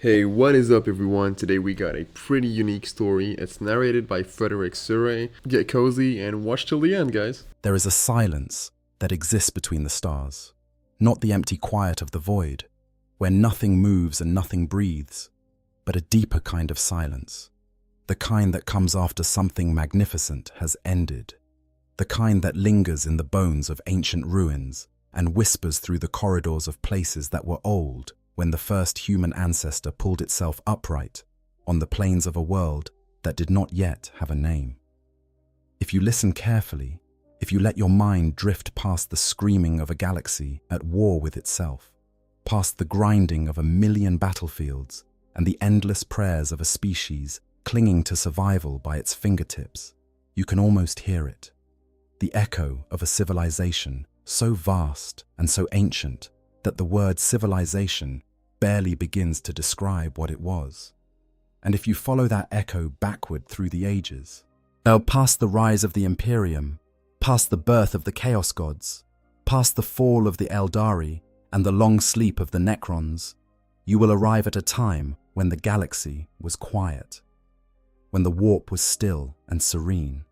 Hey, what is up, everyone? Today we got a pretty unique story. It's narrated by Frederick Surrey. Get cozy and watch till the end, guys. There is a silence that exists between the stars, not the empty quiet of the void, where nothing moves and nothing breathes, but a deeper kind of silence, the kind that comes after something magnificent has ended, the kind that lingers in the bones of ancient ruins and whispers through the corridors of places that were old when the first human ancestor pulled itself upright on the plains of a world that did not yet have a name. If you listen carefully, if you let your mind drift past the screaming of a galaxy at war with itself, past the grinding of a million battlefields and the endless prayers of a species clinging to survival by its fingertips, you can almost hear it. The echo of a civilization so vast and so ancient that the word civilization barely begins to describe what it was. And if you follow that echo backward through the ages, past the rise of the Imperium, past the birth of the Chaos Gods, past the fall of the Eldari and the long sleep of the Necrons, you will arrive at a time when the galaxy was quiet, when the warp was still and serene,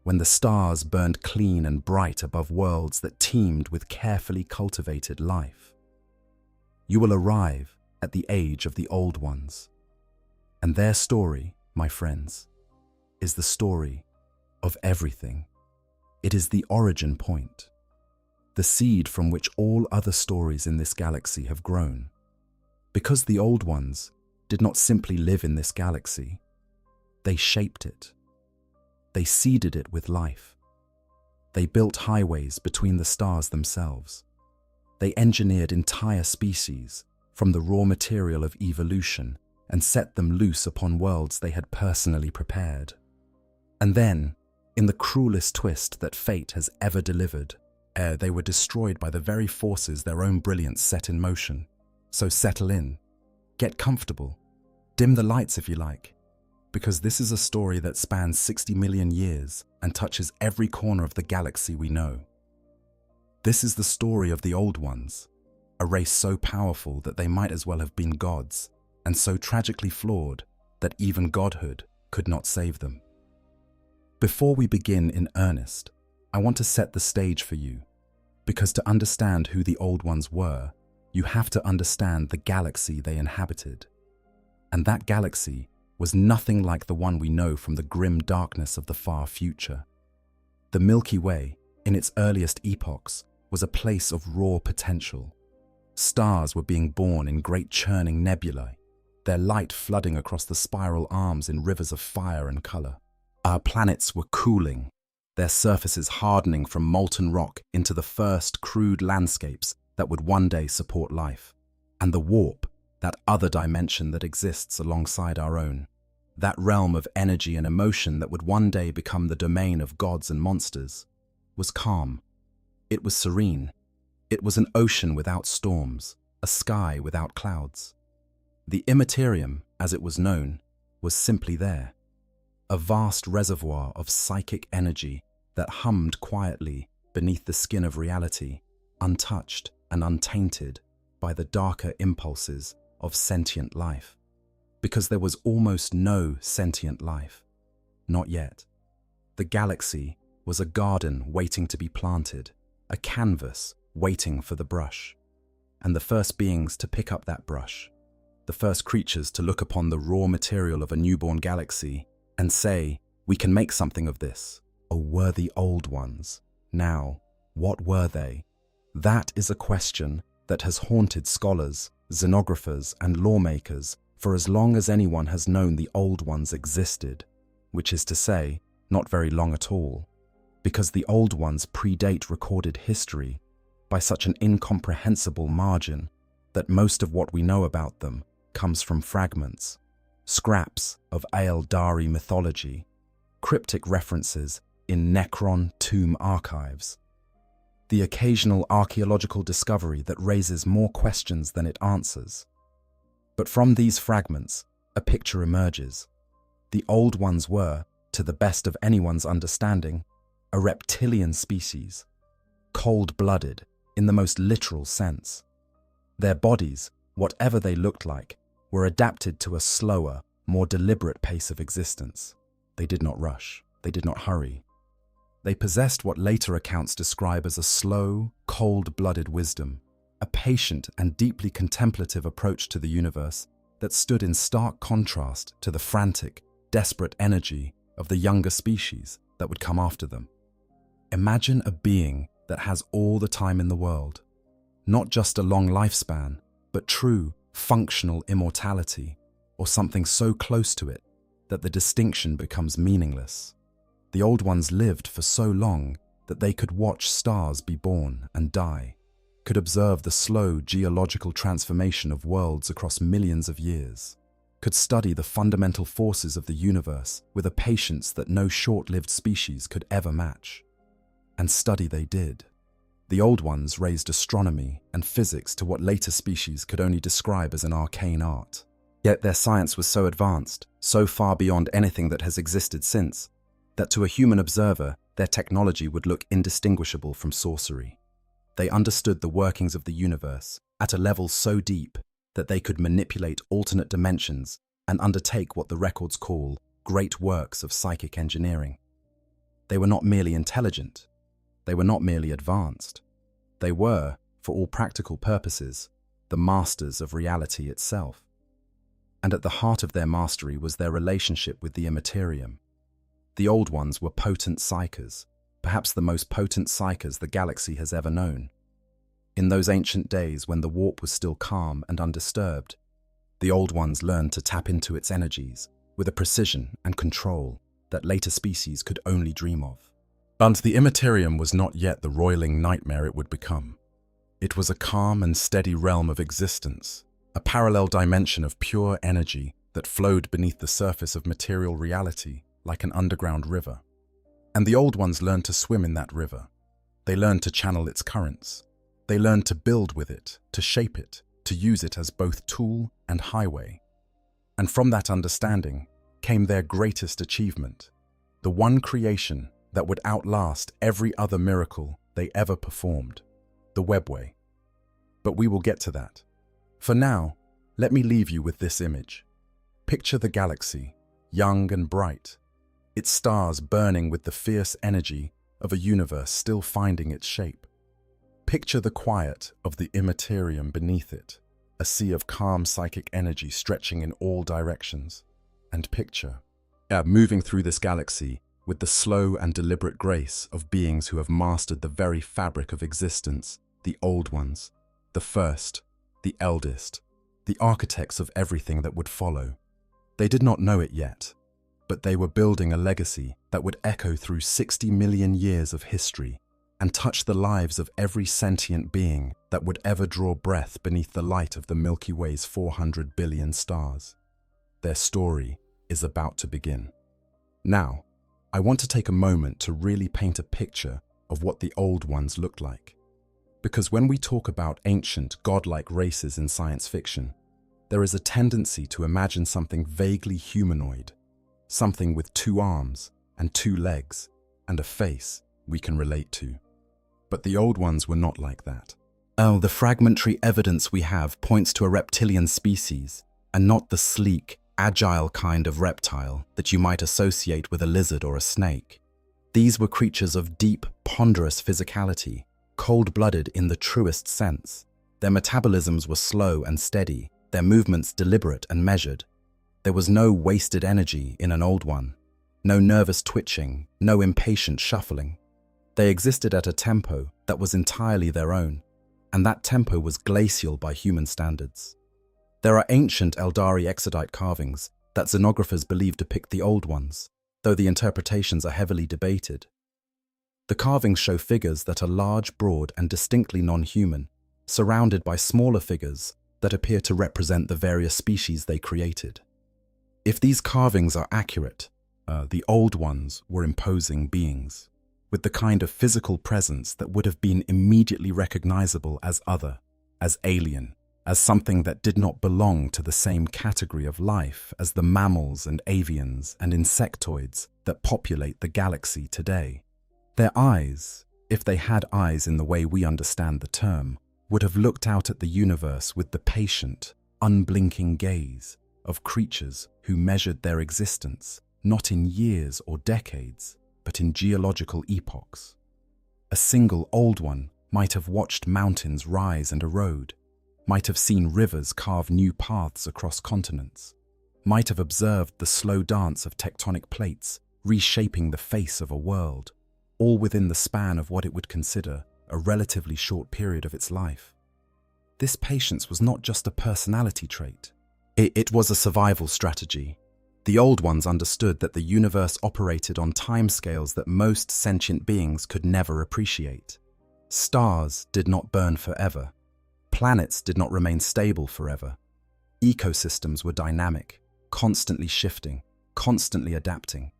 when the stars burned clean and bright above worlds that teemed with carefully cultivated life. You will arrive at the age of the Old Ones. And their story, my friends, is the story of everything. It is the origin point, the seed from which all other stories in this galaxy have grown. Because the Old Ones did not simply live in this galaxy, they shaped it. They seeded it with life. They built highways between the stars themselves. They engineered entire species from the raw material of evolution and set them loose upon worlds they had personally prepared. And then, in the cruelest twist that fate has ever delivered, they were destroyed by the very forces their own brilliance set in motion. So settle in, get comfortable, dim the lights if you like, because this is a story that spans 60 million years and touches every corner of the galaxy we know. This is the story of the Old Ones, a race so powerful that they might as well have been gods, and so tragically flawed that even godhood could not save them. Before we begin in earnest, I want to set the stage for you, because to understand who the Old Ones were, you have to understand the galaxy they inhabited. And that galaxy was nothing like the one we know from the grim darkness of the far future. The Milky Way, in its earliest epochs, was a place of raw potential. Stars were being born in great churning nebulae, their light flooding across the spiral arms in rivers of fire and color. Our planets were cooling, their surfaces hardening from molten rock into the first crude landscapes that would one day support life. And the warp, that other dimension that exists alongside our own, that realm of energy and emotion that would one day become the domain of gods and monsters, was calm. It was serene. It was an ocean without storms, a sky without clouds. The Imperium, as it was known, was simply there, a vast reservoir of psychic energy that hummed quietly beneath the skin of reality, untouched and untainted by the darker impulses of sentient life. Because there was almost no sentient life. Not yet. The galaxy was a garden waiting to be planted, a canvas waiting for the brush. And the first beings to pick up that brush, the first creatures to look upon the raw material of a newborn galaxy and say, "We can make something of this," were the Old Ones. Now, what were they? That is a question that has haunted scholars, xenographers, and lawmakers for as long as anyone has known the Old Ones existed, which is to say, not very long at all, because the Old Ones predate recorded history by such an incomprehensible margin that most of what we know about them comes from fragments, scraps of Eldari mythology, cryptic references in Necron tomb archives, the occasional archaeological discovery that raises more questions than it answers. But from these fragments, a picture emerges. The Old Ones were, to the best of anyone's understanding, a reptilian species, cold-blooded in the most literal sense. Their bodies, whatever they looked like, were adapted to a slower, more deliberate pace of existence. They did not rush. They did not hurry. They possessed what later accounts describe as a slow, cold-blooded wisdom, a patient and deeply contemplative approach to the universe that stood in stark contrast to the frantic, desperate energy of the younger species that would come after them. Imagine a being that has all the time in the world, not just a long lifespan, but true, functional immortality, or something so close to it that the distinction becomes meaningless. The old ones lived for so long that they could watch stars be born and die, could observe the slow geological transformation of worlds across millions of years, could study the fundamental forces of the universe with a patience that no short-lived species could ever match. And study they did. The old ones raised astronomy and physics to what later species could only describe as an arcane art. Yet their science was so advanced, so far beyond anything that has existed since, that to a human observer, their technology would look indistinguishable from sorcery. They understood the workings of the universe at a level so deep that they could manipulate alternate dimensions and undertake what the records call great works of psychic engineering. They were not merely intelligent. They were not merely advanced. They were, for all practical purposes, the masters of reality itself. And at the heart of their mastery was their relationship with the Imperium. The old ones were potent psychers, perhaps the most potent psychers the galaxy has ever known. In those ancient days when the warp was still calm and undisturbed, the old ones learned to tap into its energies with a precision and control that later species could only dream of. But the Imperium was not yet the roiling nightmare it would become. It was a calm and steady realm of existence, a parallel dimension of pure energy that flowed beneath the surface of material reality like an underground river. And the old ones learned to swim in that river. They learned to channel its currents. They learned to build with it, to shape it, to use it as both tool and highway. And from that understanding came their greatest achievement, the one creation that would outlast every other miracle they ever performed, the webway. But we will get to that. For now, let me leave you with this image. Picture the galaxy, young and bright, its stars burning with the fierce energy of a universe still finding its shape. Picture the quiet of the Imperium beneath it, a sea of calm psychic energy stretching in all directions. And picture, moving through this galaxy with the slow and deliberate grace of beings who have mastered the very fabric of existence, the old ones, the first, the eldest, the architects of everything that would follow. They did not know it yet, but they were building a legacy that would echo through 60 million years of history and touch the lives of every sentient being that would ever draw breath beneath the light of the Milky Way's 400 billion stars. Their story is about to begin. Now, I want to take a moment to really paint a picture of what the old ones looked like. Because when we talk about ancient, godlike races in science fiction, there is a tendency to imagine something vaguely humanoid, something with 2 arms and 2 legs and a face we can relate to. But the old ones were not like that. Oh, the fragmentary evidence we have points to a reptilian species, and not the sleek, agile kind of reptile that you might associate with a lizard or a snake. These were creatures of deep, ponderous physicality, cold-blooded in the truest sense. Their metabolisms were slow and steady, their movements deliberate and measured. There was no wasted energy in an old one, no nervous twitching, no impatient shuffling. They existed at a tempo that was entirely their own, and that tempo was glacial by human standards. There are ancient Eldari exodite carvings that xenographers believe depict the old ones, though the interpretations are heavily debated. The carvings show figures that are large, broad, and distinctly non-human, surrounded by smaller figures that appear to represent the various species they created. If these carvings are accurate, the old ones were imposing beings, with the kind of physical presence that would have been immediately recognizable as other, as alien, as something that did not belong to the same category of life as the mammals and avians and insectoids that populate the galaxy today. Their eyes, if they had eyes in the way we understand the term, would have looked out at the universe with the patient, unblinking gaze of creatures who measured their existence not in years or decades, but in geological epochs. A single old one might have watched mountains rise and erode, might have seen rivers carve new paths across continents, might have observed the slow dance of tectonic plates reshaping the face of a world, all within the span of what it would consider a relatively short period of its life. This patience was not just a personality trait. It was a survival strategy. The old ones understood that the universe operated on timescales that most sentient beings could never appreciate. Stars did not burn forever. Planets did not remain stable forever. Ecosystems were dynamic, constantly shifting, constantly adapting.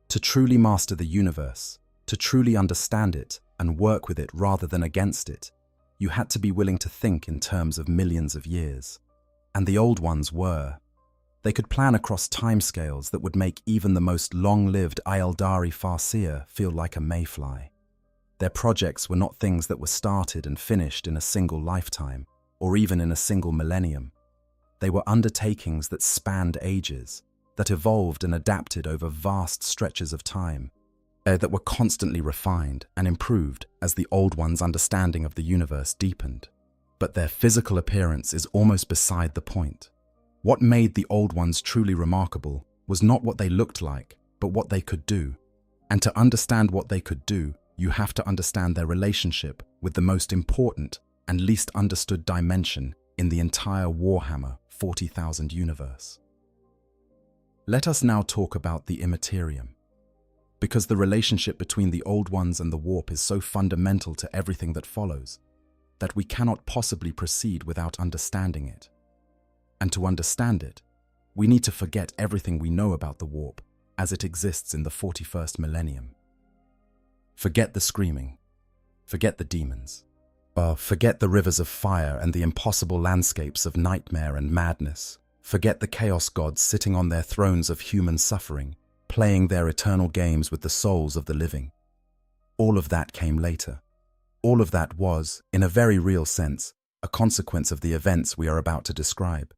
To truly master the universe, to truly understand it and work with it rather than against it, you had to be willing to think in terms of millions of years. And the old ones were. They could plan across timescales that would make even the most long-lived Aeldari farseer feel like a mayfly. Their projects were not things that were started and finished in a single lifetime, or even in a single millennium. They were undertakings that spanned ages, that evolved and adapted over vast stretches of time, that were constantly refined and improved as the old ones' understanding of the universe deepened. But their physical appearance is almost beside the point. What made the old ones truly remarkable was not what they looked like, but what they could do. And to understand what they could do, you have to understand their relationship with the most important and least understood dimension in the entire Warhammer 40,000 universe. Let us now talk about the Imperium. Because the relationship between the old ones and the warp is so fundamental to everything that follows, that we cannot possibly proceed without understanding it. And to understand it, we need to forget everything we know about the warp as it exists in the 41st millennium. Forget the screaming. Forget the demons. Forget the rivers of fire and the impossible landscapes of nightmare and madness. Forget the chaos gods sitting on their thrones of human suffering, playing their eternal games with the souls of the living. All of that came later. All of that was, in a very real sense, a consequence of the events we are about to describe.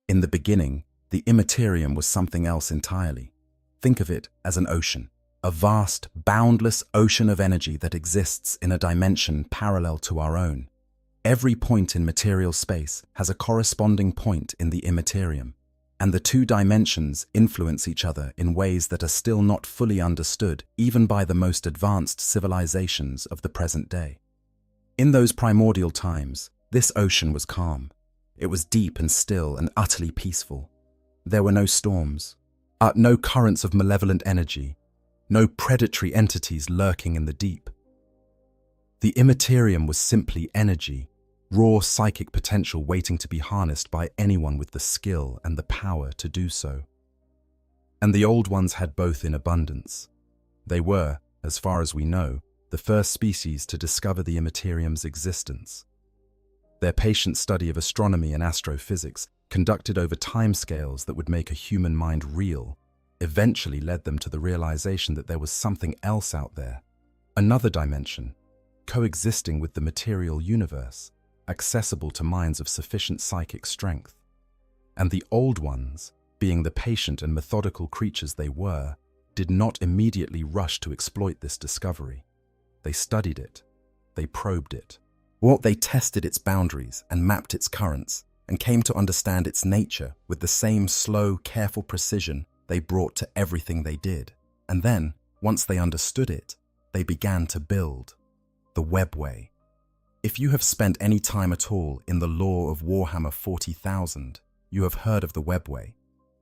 In the beginning, the Imperium was something else entirely. Think of it as an ocean, a vast, boundless ocean of energy that exists in a dimension parallel to our own. Every point in material space has a corresponding point in the Imperium, and the two dimensions influence each other in ways that are still not fully understood even by the most advanced civilizations of the present day. In those primordial times, this ocean was calm. It was deep and still and utterly peaceful. There were no storms, no currents of malevolent energy, no predatory entities lurking in the deep. The Imperium was simply energy, raw psychic potential waiting to be harnessed by anyone with the skill and the power to do so. And the old ones had both in abundance. They were, as far as we know, the first species to discover the Imperium's existence. Their patient study of astronomy and astrophysics, conducted over timescales that would make a human mind real, eventually led them to the realization that there was something else out there, another dimension, coexisting with the material universe, accessible to minds of sufficient psychic strength. And the old ones, being the patient and methodical creatures they were, did not immediately rush to exploit this discovery. They studied it. They probed it. They tested its boundaries and mapped its currents and came to understand its nature with the same slow, careful precision they brought to everything they did. And then, once they understood it, they began to build the webway. If you have spent any time at all in the lore of Warhammer 40,000, you have heard of the webway.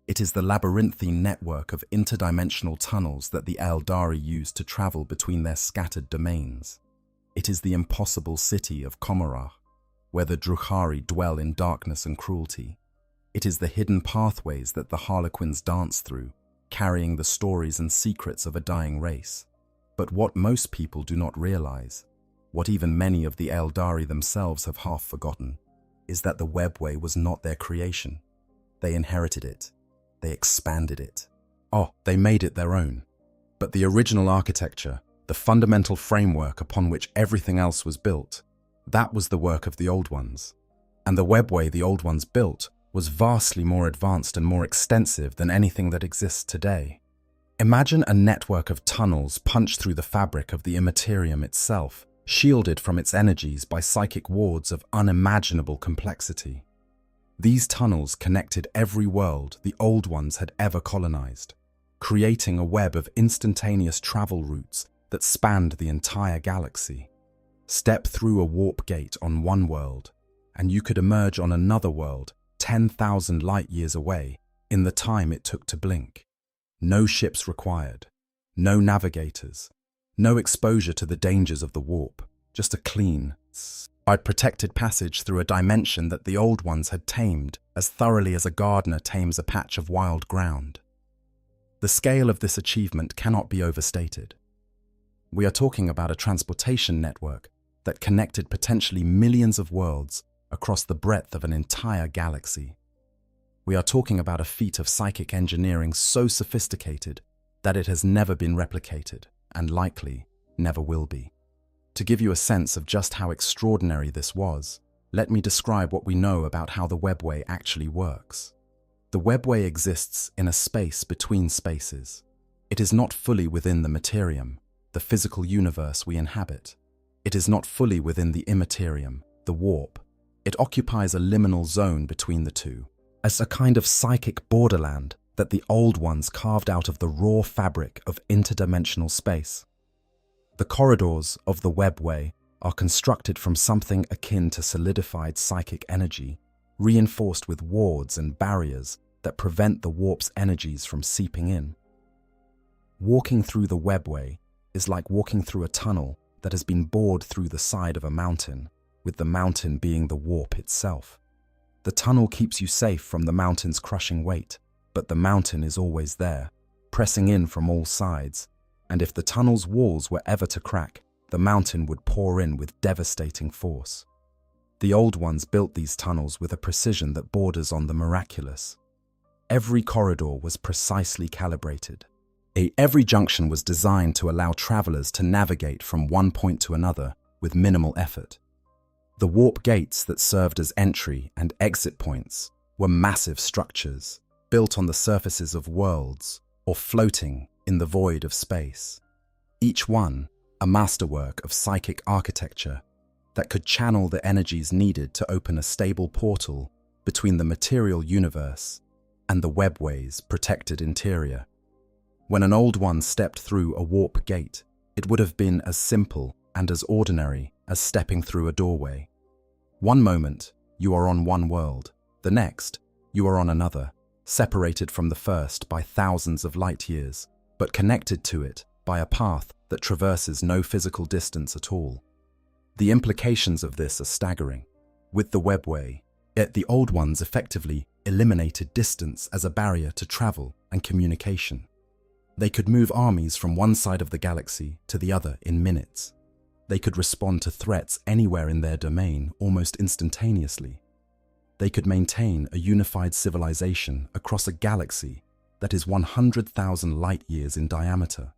It is the labyrinthine network of interdimensional tunnels that the Aeldari use to travel between their scattered domains. It is the impossible city of Komorrah, where the Drukhari dwell in darkness and cruelty. It is the hidden pathways that the Harlequins dance through, carrying the stories and secrets of a dying race. But what most people do not realize, what even many of the Aeldari themselves have half forgotten, is that the webway was not their creation. They inherited it. They expanded it. They made it their own. But the original architecture, the fundamental framework upon which everything else was built, that was the work of the old ones. and the webway the Old Ones built was vastly more advanced and more extensive than anything that exists today. Imagine a network of tunnels punched through the fabric of the Imperium itself, shielded from its energies by psychic wards of unimaginable complexity. These tunnels connected every world the Old Ones had ever colonized, creating a web of instantaneous travel routes that spanned the entire galaxy. Step through a warp gate on one world, and you could emerge on another world 10,000 light-years away in the time it took to blink. No ships required, no navigators, no exposure to the dangers of the warp, just a clean, protected passage through a dimension that the Old Ones had tamed as thoroughly as a gardener tames a patch of wild ground. The scale of this achievement cannot be overstated. We are talking about a transportation network that connected potentially millions of worlds across the breadth of an entire galaxy. We are talking about a feat of psychic engineering so sophisticated that it has never been replicated and likely never will be. To give you a sense of just how extraordinary this was, let me describe what we know about how the webway actually works. The webway exists in a space between spaces. It is not fully within the Materium, the physical universe we inhabit. It is not fully within the immaterium, the warp. It occupies a liminal zone between the two, as a kind of psychic borderland that the Old Ones carved out of the raw fabric of interdimensional space. The corridors of the webway are constructed from something akin to solidified psychic energy, reinforced with wards and barriers that prevent the warp's energies from seeping in. Walking through the webway is like walking through a tunnel that has been bored through the side of a mountain, with the mountain being the warp itself. The tunnel keeps you safe from the mountain's crushing weight, but the mountain is always there, pressing in from all sides, and if the tunnel's walls were ever to crack, the mountain would pour in with devastating force. The Old Ones built these tunnels with a precision that borders on the miraculous. Every corridor was precisely calibrated. Every junction was designed to allow travelers to navigate from one point to another with minimal effort. The warp gates that served as entry and exit points were massive structures built on the surfaces of worlds or floating in the void of space. Each one a masterwork of psychic architecture that could channel the energies needed to open a stable portal between the material universe and the webway's protected interior. When an Old One stepped through a warp gate, it would have been as simple and as ordinary as stepping through a doorway. One moment, you are on one world. The next, you are on another, separated from the first by thousands of light years, but connected to it by a path that traverses no physical distance at all. The implications of this are staggering. With the webway, yet the Old Ones effectively eliminated distance as a barrier to travel and communication. They could move armies from one side of the galaxy to the other in minutes. They could respond to threats anywhere in their domain almost instantaneously. They could maintain a unified civilization across a galaxy that is 100,000 light years in diameter,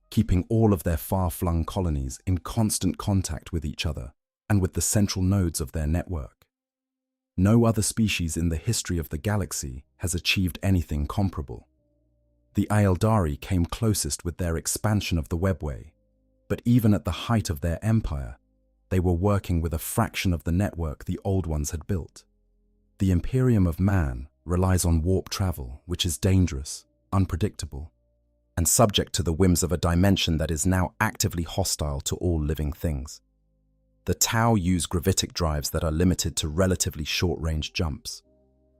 keeping all of their far-flung colonies in constant contact with each other and with the central nodes of their network. No other species in the history of the galaxy has achieved anything comparable. The Aeldari came closest with their expansion of the webway, but even at the height of their empire, they were working with a fraction of the network the Old Ones had built. The Imperium of man relies on warp travel, which is dangerous, unpredictable, and subject to the whims of a dimension that is now actively hostile to all living things. The Tau use gravitic drives that are limited to relatively short-range jumps.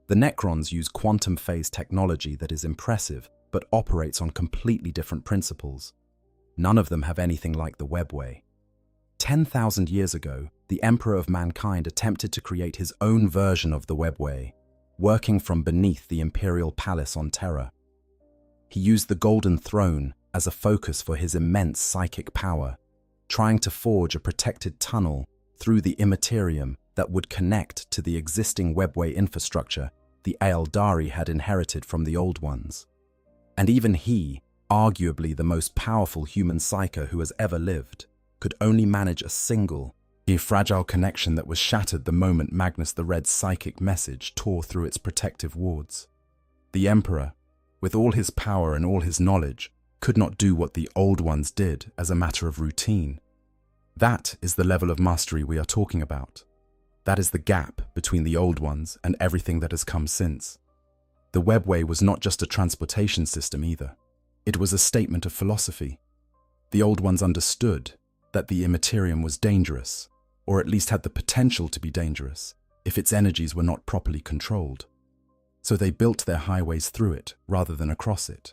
The Necrons use quantum phase technology that is impressive but operates on completely different principles. None of them have anything like the webway. 10,000 years ago, the Emperor of Mankind attempted to create his own version of the webway, working from beneath the Imperial Palace on Terra. He used the Golden Throne as a focus for his immense psychic power, trying to forge a protected tunnel through the Immaterium that would connect to the existing webway infrastructure the Aeldari had inherited from the Old Ones. And even he, arguably the most powerful human psyker who has ever lived, could only manage a single, A fragile connection that was shattered the moment Magnus the Red's psychic message tore through its protective wards. The Emperor, with all his power and all his knowledge, could not do what the Old Ones did as a matter of routine. That is the level of mastery we are talking about. That is the gap between the Old Ones and everything that has come since. The webway was not just a transportation system either. It was a statement of philosophy. The Old Ones understood that the Imperium was dangerous, or at least had the potential to be dangerous, if its energies were not properly controlled. So they built their highways through it rather than across it.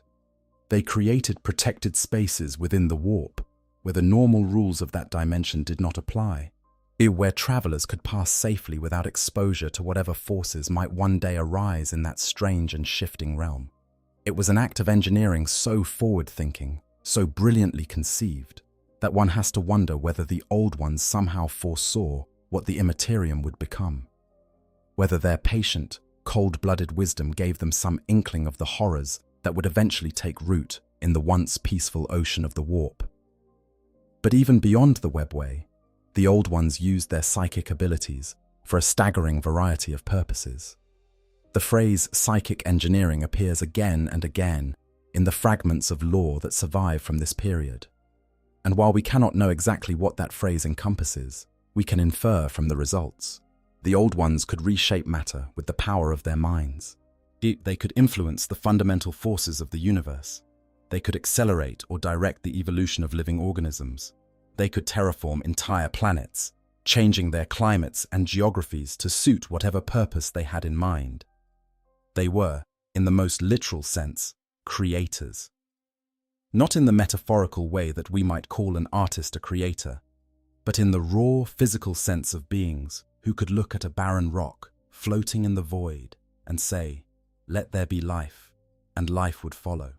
They created protected spaces within the warp, where the normal rules of that dimension did not apply, where travelers could pass safely without exposure to whatever forces might one day arise in that strange and shifting realm. It was an act of engineering so forward-thinking, so brilliantly conceived, that one has to wonder whether the Old Ones somehow foresaw what the Imperium would become. Whether their patient, cold-blooded wisdom gave them some inkling of the horrors that would eventually take root in the once peaceful ocean of the warp. But even beyond the webway, the Old Ones used their psychic abilities for a staggering variety of purposes. The phrase psychic engineering appears again and again in the fragments of lore that survive from this period. And while we cannot know exactly what that phrase encompasses, we can infer from the results. The Old Ones could reshape matter with the power of their minds. They could influence the fundamental forces of the universe. They could accelerate or direct the evolution of living organisms. They could terraform entire planets, changing their climates and geographies to suit whatever purpose they had in mind. They were, in the most literal sense, creators. Not in the metaphorical way that we might call an artist a creator, but in the raw physical sense of beings who could look at a barren rock floating in the void and say, "Let there be life," and life would follow.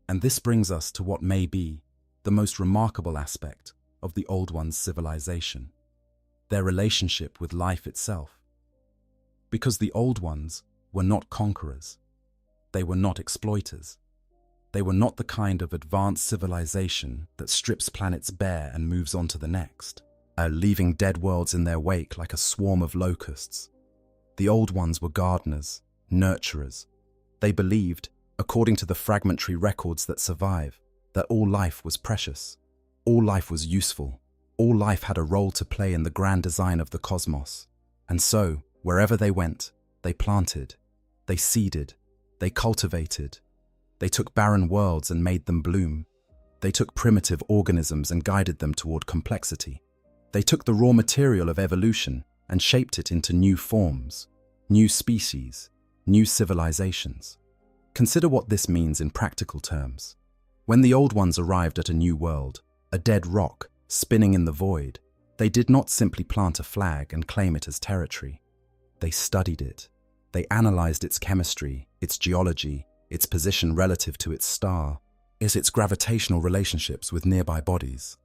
And this brings us to what may be the most remarkable aspect of the Old Ones' civilization, their relationship with life itself. Because the Old Ones were not conquerors, they were not exploiters. They were not the kind of advanced civilization that strips planets bare and moves on to the next, leaving dead worlds in their wake like a swarm of locusts. The Old Ones were gardeners, nurturers. They believed, according to the fragmentary records that survive, that all life was precious, all life was useful, all life had a role to play in the grand design of the cosmos. And so, wherever they went, they planted, they seeded, they cultivated. They took barren worlds and made them bloom. They took primitive organisms and guided them toward complexity. They took the raw material of evolution and shaped it into new forms, new species, new civilizations. Consider what this means in practical terms. When the Old Ones arrived at a new world, a dead rock, spinning in the void, they did not simply plant a flag and claim it as territory. They studied it. They analyzed its chemistry, its geology, its position relative to its star, its gravitational relationships with nearby bodies.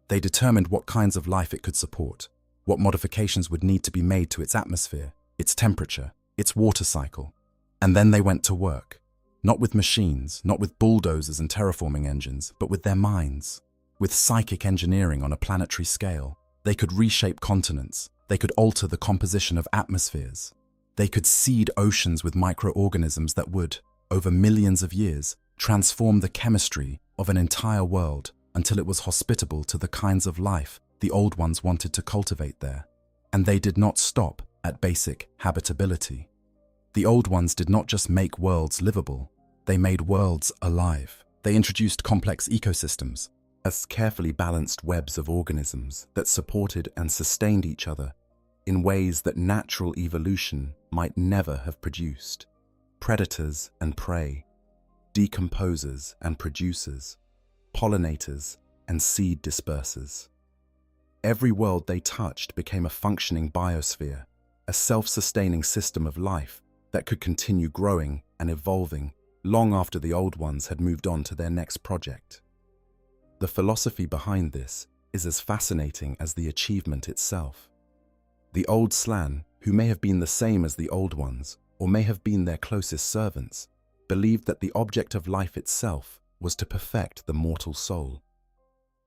They determined what kinds of life it could support, what modifications would need to be made to its atmosphere, its temperature, its water cycle. And then they went to work, not with machines, not with bulldozers and terraforming engines, but with their minds. With psychic engineering on a planetary scale, they could reshape continents, they could alter the composition of atmospheres, they could seed oceans with microorganisms that would, over millions of years, transform the chemistry of an entire world until it was hospitable to the kinds of life the Old Ones wanted to cultivate there. And they did not stop at basic habitability. The Old Ones did not just make worlds livable, they made worlds alive. They introduced complex ecosystems, as carefully balanced webs of organisms that supported and sustained each other in ways that natural evolution might never have produced. Predators and prey, decomposers and producers, pollinators and seed dispersers. Every world they touched became a functioning biosphere, a self-sustaining system of life that could continue growing and evolving long after the Old Ones had moved on to their next project. The philosophy behind this is as fascinating as the achievement itself. The Old Slan, who may have been the same as the Old Ones, or may have been their closest servants, believed that the object of life itself was to perfect the mortal soul.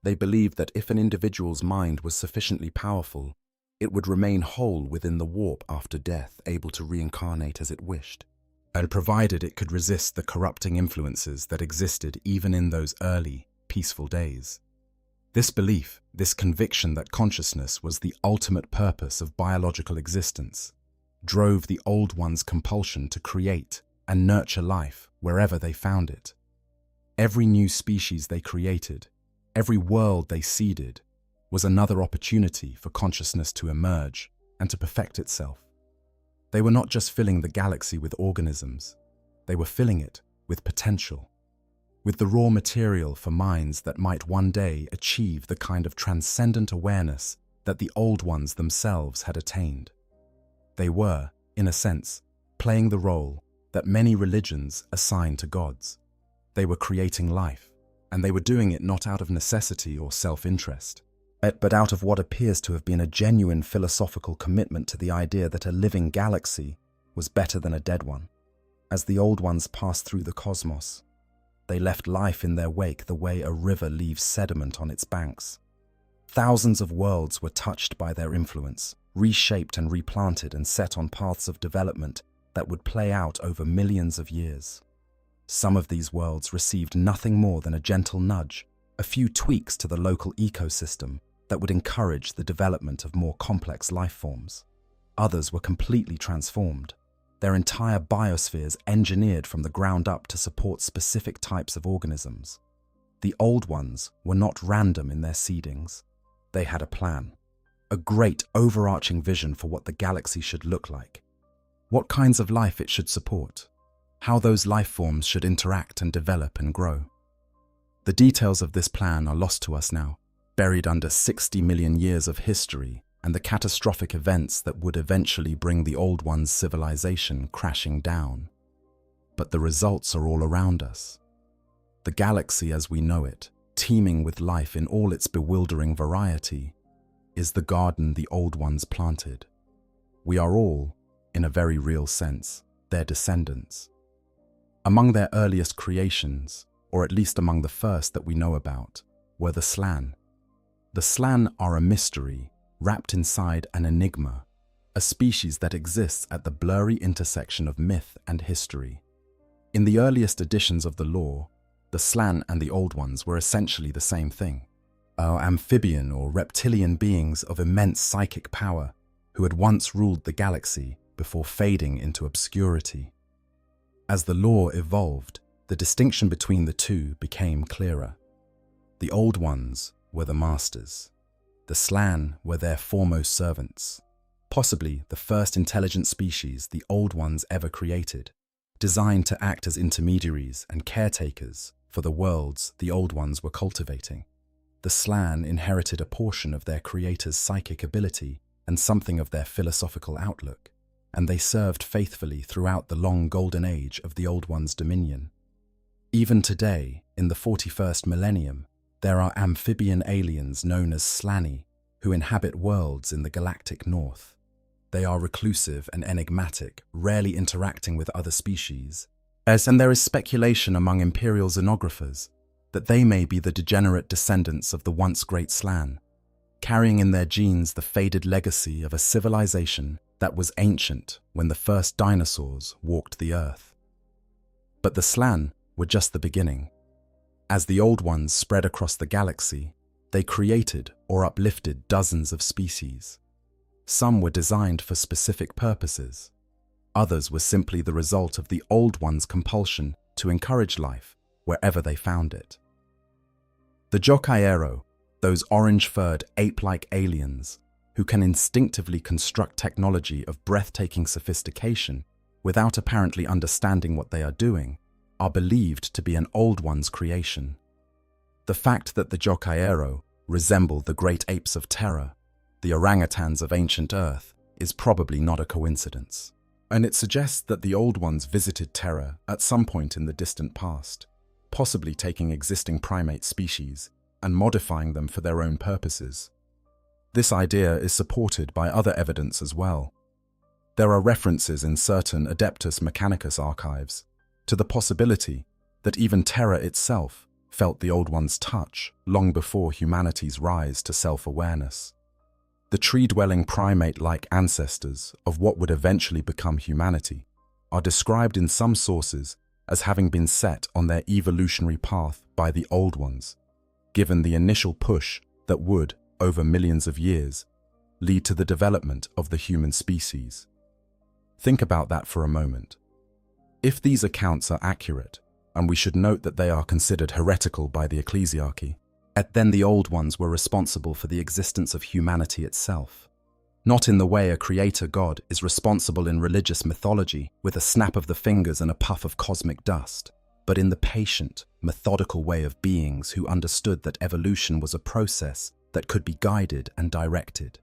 They believed that if an individual's mind was sufficiently powerful, it would remain whole within the warp after death, able to reincarnate as it wished, and provided it could resist the corrupting influences that existed even in those early, peaceful days. This belief, this conviction that consciousness was the ultimate purpose of biological existence, drove the Old Ones' compulsion to create and nurture life wherever they found it. Every new species they created, every world they seeded, was another opportunity for consciousness to emerge and to perfect itself. They were not just filling the galaxy with organisms, they were filling it with potential, with the raw material for minds that might one day achieve the kind of transcendent awareness that the Old Ones themselves had attained. They were, in a sense, playing the role that many religions assign to gods. They were creating life, and they were doing it not out of necessity or self-interest, but out of what appears to have been a genuine philosophical commitment to the idea that a living galaxy was better than a dead one. As the Old Ones passed through the cosmos, they left life in their wake the way a river leaves sediment on its banks. Thousands of worlds were touched by their influence, reshaped and replanted and set on paths of development that would play out over millions of years. Some of these worlds received nothing more than a gentle nudge, a few tweaks to the local ecosystem that would encourage the development of more complex life forms. Others were completely transformed, their entire biospheres engineered from the ground up to support specific types of organisms. The Old Ones were not random in their seedings. They had a plan, a great overarching vision for what the galaxy should look like, what kinds of life it should support, how those life forms should interact and develop and grow. The details of this plan are lost to us now, buried under 60 million years of history and the catastrophic events that would eventually bring the Old Ones' civilization crashing down. But the results are all around us. The galaxy as we know it, teeming with life in all its bewildering variety, is the garden the Old Ones planted. We are all, in a very real sense, their descendants. Among their earliest creations, or at least among the first that we know about, were the Slann. The Slann are a mystery, wrapped inside an enigma, a species that exists at the blurry intersection of myth and history. In the earliest editions of the lore, the Slann and the Old Ones were essentially the same thing, amphibian or reptilian beings of immense psychic power who had once ruled the galaxy before fading into obscurity. As the lore evolved, the distinction between the two became clearer. The Old Ones were the masters. The Slann were their foremost servants, possibly the first intelligent species the Old Ones ever created, designed to act as intermediaries and caretakers for the worlds the Old Ones were cultivating. The Slann inherited a portion of their creator's psychic ability and something of their philosophical outlook, and they served faithfully throughout the long golden age of the Old Ones' dominion. Even today, in the 41st millennium, there are amphibian aliens known as Slanni who inhabit worlds in the galactic north. They are reclusive and enigmatic, rarely interacting with other species, and there is speculation among Imperial xenographers that they may be the degenerate descendants of the once great Slann, carrying in their genes the faded legacy of a civilization that was ancient when the first dinosaurs walked the earth. But the Slann were just the beginning. As the Old Ones spread across the galaxy, they created or uplifted dozens of species. Some were designed for specific purposes. Others were simply the result of the Old Ones' compulsion to encourage life wherever they found it. The Jokaero, those orange-furred ape-like aliens who can instinctively construct technology of breathtaking sophistication without apparently understanding what they are doing, are believed to be an Old One's creation. The fact that the Jokaero resemble the great apes of Terra, the orangutans of ancient Earth, is probably not a coincidence. And it suggests that the Old Ones visited Terra at some point in the distant past, possibly taking existing primate species and modifying them for their own purposes. This idea is supported by other evidence as well. There are references in certain Adeptus Mechanicus archives to the possibility that even Terra itself felt the Old One's touch long before humanity's rise to self-awareness. The tree-dwelling primate-like ancestors of what would eventually become humanity are described in some sources as having been set on their evolutionary path by the Old Ones, given the initial push that would, over millions of years, lead to the development of the human species. Think about that for a moment. If these accounts are accurate, and we should note that they are considered heretical by the ecclesiarchy, then the Old Ones were responsible for the existence of humanity itself. Not in the way a creator god is responsible in religious mythology with a snap of the fingers and a puff of cosmic dust, but in the patient, methodical way of beings who understood that evolution was a process that could be guided and directed.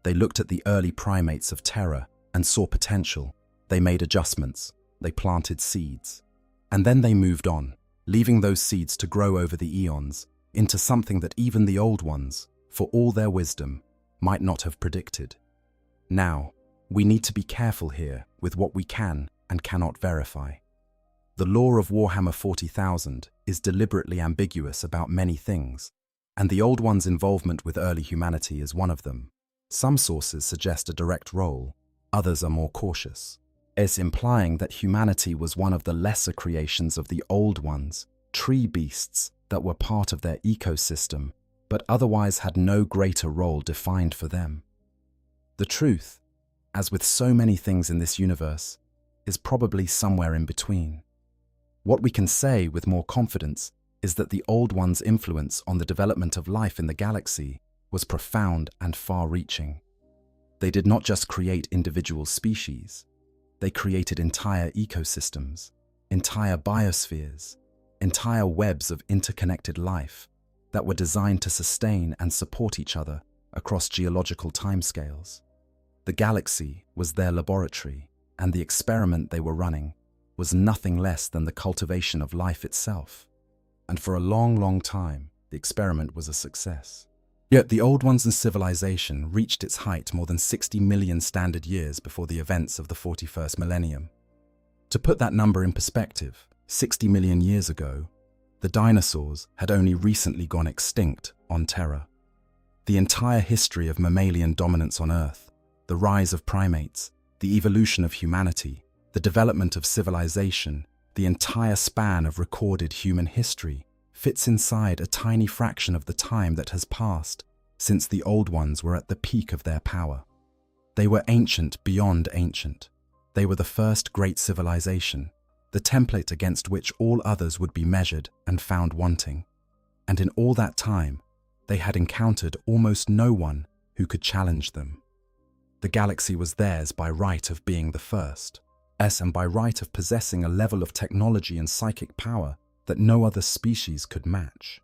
They looked at the early primates of Terra and saw potential. They made adjustments. They planted seeds. And then they moved on, leaving those seeds to grow over the eons into something that even the Old Ones, for all their wisdom, might not have predicted. Now, we need to be careful here with what we can and cannot verify. The lore of Warhammer 40,000 is deliberately ambiguous about many things, and the Old Ones' involvement with early humanity is one of them. Some sources suggest a direct role, others are more cautious, as implying that humanity was one of the lesser creations of the Old Ones, tree beasts that were part of their ecosystem, but otherwise had no greater role defined for them. The truth, as with so many things in this universe, is probably somewhere in between. What we can say with more confidence is that the Old Ones' influence on the development of life in the galaxy was profound and far-reaching. They did not just create individual species, they created entire ecosystems, entire biospheres, entire webs of interconnected life that were designed to sustain and support each other across geological timescales. The galaxy was their laboratory, and the experiment they were running was nothing less than the cultivation of life itself. And for a long, long time, the experiment was a success. Yet the Old Ones' civilization reached its height more than 60 million standard years before the events of the 41st millennium. To put that number in perspective, 60 million years ago, the dinosaurs had only recently gone extinct on Terra. The entire history of mammalian dominance on Earth, the rise of primates, the evolution of humanity, the development of civilization, the entire span of recorded human history fits inside a tiny fraction of the time that has passed since the Old Ones were at the peak of their power. They were ancient beyond ancient. They were the first great civilization, the template against which all others would be measured and found wanting. And in all that time, they had encountered almost no one who could challenge them. The galaxy was theirs by right of being the first, and by right of possessing a level of technology and psychic power that no other species could match.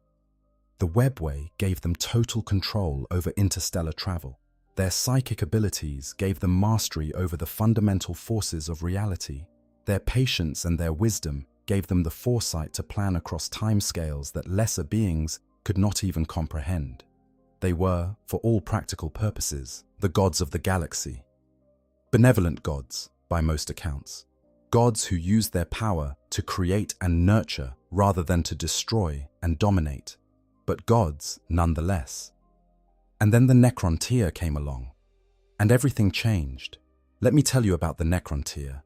The webway gave them total control over interstellar travel. Their psychic abilities gave them mastery over the fundamental forces of reality. Their patience and their wisdom gave them the foresight to plan across timescales that lesser beings could not even comprehend. They were, for all practical purposes, the gods of the galaxy. Benevolent gods, by most accounts. Gods who used their power to create and nurture rather than to destroy and dominate, but gods nonetheless. And then the Necrontyr came along, and everything changed. Let me tell you about the Necrontyr,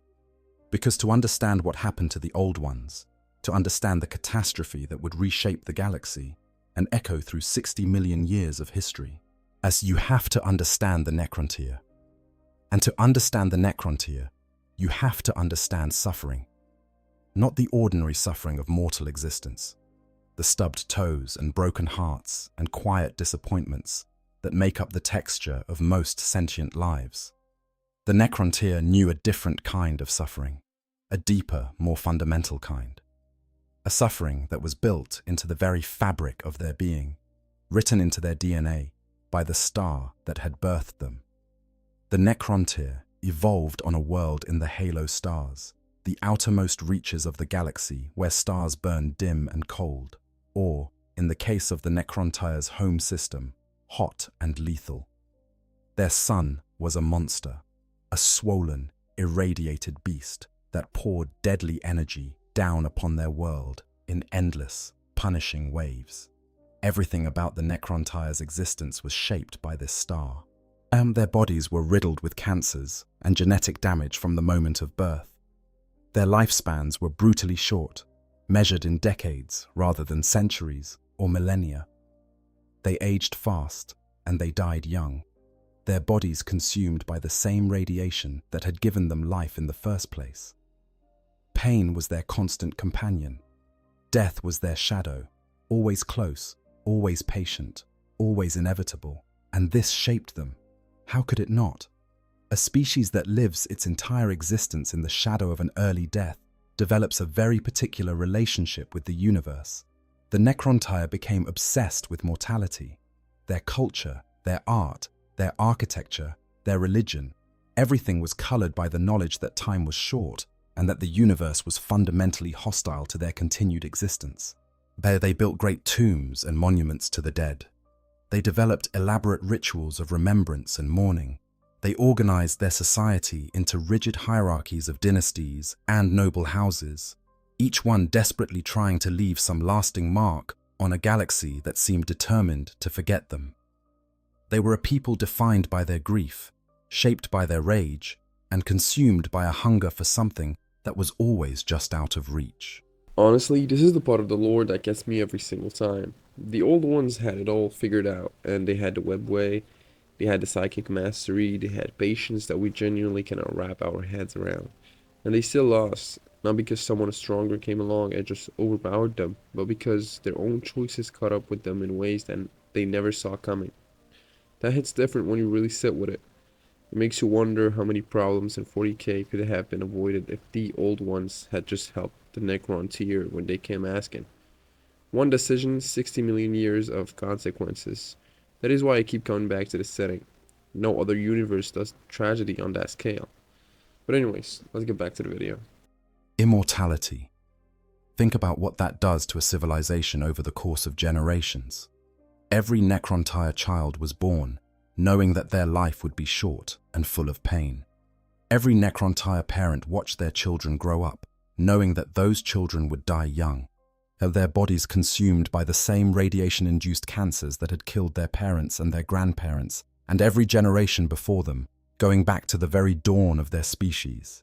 because to understand what happened to the Old Ones, to understand the catastrophe that would reshape the galaxy and echo through 60 million years of history, as you have to understand the Necrontyr. And to understand the Necrontyr, you have to understand suffering. Not the ordinary suffering of mortal existence, the stubbed toes and broken hearts and quiet disappointments that make up the texture of most sentient lives. The Necrontyr knew a different kind of suffering, a deeper, more fundamental kind. A suffering that was built into the very fabric of their being, written into their DNA by the star that had birthed them. The Necrontyr evolved on a world in the halo stars, the outermost reaches of the galaxy where stars burn dim and cold, or, in the case of the Necrontyr's home system, hot and lethal. Their sun was a monster, a swollen, irradiated beast that poured deadly energy down upon their world in endless, punishing waves. Everything about the Necrontyre's existence was shaped by this star. Their bodies were riddled with cancers and genetic damage from the moment of birth. Their lifespans were brutally short, measured in decades rather than centuries or millennia. They aged fast and they died young, their bodies consumed by the same radiation that had given them life in the first place. Pain was their constant companion. Death was their shadow, always close, always patient, always inevitable, and this shaped them. How could it not? A species that lives its entire existence in the shadow of an early death develops a very particular relationship with the universe. The Necrontyre became obsessed with mortality. Their culture, their art, their architecture, their religion, everything was colored by the knowledge that time was short and that the universe was fundamentally hostile to their continued existence. There they built great tombs and monuments to the dead. They developed elaborate rituals of remembrance and mourning. They organized their society into rigid hierarchies of dynasties and noble houses, each one desperately trying to leave some lasting mark on a galaxy that seemed determined to forget them. They were a people defined by their grief, shaped by their rage, and consumed by a hunger for something that was always just out of reach. Honestly, this is the part of the lore that gets me every single time. The old ones had it all figured out, and they had the webway, they had the psychic mastery, they had patience that we genuinely cannot wrap our heads around. And they still lost, not because someone stronger came along and just overpowered them, but because their own choices caught up with them in ways that they never saw coming. That hits different when you really sit with it. It makes you wonder how many problems in 40k could have been avoided if the old ones had just helped the Necron tier when they came asking. One decision, 60 million years of consequences. That is why I keep coming back to this setting. No other universe does tragedy on that scale. But anyways, let's get back to the video. Immortality. Think about what that does to a civilization over the course of generations. Every Necrontyre child was born knowing that their life would be short and full of pain. Every Necrontyre parent watched their children grow up, knowing that those children would die young, and their bodies consumed by the same radiation-induced cancers that had killed their parents and their grandparents, and every generation before them, going back to the very dawn of their species.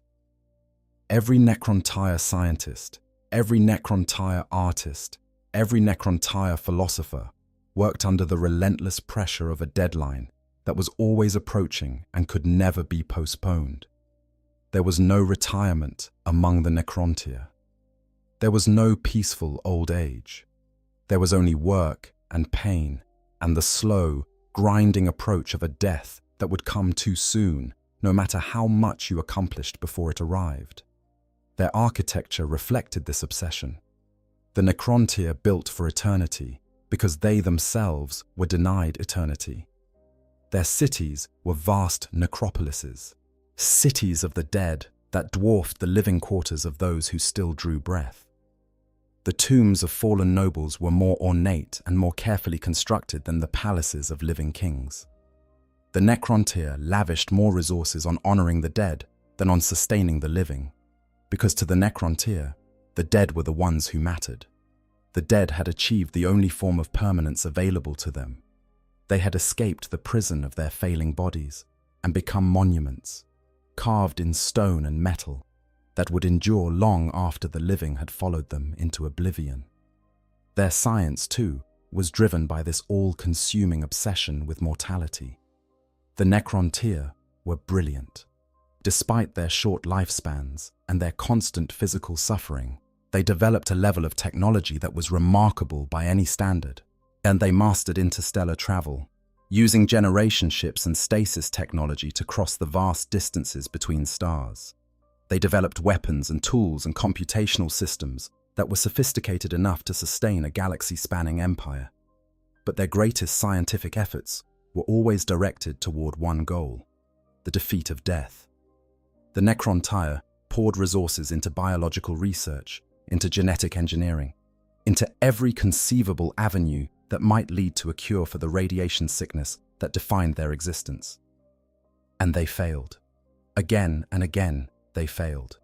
Every Necrontyre scientist, every Necrontyre artist, every Necrontyre philosopher worked under the relentless pressure of a deadline that was always approaching and could never be postponed. There was no retirement among the Necrontyre. There was no peaceful old age. There was only work and pain and the slow, grinding approach of a death that would come too soon, no matter how much you accomplished before it arrived. Their architecture reflected this obsession. The Necrontyre built for eternity because they themselves were denied eternity. Their cities were vast necropolises, cities of the dead that dwarfed the living quarters of those who still drew breath. The tombs of fallen nobles were more ornate and more carefully constructed than the palaces of living kings. The Necrontyre lavished more resources on honoring the dead than on sustaining the living, because to the Necrontyre, the dead were the ones who mattered. The dead had achieved the only form of permanence available to them. They had escaped the prison of their failing bodies and become monuments, carved in stone and metal, that would endure long after the living had followed them into oblivion. Their science, too, was driven by this all-consuming obsession with mortality. The Necrontyre were brilliant. Despite their short lifespans and their constant physical suffering, they developed a level of technology that was remarkable by any standard, and they mastered interstellar travel, using generation ships and stasis technology to cross the vast distances between stars. They developed weapons and tools and computational systems that were sophisticated enough to sustain a galaxy-spanning empire. But their greatest scientific efforts were always directed toward one goal: the defeat of death. The Necrontyre poured resources into biological research, into genetic engineering, into every conceivable avenue that might lead to a cure for the radiation sickness that defined their existence. And they failed. Again and again, they failed.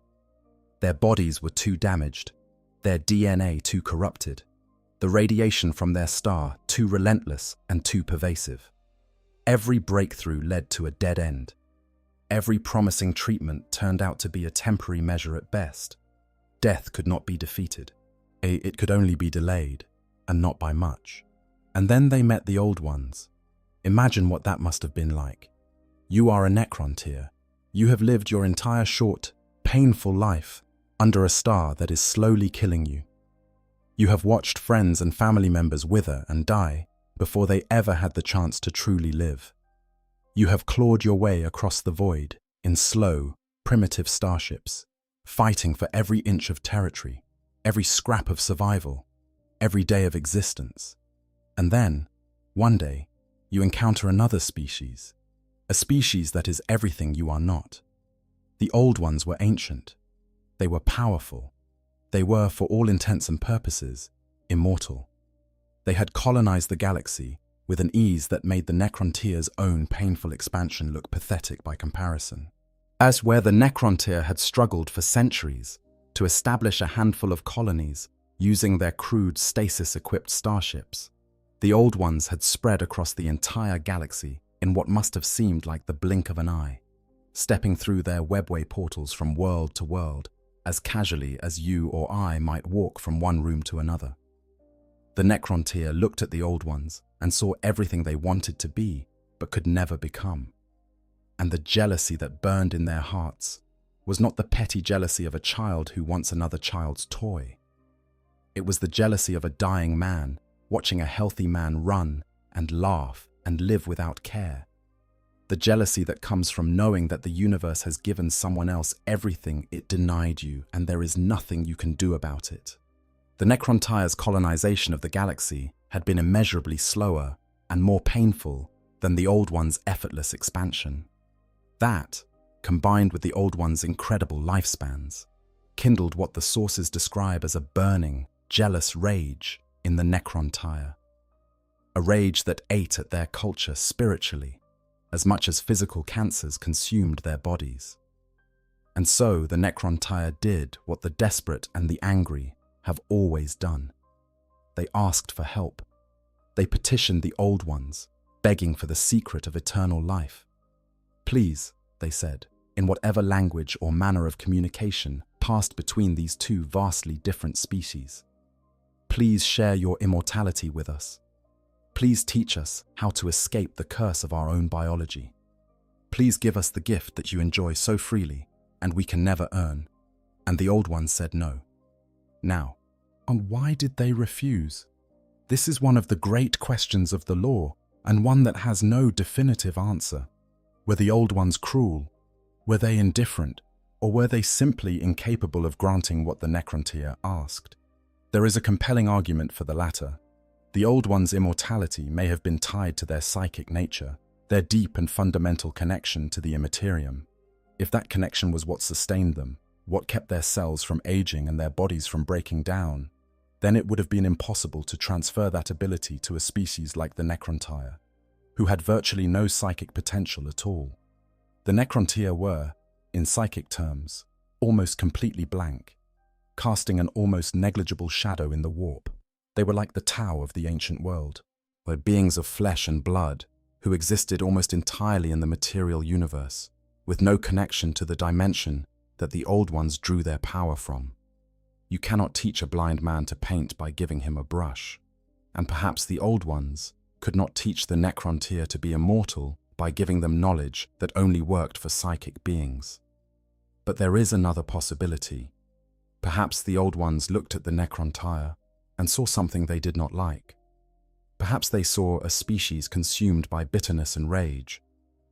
Their bodies were too damaged, their DNA too corrupted, the radiation from their star too relentless and too pervasive. Every breakthrough led to a dead end. Every promising treatment turned out to be a temporary measure at best. Death could not be defeated. It could only be delayed, and not by much. And then they met the Old Ones. Imagine what that must have been like. You are a necrontyr. You have lived your entire short, painful life under a star that is slowly killing you. You have watched friends and family members wither and die before they ever had the chance to truly live. You have clawed your way across the void in slow, primitive starships, fighting for every inch of territory, every scrap of survival, every day of existence. And then, one day, you encounter another species, a species that is everything you are not. The Old Ones were ancient. They were powerful. They were, for all intents and purposes, immortal. They had colonized the galaxy with an ease that made the necrontyr's own painful expansion look pathetic by comparison. As where the necrontyr had struggled for centuries to establish a handful of colonies using their crude stasis-equipped starships, the Old Ones had spread across the entire galaxy in what must have seemed like the blink of an eye, stepping through their webway portals from world to world as casually as you or I might walk from one room to another. The necrontyr looked at the Old Ones and saw everything they wanted to be but could never become. And the jealousy that burned in their hearts was not the petty jealousy of a child who wants another child's toy. It was the jealousy of a dying man watching a healthy man run and laugh and live without care. The jealousy that comes from knowing that the universe has given someone else everything it denied you and there is nothing you can do about it. The necrontyr's colonization of the galaxy had been immeasurably slower and more painful than the Old One's effortless expansion. That, combined with the Old One's incredible lifespans, kindled what the sources describe as a burning, jealous rage in the necrontyr. A rage that ate at their culture spiritually, as much as physical cancers consumed their bodies. And so the necrontyr did what the desperate and the angry have always done. They asked for help. They petitioned the Old Ones, begging for the secret of eternal life. Please, they said, in whatever language or manner of communication passed between these two vastly different species. Please share your immortality with us. Please teach us how to escape the curse of our own biology. Please give us the gift that you enjoy so freely and we can never earn. And the Old Ones said no. Now, and why did they refuse? This is one of the great questions of the law, and one that has no definitive answer. Were the Old Ones cruel? Were they indifferent? Or were they simply incapable of granting what the necrontyr asked? There is a compelling argument for the latter. The Old Ones' immortality may have been tied to their psychic nature, their deep and fundamental connection to the Imperium. If that connection was what sustained them, what kept their cells from aging and their bodies from breaking down, then it would have been impossible to transfer that ability to a species like the necrontyr, who had virtually no psychic potential at all. The necrontyr were, in psychic terms, almost completely blank, casting an almost negligible shadow in the warp. They were like the Tao of the ancient world, where beings of flesh and blood who existed almost entirely in the material universe, with no connection to the dimension that the Old Ones drew their power from. You cannot teach a blind man to paint by giving him a brush, and perhaps the Old Ones could not teach the necrontyr to be immortal by giving them knowledge that only worked for psychic beings. But there is another possibility. Perhaps the Old Ones looked at the necrontyr and saw something they did not like. Perhaps they saw a species consumed by bitterness and rage,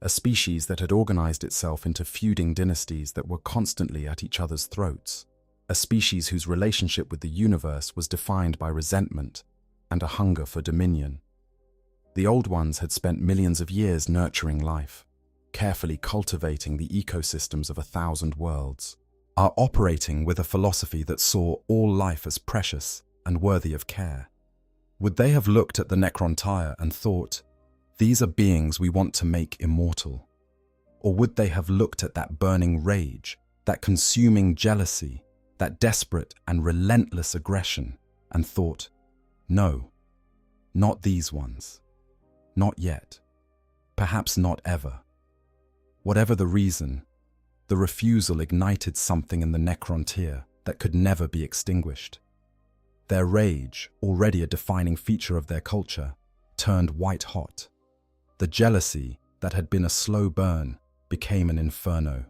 a species that had organized itself into feuding dynasties that were constantly at each other's throats, a species whose relationship with the universe was defined by resentment and a hunger for dominion. The Old Ones had spent millions of years nurturing life, carefully cultivating the ecosystems of 1,000 worlds, are operating with a philosophy that saw all life as precious and worthy of care. Would they have looked at the necrontyr and thought, these are beings we want to make immortal? Or would they have looked at that burning rage, that consuming jealousy, that desperate and relentless aggression, and thought, No, not these ones. Not yet. Perhaps not ever. Whatever the reason, the refusal ignited something in the Necrontyr that could never be extinguished. Their rage, already a defining feature of their culture, turned white-hot. The jealousy that had been a slow burn became an inferno.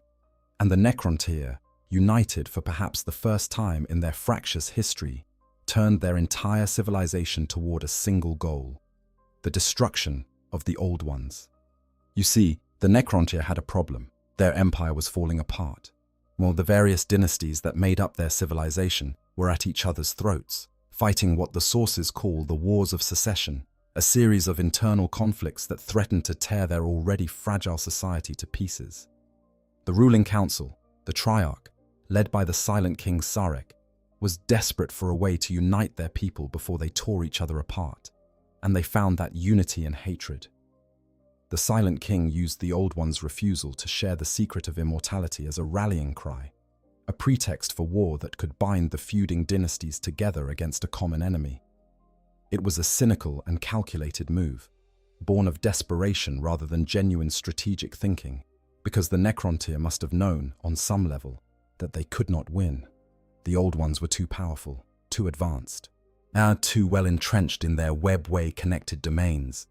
And the Necrontyr, united for perhaps the first time in their fractious history, turned their entire civilization toward a single goal: the destruction of the Old Ones. You see, the Necrontyr had a problem. Their empire was falling apart, while the various dynasties that made up their civilization were at each other's throats, fighting what the sources call the Wars of Secession, a series of internal conflicts that threatened to tear their already fragile society to pieces. The ruling council, the Triarch, led by the Silent King Sarek, was desperate for a way to unite their people before they tore each other apart, and they found that unity in hatred. The Silent King used the Old One's refusal to share the secret of immortality as a rallying cry, a pretext for war that could bind the feuding dynasties together against a common enemy. It was a cynical and calculated move, born of desperation rather than genuine strategic thinking, because the Necrontyr must have known, on some level, that they could not win. The Old Ones were too powerful, too advanced, and too well entrenched in their web-way connected domains.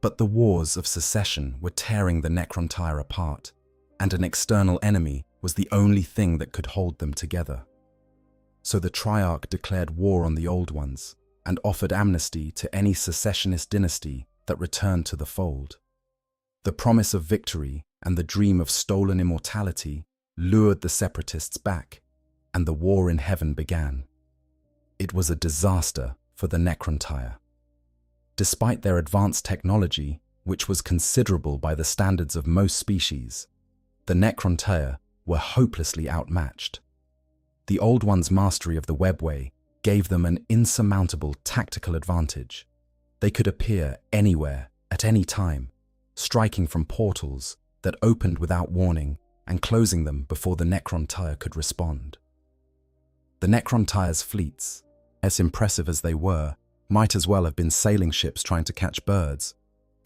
But the Wars of Secession were tearing the Necrontyr apart, and an external enemy was the only thing that could hold them together. So the Triarch declared war on the Old Ones and offered amnesty to any secessionist dynasty that returned to the fold. The promise of victory and the dream of stolen immortality lured the separatists back, and the war in heaven began. It was a disaster for the Necrontyr. Despite their advanced technology, which was considerable by the standards of most species, the Necrontyr were hopelessly outmatched. The Old Ones' mastery of the webway gave them an insurmountable tactical advantage. They could appear anywhere, at any time, striking from portals that opened without warning and closing them before the Necrontyr could respond. The Necrontyr's fleets, as impressive as they were, might as well have been sailing ships trying to catch birds.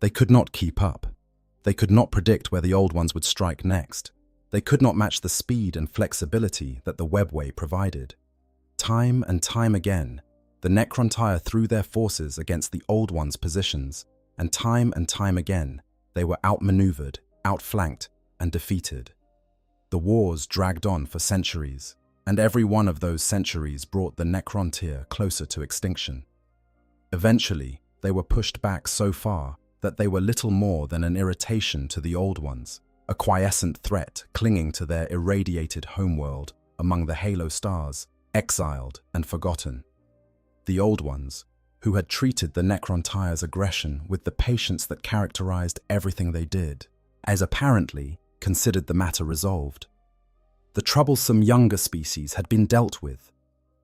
They could not keep up. They could not predict where the Old Ones would strike next. They could not match the speed and flexibility that the webway provided. Time and time again, the Necrontyr threw their forces against the Old Ones' positions, and time again, they were outmaneuvered, outflanked, and defeated. The wars dragged on for centuries, and every one of those centuries brought the Necrontyr closer to extinction. Eventually, they were pushed back so far that they were little more than an irritation to the Old Ones, a quiescent threat clinging to their irradiated homeworld among the halo stars, exiled and forgotten. The Old Ones, who had treated the Necrontyr's aggression with the patience that characterized everything they did, as apparently considered the matter resolved. The troublesome younger species had been dealt with.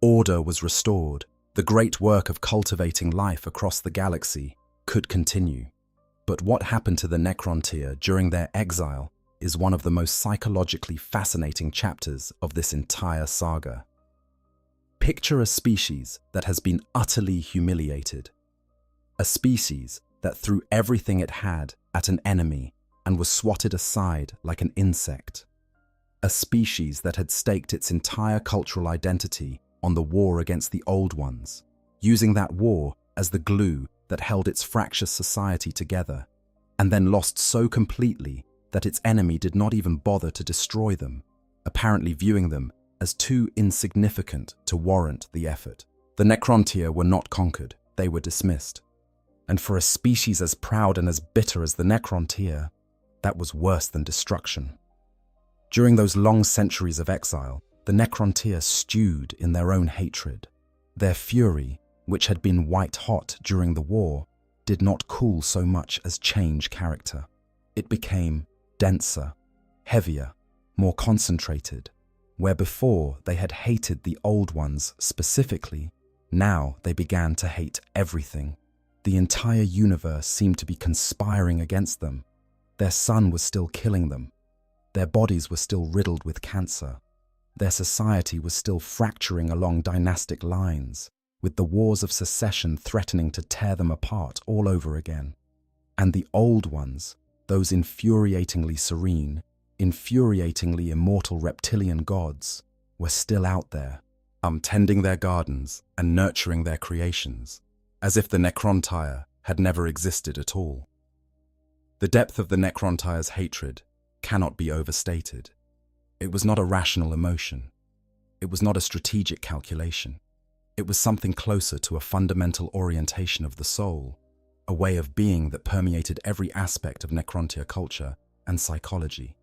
Order was restored. The great work of cultivating life across the galaxy could continue. But what happened to the Necrontyr during their exile is one of the most psychologically fascinating chapters of this entire saga. Picture a species that has been utterly humiliated. A species that threw everything it had at an enemy and was swatted aside like an insect. A species that had staked its entire cultural identity on the war against the Old Ones, using that war as the glue that held its fractious society together, and then lost so completely that its enemy did not even bother to destroy them, apparently viewing them as too insignificant to warrant the effort. The Necrontyr were not conquered, they were dismissed. And for a species as proud and as bitter as the Necrontyr, that was worse than destruction. During those long centuries of exile, the Necrontyr stewed in their own hatred. Their fury, which had been white-hot during the war, did not cool so much as change character. It became denser, heavier, more concentrated. Where before they had hated the Old Ones specifically, now they began to hate everything. The entire universe seemed to be conspiring against them. Their sun was still killing them. Their bodies were still riddled with cancer. Their society was still fracturing along dynastic lines. with the wars of secession threatening to tear them apart all over again. And the old ones, those infuriatingly serene, infuriatingly immortal reptilian gods, were still out there, tending their gardens and nurturing their creations, as if the Necrontyre had never existed at all. The depth of the Necrontyre's hatred cannot be overstated. It was not a rational emotion. It was not a strategic calculation. It was something closer to a fundamental orientation of the soul, a way of being that permeated every aspect of Necrontyre culture and psychology.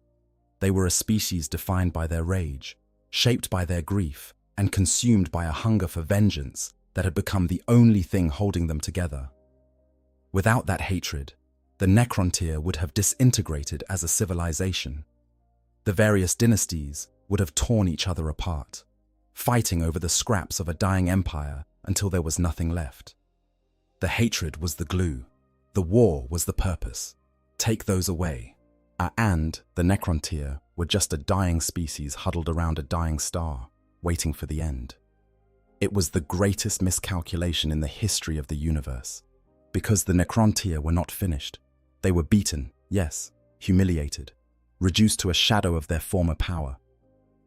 They were a species defined by their rage, shaped by their grief, and consumed by a hunger for vengeance that had become the only thing holding them together. Without that hatred, the Necrontyre would have disintegrated as a civilization. The various dynasties would have torn each other apart, fighting over the scraps of a dying empire until there was nothing left. The hatred was the glue. The war was the purpose. Take those away. And the Necrontyre were just a dying species huddled around a dying star, waiting for the end. It was the greatest miscalculation in the history of the universe. Because the Necrontyre were not finished. They were beaten, yes, humiliated, reduced to a shadow of their former power.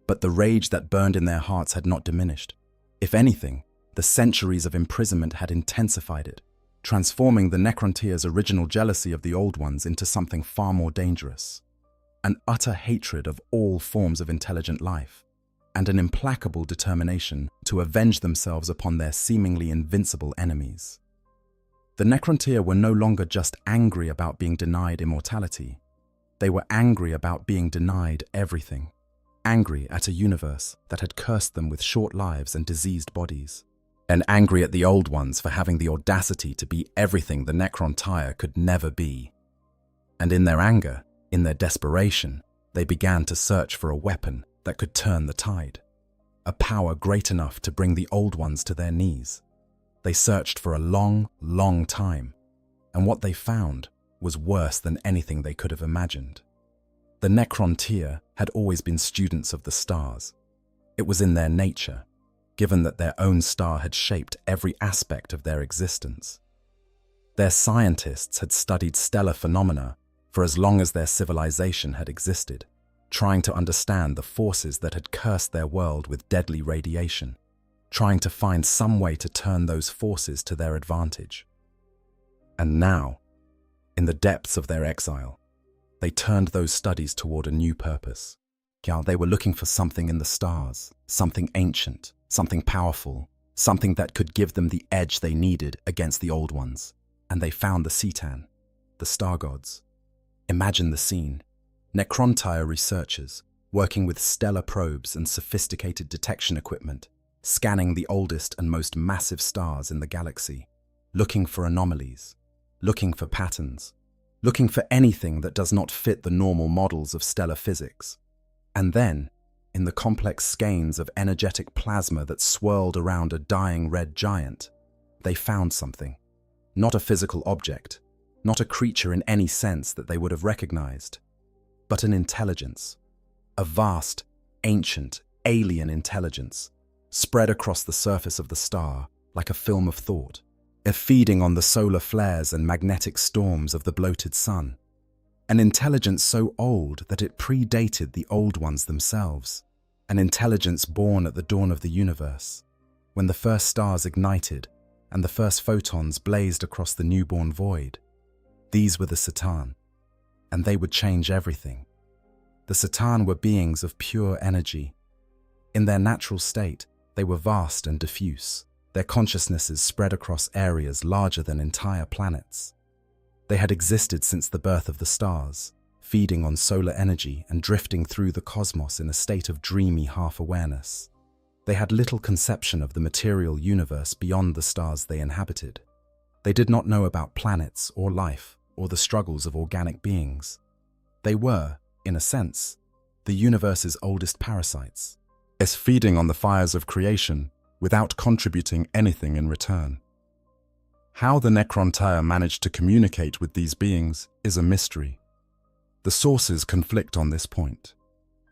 But the rage that burned in their hearts had not diminished. If anything, the centuries of imprisonment had intensified it, transforming the Necrontyre's original jealousy of the old ones into something far more dangerous. An utter hatred of all forms of intelligent life, and an implacable determination to avenge themselves upon their seemingly invincible enemies. The Necrontyre were no longer just angry about being denied immortality. They were angry about being denied everything. Angry at a universe that had cursed them with short lives and diseased bodies. And angry at the old ones for having the audacity to be everything the Necrontyre could never be. And in their anger, in their desperation, they began to search for a weapon that could turn the tide. A power great enough to bring the old ones to their knees. They searched for a long, long time, and what they found was worse than anything they could have imagined. The Necrontyre had always been students of the stars. It was in their nature, given that their own star had shaped every aspect of their existence. Their scientists had studied stellar phenomena for as long as their civilization had existed, trying to understand the forces that had cursed their world with deadly radiation, trying to find some way to turn those forces to their advantage. And now, in the depths of their exile, they turned those studies toward a new purpose. They were looking for something in the stars, something ancient, something powerful, something that could give them the edge they needed against the old ones. And they found the Citan, the star gods. Imagine the scene. Necrontyre researchers, working with stellar probes and sophisticated detection equipment, scanning the oldest and most massive stars in the galaxy, looking for anomalies, looking for patterns, looking for anything that does not fit the normal models of stellar physics. And then, in the complex skeins of energetic plasma that swirled around a dying red giant, they found something. Not a physical object, not a creature in any sense that they would have recognized, but an intelligence, a vast, ancient, alien intelligence, spread across the surface of the star like a film of thought, feeding on the solar flares and magnetic storms of the bloated sun. An intelligence so old that it predated the old ones themselves. An intelligence born at the dawn of the universe, when the first stars ignited and the first photons blazed across the newborn void. These were the Citan, and they would change everything. The Citan were beings of pure energy. In their natural state, they were vast and diffuse, their consciousnesses spread across areas larger than entire planets. They had existed since the birth of the stars, feeding on solar energy and drifting through the cosmos in a state of dreamy half-awareness. They had little conception of the material universe beyond the stars they inhabited. They did not know about planets or life or the struggles of organic beings. They were, in a sense, the universe's oldest parasites, feeding on the fires of creation without contributing anything in return. How the Necrontyre managed to communicate with these beings is a mystery. The sources conflict on this point.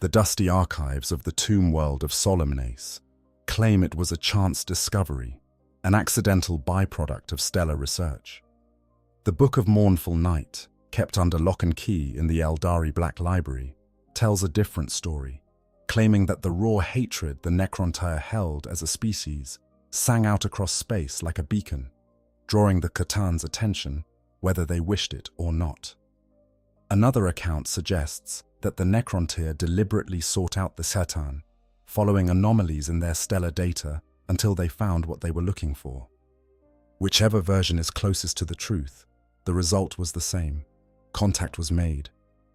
The dusty archives of the tomb world of Solomnes claim it was a chance discovery, an accidental byproduct of stellar research. The Book of Mournful Night, kept under lock and key in the Eldari Black Library, tells a different story, claiming that the raw hatred the Necrontyre held as a species sang out across space like a beacon, drawing the C'tan's attention whether they wished it or not. Another account suggests that the Necrontyre deliberately sought out the C'tan, following anomalies in their stellar data until they found what they were looking for. Whichever version is closest to the truth, the result was the same. Contact was made,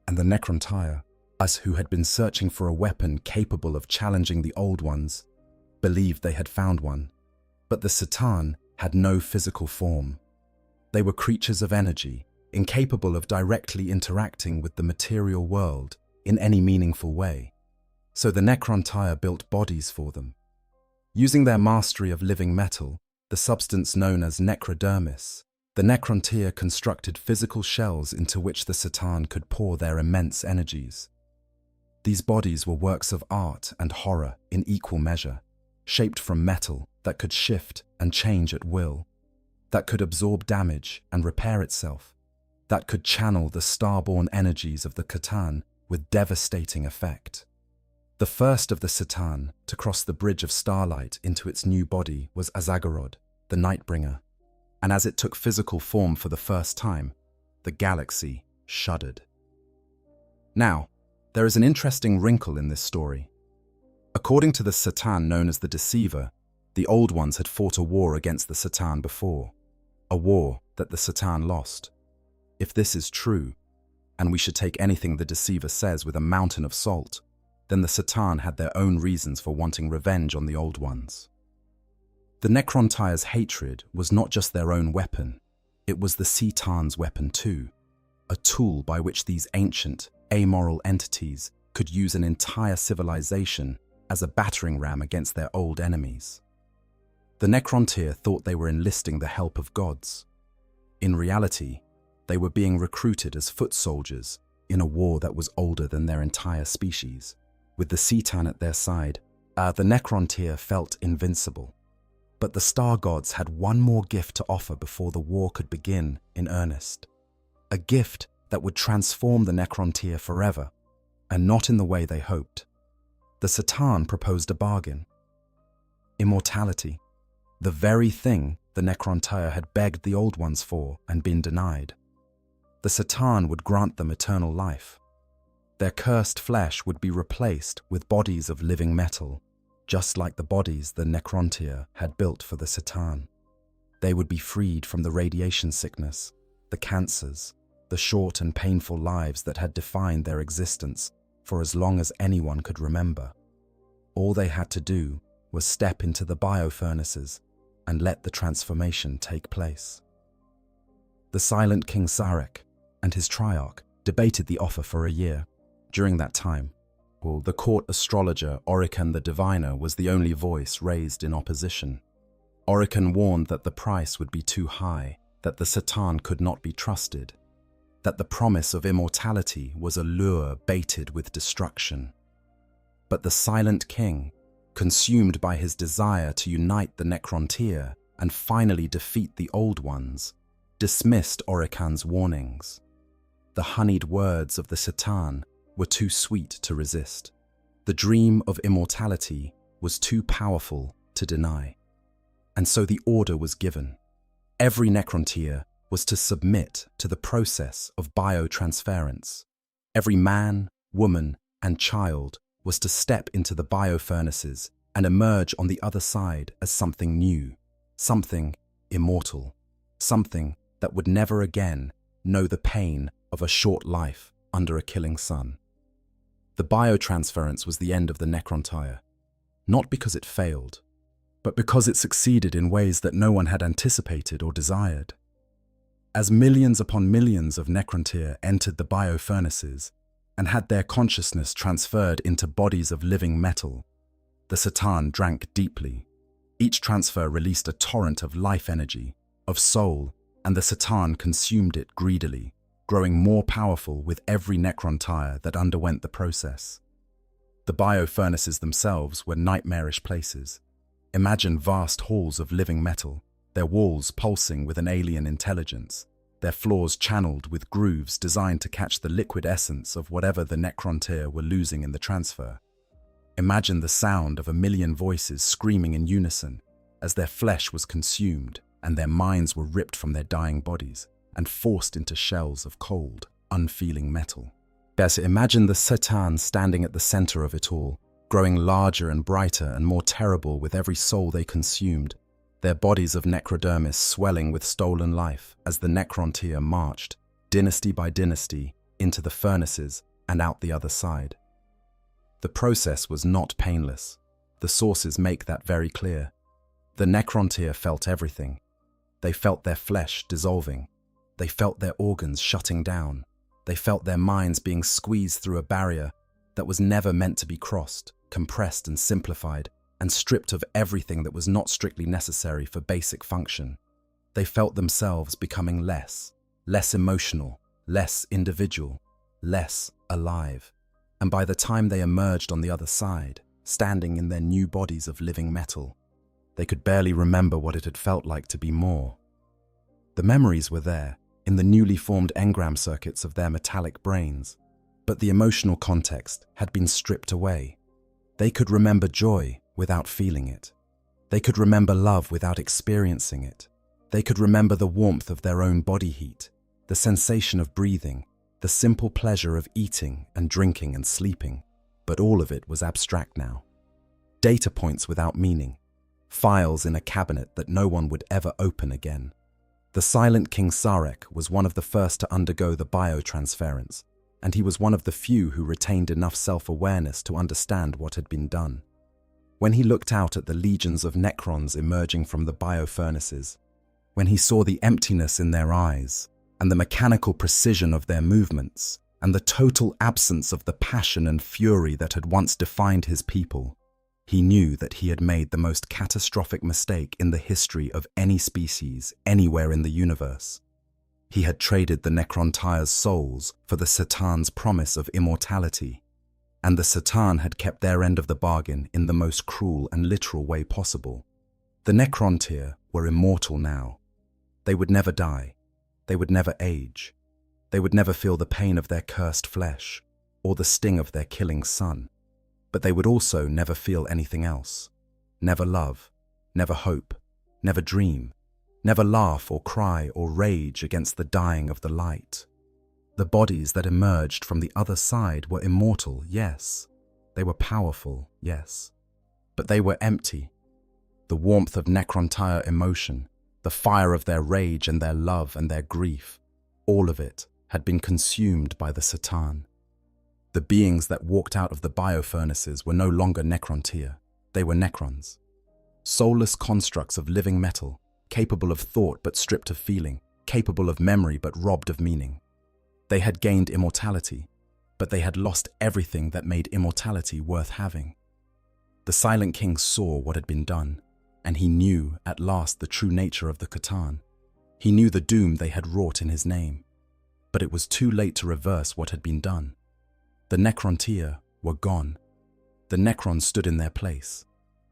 and the Necrontyre, us who had been searching for a weapon capable of challenging the Old Ones, believed they had found one. But the C'tan had no physical form. They were creatures of energy, incapable of directly interacting with the material world in any meaningful way. So the Necrontyre built bodies for them. Using their mastery of living metal, the substance known as necrodermis, the Necrontyre constructed physical shells into which the C'tan could pour their immense energies. These bodies were works of art and horror in equal measure, shaped from metal that could shift and change at will, that could absorb damage and repair itself, that could channel the starborn energies of the C'tan with devastating effect. The first of the C'tan to cross the bridge of starlight into its new body was Azagorod, the Nightbringer, and as it took physical form for the first time, the galaxy shuddered. Now, there is an interesting wrinkle in this story. According to the C'tan known as the Deceiver, the Old Ones had fought a war against the C'tan before, a war that the C'tan lost. If this is true, and we should take anything the Deceiver says with a mountain of salt, then the C'tan had their own reasons for wanting revenge on the Old Ones. The Necrontyre's hatred was not just their own weapon, it was the C'tan's weapon too, a tool by which these ancient, amoral entities could use an entire civilization as a battering ram against their old enemies. The Necrontyre thought they were enlisting the help of gods. In reality, they were being recruited as foot soldiers in a war that was older than their entire species. With the C'tan at their side, the Necrontyre felt invincible. But the star gods had one more gift to offer before the war could begin in earnest. A gift that would transform the Necrontyre forever, and not in the way they hoped. The C'tan proposed a bargain. Immortality, the very thing the Necrontyre had begged the Old Ones for and been denied. The C'tan would grant them eternal life. Their cursed flesh would be replaced with bodies of living metal, just like the bodies the Necrontyre had built for the C'tan. They would be freed from the radiation sickness, the cancers, the short and painful lives that had defined their existence for as long as anyone could remember. All they had to do was step into the biofurnaces and let the transformation take place. The silent King Sarek and his Triarch debated the offer for a year. During that time, the court astrologer Orican the Diviner was the only voice raised in opposition. Orican warned that the price would be too high, that the C'tan could not be trusted, that the promise of immortality was a lure baited with destruction. But the silent king, consumed by his desire to unite the Necrontyre and finally defeat the Old Ones, dismissed Orican's warnings. The honeyed words of the C'tan were too sweet to resist. The dream of immortality was too powerful to deny. And so the order was given. Every Necrontyre was to submit to the process of biotransference. Every man, woman, and child was to step into the biofurnaces and emerge on the other side as something new, something immortal, something that would never again know the pain of a short life under a killing sun. The biotransference was the end of the Necrontyre, not because it failed, but because it succeeded in ways that no one had anticipated or desired. As millions upon millions of Necrontyre entered the biofurnaces and had their consciousness transferred into bodies of living metal, the C'tan drank deeply. Each transfer released a torrent of life energy, of soul, and the C'tan consumed it greedily, growing more powerful with every Necrontyre that underwent the process. The biofurnaces themselves were nightmarish places. Imagine vast halls of living metal, their walls pulsing with an alien intelligence, their floors channeled with grooves designed to catch the liquid essence of whatever the Necrontyr were losing in the transfer. Imagine the sound of a million voices screaming in unison as their flesh was consumed and their minds were ripped from their dying bodies and forced into shells of cold, unfeeling metal. Yes, imagine the Satan standing at the center of it all, growing larger and brighter and more terrible with every soul they consumed, their bodies of necrodermis swelling with stolen life as the Necrontyr marched, dynasty by dynasty, into the furnaces and out the other side. The process was not painless. The sources make that very clear. The Necrontyr felt everything. They felt their flesh dissolving. They felt their organs shutting down. They felt their minds being squeezed through a barrier that was never meant to be crossed, compressed and simplified, and stripped of everything that was not strictly necessary for basic function. They felt themselves becoming less emotional, less individual, less alive. And by the time they emerged on the other side, standing in their new bodies of living metal, they could barely remember what it had felt like to be more. The memories were there, in the newly formed engram circuits of their metallic brains, but the emotional context had been stripped away. They could remember joy without feeling it. They could remember love without experiencing it. They could remember the warmth of their own body heat, the sensation of breathing, the simple pleasure of eating and drinking and sleeping, but all of it was abstract now. Data points without meaning, files in a cabinet that no one would ever open again. The silent King Sarek was one of the first to undergo the biotransference, and he was one of the few who retained enough self-awareness to understand what had been done. When he looked out at the legions of Necrons emerging from the biofurnaces, when he saw the emptiness in their eyes, and the mechanical precision of their movements, and the total absence of the passion and fury that had once defined his people, he knew that he had made the most catastrophic mistake in the history of any species anywhere in the universe. He had traded the Necrontyr's souls for the Satan's promise of immortality, and the Satan had kept their end of the bargain in the most cruel and literal way possible. The Necrontyr were immortal now. They would never die. They would never age. They would never feel the pain of their cursed flesh or the sting of their killing sun. But they would also never feel anything else. Never love, never hope, never dream, never laugh or cry or rage against the dying of the light. The bodies that emerged from the other side were immortal, yes. They were powerful, yes. But they were empty. The warmth of Necrontyr emotion, the fire of their rage and their love and their grief, all of it had been consumed by the Satan. The beings that walked out of the biofurnaces were no longer Necrontyr. They were Necrons. Soulless constructs of living metal, capable of thought but stripped of feeling, capable of memory but robbed of meaning. They had gained immortality, but they had lost everything that made immortality worth having. The Silent King saw what had been done, and he knew at last the true nature of the Catan. He knew the doom they had wrought in his name, but it was too late to reverse what had been done. The Necrontyr were gone. The Necrons stood in their place,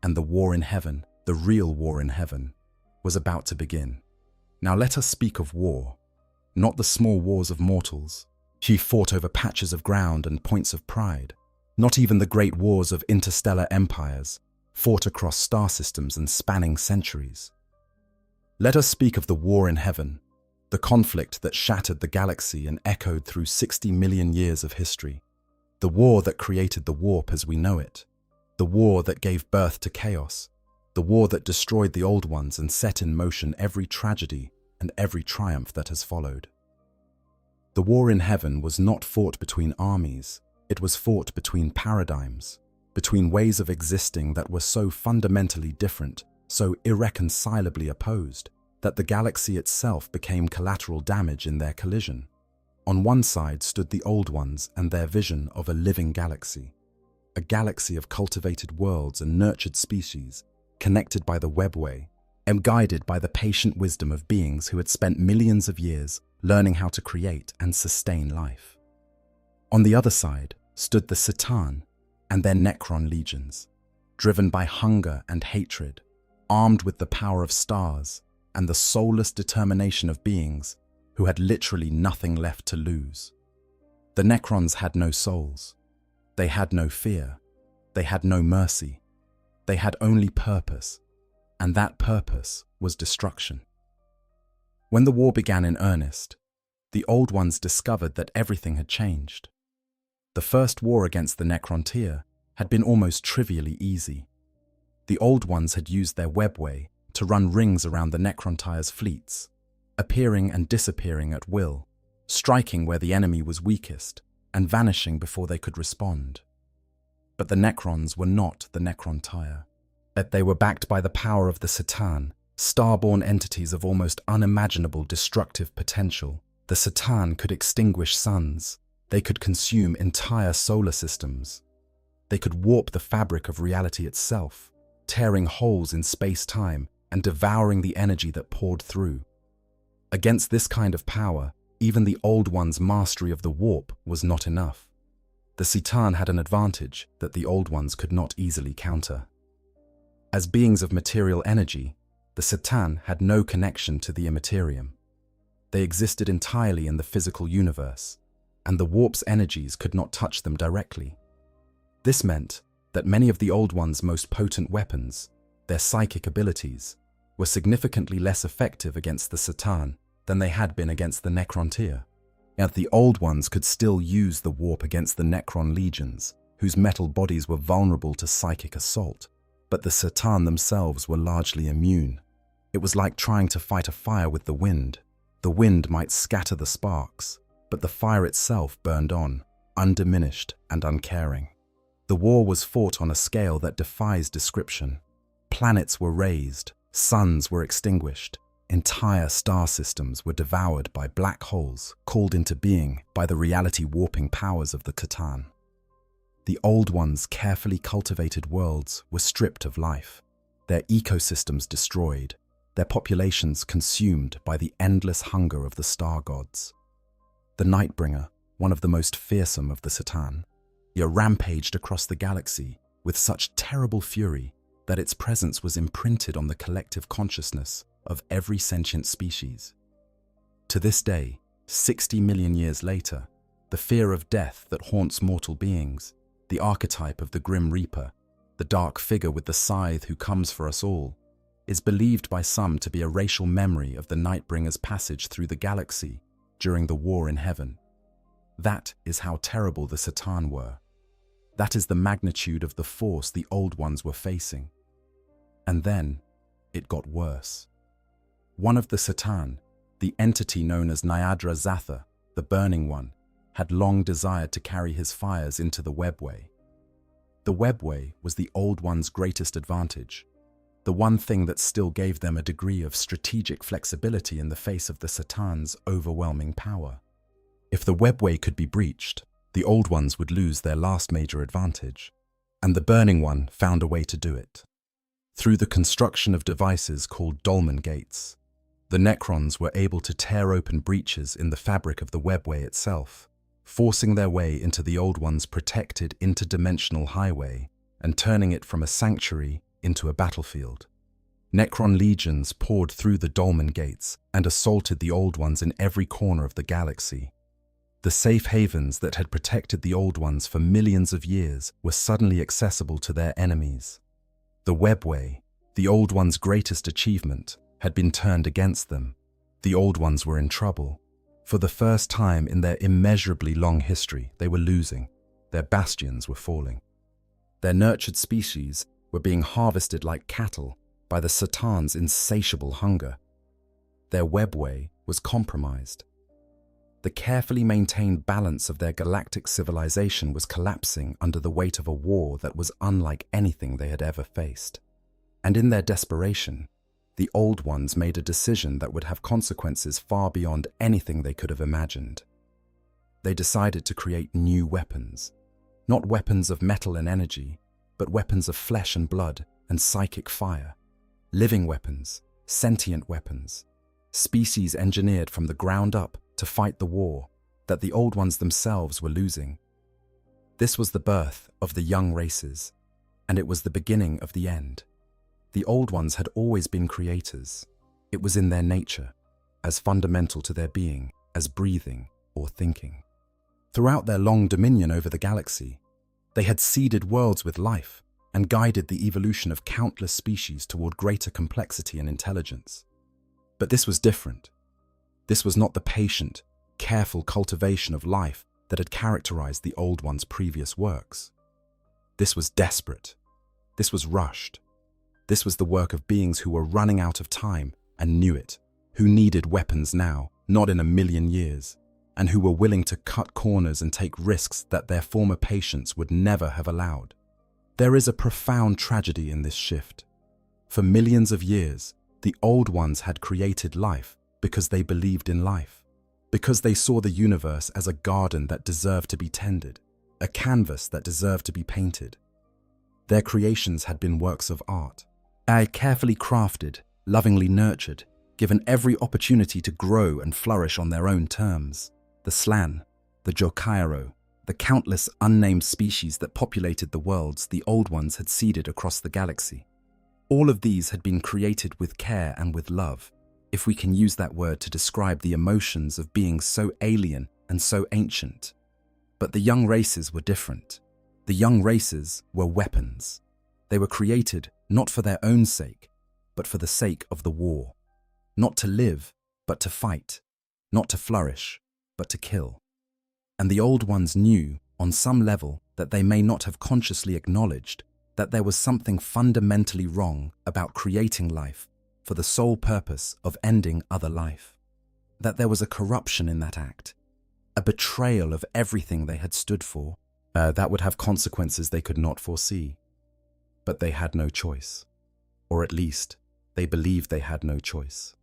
and the war in heaven, the real war in heaven, was about to begin. Now let us speak of war, not the small wars of mortals. He fought over patches of ground and points of pride, not even the great wars of interstellar empires, fought across star systems and spanning centuries. Let us speak of the war in heaven, the conflict that shattered the galaxy and echoed through 60 million years of history. The war that created the warp as we know it. The war that gave birth to chaos. The war that destroyed the old ones and set in motion every tragedy and every triumph that has followed. The war in heaven was not fought between armies. It was fought between paradigms, between ways of existing that were so fundamentally different, so irreconcilably opposed, that the galaxy itself became collateral damage in their collision. On one side stood the old ones and their vision of a living galaxy, a galaxy of cultivated worlds and nurtured species, connected by the webway, and guided by the patient wisdom of beings who had spent millions of years learning how to create and sustain life. On the other side stood the Satan and their Necron legions, driven by hunger and hatred, armed with the power of stars and the soulless determination of beings who had literally nothing left to lose. The Necrons had no souls. They had no fear. They had no mercy. They had only purpose, and that purpose was destruction. When the war began in earnest, the Old Ones discovered that everything had changed. The first war against the Necrontyr had been almost trivially easy. The Old Ones had used their webway to run rings around the Necrontyr's fleets, appearing and disappearing at will, striking where the enemy was weakest and vanishing before they could respond. But the Necrons were not the Necrontyr. Yet they were backed by the power of the C'tan, starborn entities of almost unimaginable destructive potential. The C'tan could extinguish suns. They could consume entire solar systems. They could warp the fabric of reality itself, tearing holes in space-time and devouring the energy that poured through. Against this kind of power, even the Old One's mastery of the warp was not enough. The C'tan had an advantage that the Old Ones could not easily counter. As beings of material energy, the C'tan had no connection to the Imperium. They existed entirely in the physical universe, and the warp's energies could not touch them directly. This meant that many of the Old Ones' most potent weapons, their psychic abilities, were significantly less effective against the C'tan than they had been against the Necrontyr. Yet the Old Ones could still use the warp against the Necron legions, whose metal bodies were vulnerable to psychic assault, but the C'tan themselves were largely immune. It was like trying to fight a fire with the wind. The wind might scatter the sparks, but the fire itself burned on, undiminished and uncaring. The war was fought on a scale that defies description. Planets were razed, suns were extinguished, entire star systems were devoured by black holes called into being by the reality-warping powers of the C'tan. The Old Ones' carefully cultivated worlds were stripped of life, their ecosystems destroyed, their populations consumed by the endless hunger of the star gods. The Nightbringer, one of the most fearsome of the C'tan, rampaged across the galaxy with such terrible fury that its presence was imprinted on the collective consciousness of every sentient species. To this day, 60 million years later, the fear of death that haunts mortal beings, the archetype of the Grim Reaper, the dark figure with the scythe who comes for us all, is believed by some to be a racial memory of the Nightbringer's passage through the galaxy during the War in Heaven. That is how terrible the C'tan were. That is the magnitude of the force the Old Ones were facing. And then, it got worse. One of the C'tan, the entity known as Nyadra Zatha, the Burning One, had long desired to carry his fires into the webway. The webway was the Old Ones' greatest advantage, the one thing that still gave them a degree of strategic flexibility in the face of the C'tan's overwhelming power. If the webway could be breached, the Old Ones would lose their last major advantage, and the Burning One found a way to do it. Through the construction of devices called dolmen gates, the Necrons were able to tear open breaches in the fabric of the webway itself, forcing their way into the Old Ones' protected interdimensional highway and turning it from a sanctuary into a battlefield. Necron legions poured through the dolmen gates and assaulted the Old Ones in every corner of the galaxy. The safe havens that had protected the Old Ones for millions of years were suddenly accessible to their enemies. The webway, the Old Ones' greatest achievement, had been turned against them. The Old Ones were in trouble. For the first time in their immeasurably long history, they were losing. Their bastions were falling. Their nurtured species were being harvested like cattle by the C'tan's insatiable hunger. Their webway was compromised. The carefully maintained balance of their galactic civilization was collapsing under the weight of a war that was unlike anything they had ever faced. And in their desperation, the Old Ones made a decision that would have consequences far beyond anything they could have imagined. They decided to create new weapons, not weapons of metal and energy, but weapons of flesh and blood and psychic fire, living weapons, sentient weapons, species engineered from the ground up to fight the war that the Old Ones themselves were losing. This was the birth of the young races, and it was the beginning of the end. The Old Ones had always been creators. It was in their nature, as fundamental to their being as breathing or thinking. Throughout their long dominion over the galaxy, they had seeded worlds with life and guided the evolution of countless species toward greater complexity and intelligence. But this was different. This was not the patient, careful cultivation of life that had characterized the Old Ones' previous works. This was desperate. This was rushed. This was the work of beings who were running out of time and knew it, who needed weapons now, not in a million years, and who were willing to cut corners and take risks that their former patience would never have allowed. There is a profound tragedy in this shift. For millions of years, the Old Ones had created life because they believed in life, because they saw the universe as a garden that deserved to be tended, a canvas that deserved to be painted. Their creations had been works of art, carefully crafted, lovingly nurtured, given every opportunity to grow and flourish on their own terms. The slan, the jokairo, the countless unnamed species that populated the worlds the Old Ones had seeded across the galaxy. All of these had been created with care and with love, if we can use that word to describe the emotions of beings so alien and so ancient. But the young races were different. The young races were weapons. They were created not for their own sake, but for the sake of the war. Not to live, but to fight. Not to flourish, but to kill. And the Old Ones knew, on some level, that they may not have consciously acknowledged, that there was something fundamentally wrong about creating life for the sole purpose of ending other life. That there was a corruption in that act, a betrayal of everything they had stood for, that would have consequences they could not foresee. But they had no choice. Or at least, they believed they had no choice.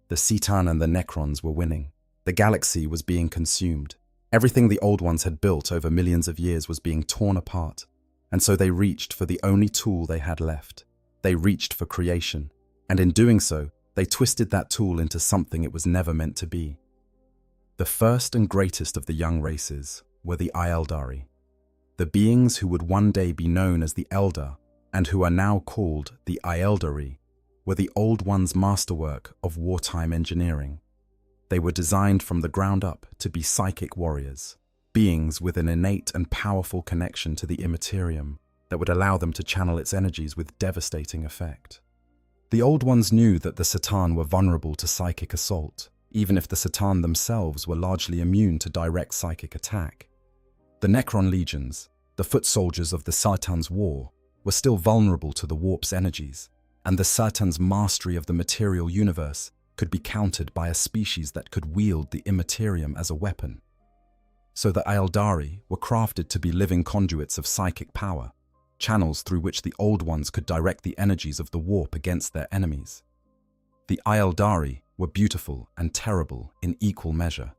The Citan and the Necrons were winning. The galaxy was being consumed. Everything the Old Ones had built over millions of years was being torn apart. And so they reached for the only tool they had left. They reached for creation. And in doing so, they twisted that tool into something it was never meant to be. The first and greatest of the young races were the Aeldari, the beings who would one day be known as the Eldar and who are now called the Aeldari, were the Old Ones' masterwork of wartime engineering. They were designed from the ground up to be psychic warriors, beings with an innate and powerful connection to the Imperium that would allow them to channel its energies with devastating effect. The Old Ones knew that the Citan were vulnerable to psychic assault, even if the Citan themselves were largely immune to direct psychic attack. The Necron legions, the foot soldiers of the Citan's war, were still vulnerable to the warp's energies, and the Citan's mastery of the material universe could be countered by a species that could wield the Immaterium as a weapon. So the Aeldari were crafted to be living conduits of psychic power, channels through which the Old Ones could direct the energies of the warp against their enemies. The Aeldari were beautiful and terrible in equal measure.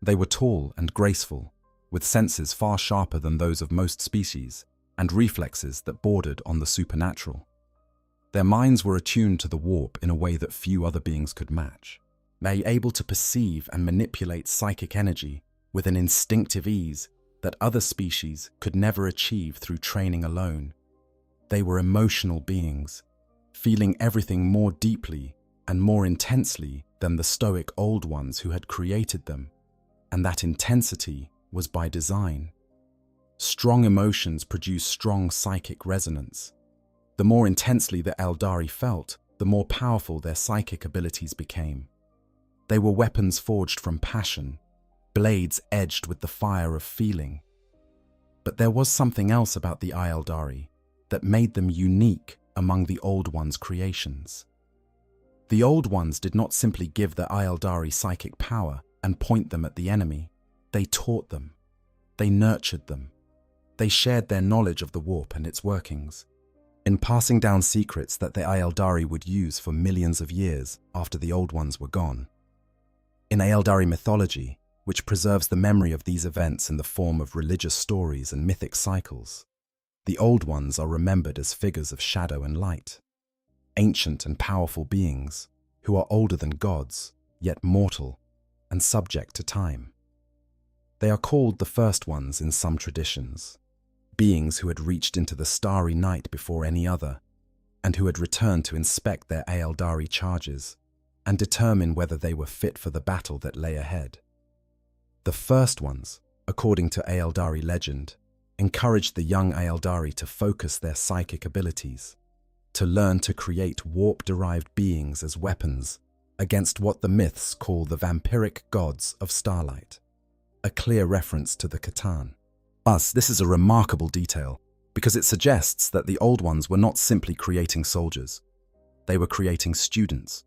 They were tall and graceful, with senses far sharper than those of most species, and reflexes that bordered on the supernatural. Their minds were attuned to the warp in a way that few other beings could match. They were able to perceive and manipulate psychic energy with an instinctive ease that other species could never achieve through training alone. They were emotional beings, feeling everything more deeply and more intensely than the stoic Old Ones who had created them, and that intensity was by design. Strong emotions produce strong psychic resonance. The more intensely the Aeldari felt, the more powerful their psychic abilities became. They were weapons forged from passion, blades edged with the fire of feeling. But there was something else about the Aeldari that made them unique among the Old Ones' creations. The Old Ones did not simply give the Aeldari psychic power and point them at the enemy. They taught them. They nurtured them. They shared their knowledge of the warp and its workings, in passing down secrets that the Aeldari would use for millions of years after the Old Ones were gone. In Aeldari mythology, which preserves the memory of these events in the form of religious stories and mythic cycles, the Old Ones are remembered as figures of shadow and light, ancient and powerful beings who are older than gods, yet mortal and subject to time. They are called the First Ones in some traditions, beings who had reached into the starry night before any other, and who had returned to inspect their Aeldari charges and determine whether they were fit for the battle that lay ahead. The first ones, according to Aeldari legend, encouraged the young Aeldari to focus their psychic abilities, to learn to create warp-derived beings as weapons against what the myths call the vampiric gods of starlight, a clear reference to the Catan. Thus, this is a remarkable detail because it suggests that the Old Ones were not simply creating soldiers. They were creating students.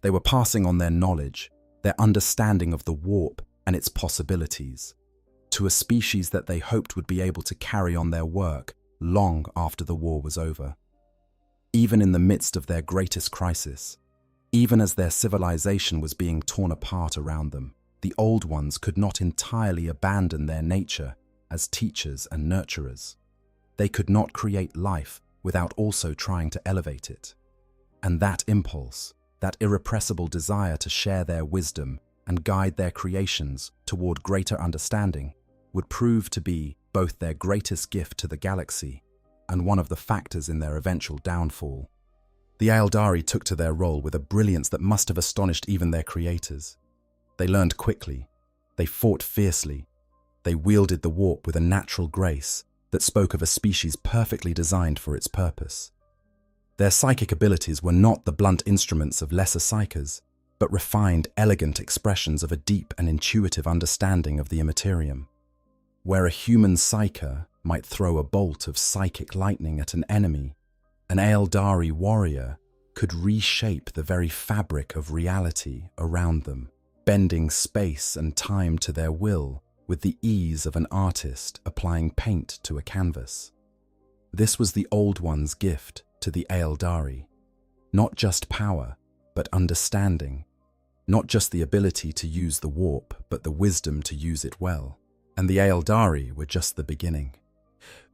They were passing on their knowledge, their understanding of the warp and its possibilities, to a species that they hoped would be able to carry on their work long after the war was over. Even in the midst of their greatest crisis, even as their civilization was being torn apart around them, the Old Ones could not entirely abandon their nature as teachers and nurturers. They could not create life without also trying to elevate it. And that impulse, that irrepressible desire to share their wisdom and guide their creations toward greater understanding, would prove to be both their greatest gift to the galaxy and one of the factors in their eventual downfall. The Aeldari took to their role with a brilliance that must have astonished even their creators. They learned quickly, they fought fiercely, they wielded the warp with a natural grace that spoke of a species perfectly designed for its purpose. Their psychic abilities were not the blunt instruments of lesser psychers, but refined, elegant expressions of a deep and intuitive understanding of the Imperium. Where a human psyker might throw a bolt of psychic lightning at an enemy, an Aeldari warrior could reshape the very fabric of reality around them, bending space and time to their will with the ease of an artist applying paint to a canvas. This was the Old One's gift to the Aeldari. Not just power, but understanding. Not just the ability to use the warp, but the wisdom to use it well. And the Aeldari were just the beginning.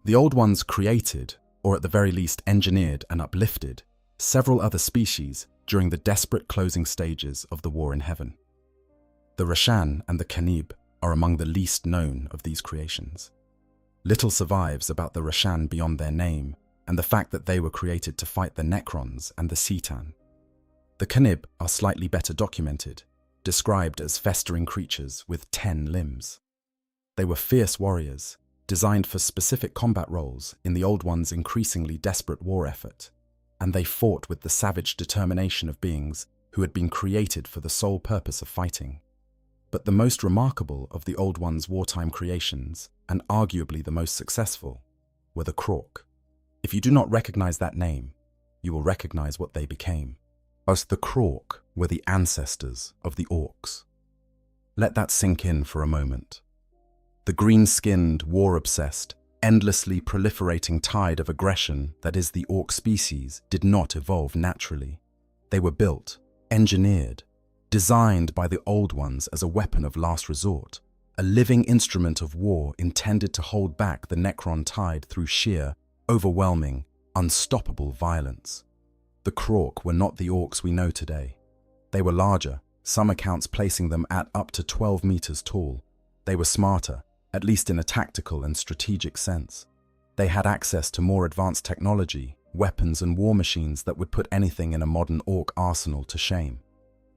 The Old Ones created, or at the very least engineered and uplifted, several other species during the desperate closing stages of the War in Heaven. The Rashan and the Canib are among the least known of these creations. Little survives about the Rashan beyond their name and the fact that they were created to fight the Necrons and the Citan. The Canib are slightly better documented, described as festering creatures with 10 limbs. They were fierce warriors, designed for specific combat roles in the Old One's increasingly desperate war effort, and they fought with the savage determination of beings who had been created for the sole purpose of fighting. But the most remarkable of the Old One's wartime creations, and arguably the most successful, were the Krork. If you do not recognize that name, you will recognize what they became. As the Krork were the ancestors of the Orcs. Let that sink in for a moment. The green-skinned, war-obsessed, endlessly proliferating tide of aggression that is the Orc species did not evolve naturally. They were built, engineered, designed by the Old Ones as a weapon of last resort, a living instrument of war intended to hold back the Necron tide through sheer, overwhelming, unstoppable violence. The Krork were not the Orcs we know today. They were larger, some accounts placing them at up to 12 meters tall. They were smarter, at least in a tactical and strategic sense. They had access to more advanced technology, weapons and war machines that would put anything in a modern Orc arsenal to shame.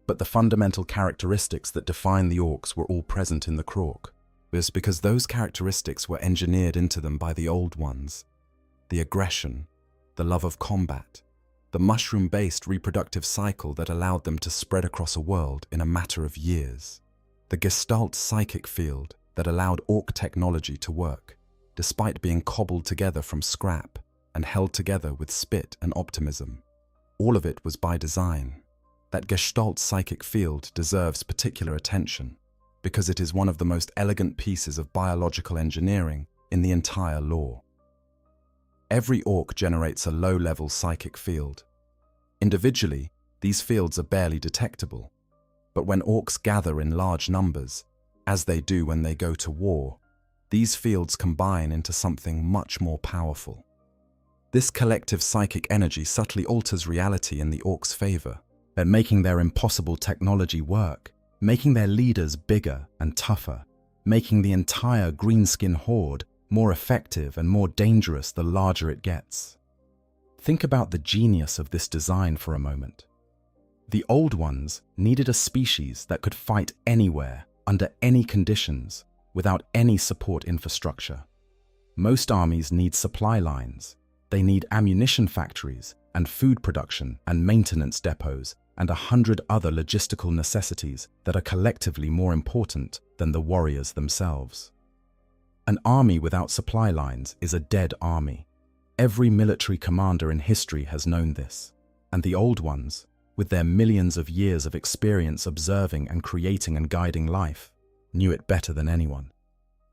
But the fundamental characteristics that define the Orcs were all present in the Krork. It was because those characteristics were engineered into them by the Old Ones. The aggression, the love of combat, the mushroom-based reproductive cycle that allowed them to spread across a world in a matter of years. The Gestalt psychic field that allowed Orc technology to work, despite being cobbled together from scrap and held together with spit and optimism. All of it was by design. That Gestalt psychic field deserves particular attention because it is one of the most elegant pieces of biological engineering in the entire lore. Every Orc generates a low-level psychic field. Individually, these fields are barely detectable, but when Orcs gather in large numbers, as they do when they go to war, these fields combine into something much more powerful. This collective psychic energy subtly alters reality in the Orcs' favor, by making their impossible technology work, making their leaders bigger and tougher, making the entire greenskin horde more effective and more dangerous the larger it gets. Think about the genius of this design for a moment. The old ones needed a species that could fight anywhere, under any conditions, without any support infrastructure. Most armies need supply lines. They need ammunition factories and food production and maintenance depots and 100 other logistical necessities that are collectively more important than the warriors themselves. An army without supply lines is a dead army. Every military commander in history has known this, and the old ones, with their millions of years of experience observing and creating and guiding life, knew it better than anyone.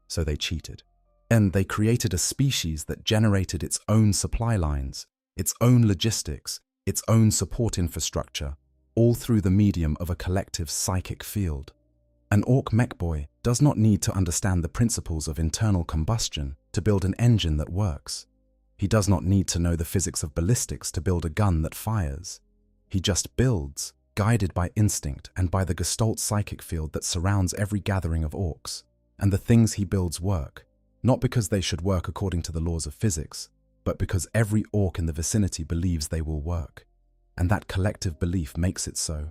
So they cheated. And they created a species that generated its own supply lines, its own logistics, its own support infrastructure, all through the medium of a collective psychic field. An orc mech boy does not need to understand the principles of internal combustion to build an engine that works. He does not need to know the physics of ballistics to build a gun that fires. He just builds, guided by instinct and by the Gestalt psychic field that surrounds every gathering of orcs. And the things he builds work, not because they should work according to the laws of physics, but because every orc in the vicinity believes they will work. And that collective belief makes it so.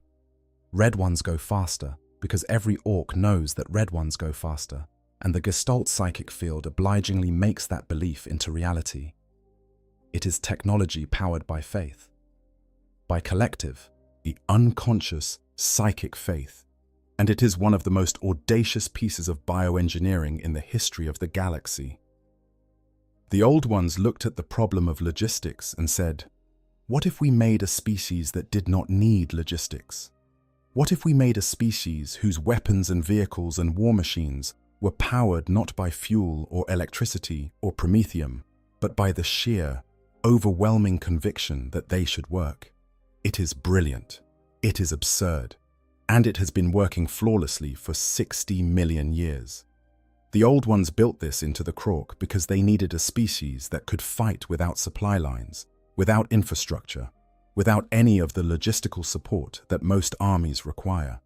Red ones go faster because every orc knows that red ones go faster, and the Gestalt psychic field obligingly makes that belief into reality. It is technology powered by faith. By collective, the unconscious psychic faith. And it is one of the most audacious pieces of bioengineering in the history of the galaxy. The old ones looked at the problem of logistics and said, what if we made a species that did not need logistics? What if we made a species whose weapons and vehicles and war machines were powered not by fuel or electricity or promethium, but by the sheer, overwhelming conviction that they should work? It is brilliant. It is absurd. And it has been working flawlessly for 60 million years. The old ones built this into the Krork because they needed a species that could fight without supply lines, without infrastructure, without any of the logistical support that most armies require.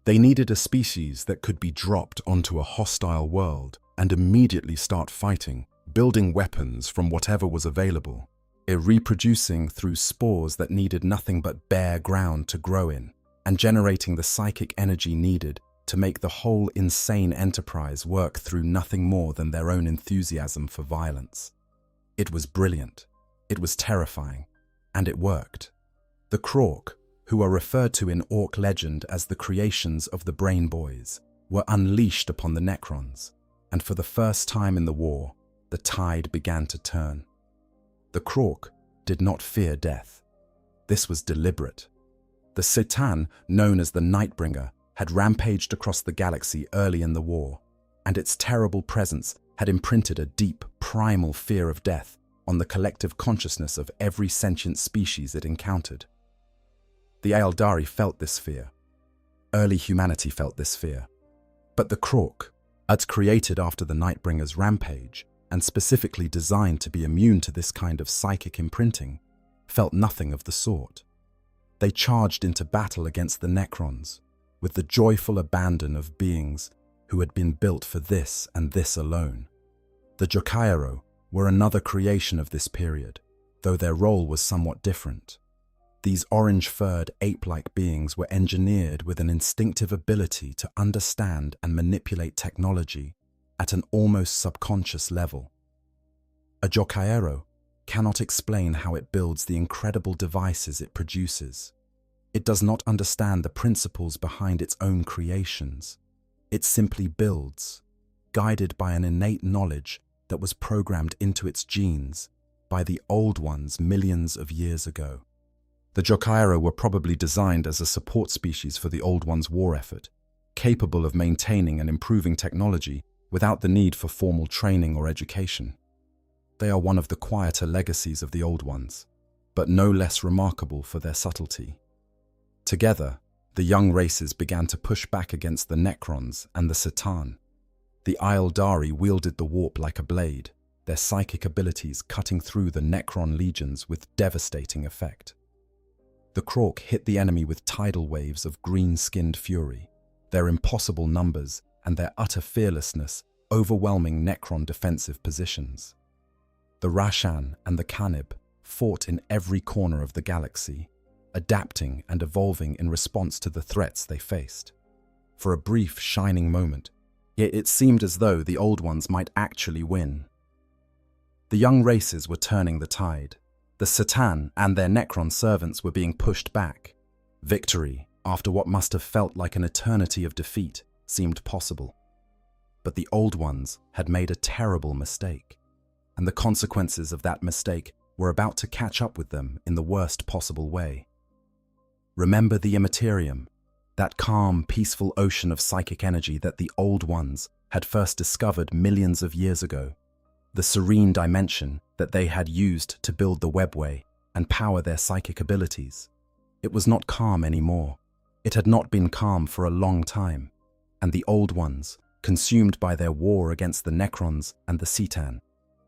They needed a species that could be dropped onto a hostile world and immediately start fighting, building weapons from whatever was available, reproducing through spores that needed nothing but bare ground to grow in, and generating the psychic energy needed to make the whole insane enterprise work through nothing more than their own enthusiasm for violence. It was brilliant, it was terrifying, and it worked. The Krork, who are referred to in orc legend as the creations of the Brain Boys, were unleashed upon the Necrons, and for the first time in the war, the tide began to turn. The Krork did not fear death. This was deliberate. The Satan, known as the Nightbringer, had rampaged across the galaxy early in the war, and its terrible presence had imprinted a deep, primal fear of death on the collective consciousness of every sentient species it encountered. The Aeldari felt this fear. Early humanity felt this fear. But the Krork, as created after the Nightbringer's rampage, and specifically designed to be immune to this kind of psychic imprinting, felt nothing of the sort. They charged into battle against the Necrons, with the joyful abandon of beings who had been built for this and this alone. The Jokairo were another creation of this period, though their role was somewhat different. These orange-furred, ape-like beings were engineered with an instinctive ability to understand and manipulate technology at an almost subconscious level. A Jokairo cannot explain how it builds the incredible devices it produces. It does not understand the principles behind its own creations. It simply builds, guided by an innate knowledge that was programmed into its genes by the old ones millions of years ago. The Jokairo were probably designed as a support species for the old ones' war effort, capable of maintaining and improving technology without the need for formal training or education. They are one of the quieter legacies of the old ones, but no less remarkable for their subtlety. Together, the young races began to push back against the Necrons and the Satan. The Aeldari wielded the warp like a blade, their psychic abilities cutting through the Necron legions with devastating effect. The Krork hit the enemy with tidal waves of green-skinned fury, their impossible numbers and their utter fearlessness overwhelming Necron defensive positions. The Rashan and the Canib fought in every corner of the galaxy, adapting and evolving in response to the threats they faced. For a brief, shining moment, yet it seemed as though the old ones might actually win. The young races were turning the tide. The Satan and their Necron servants were being pushed back. Victory, after what must have felt like an eternity of defeat, seemed possible. But the old ones had made a terrible mistake, and the consequences of that mistake were about to catch up with them in the worst possible way. Remember the Imperium, that calm, peaceful ocean of psychic energy that the old ones had first discovered millions of years ago. The serene dimension that they had used to build the webway and power their psychic abilities. It was not calm anymore. It had not been calm for a long time, and the old ones, consumed by their war against the Necrons and the Satan,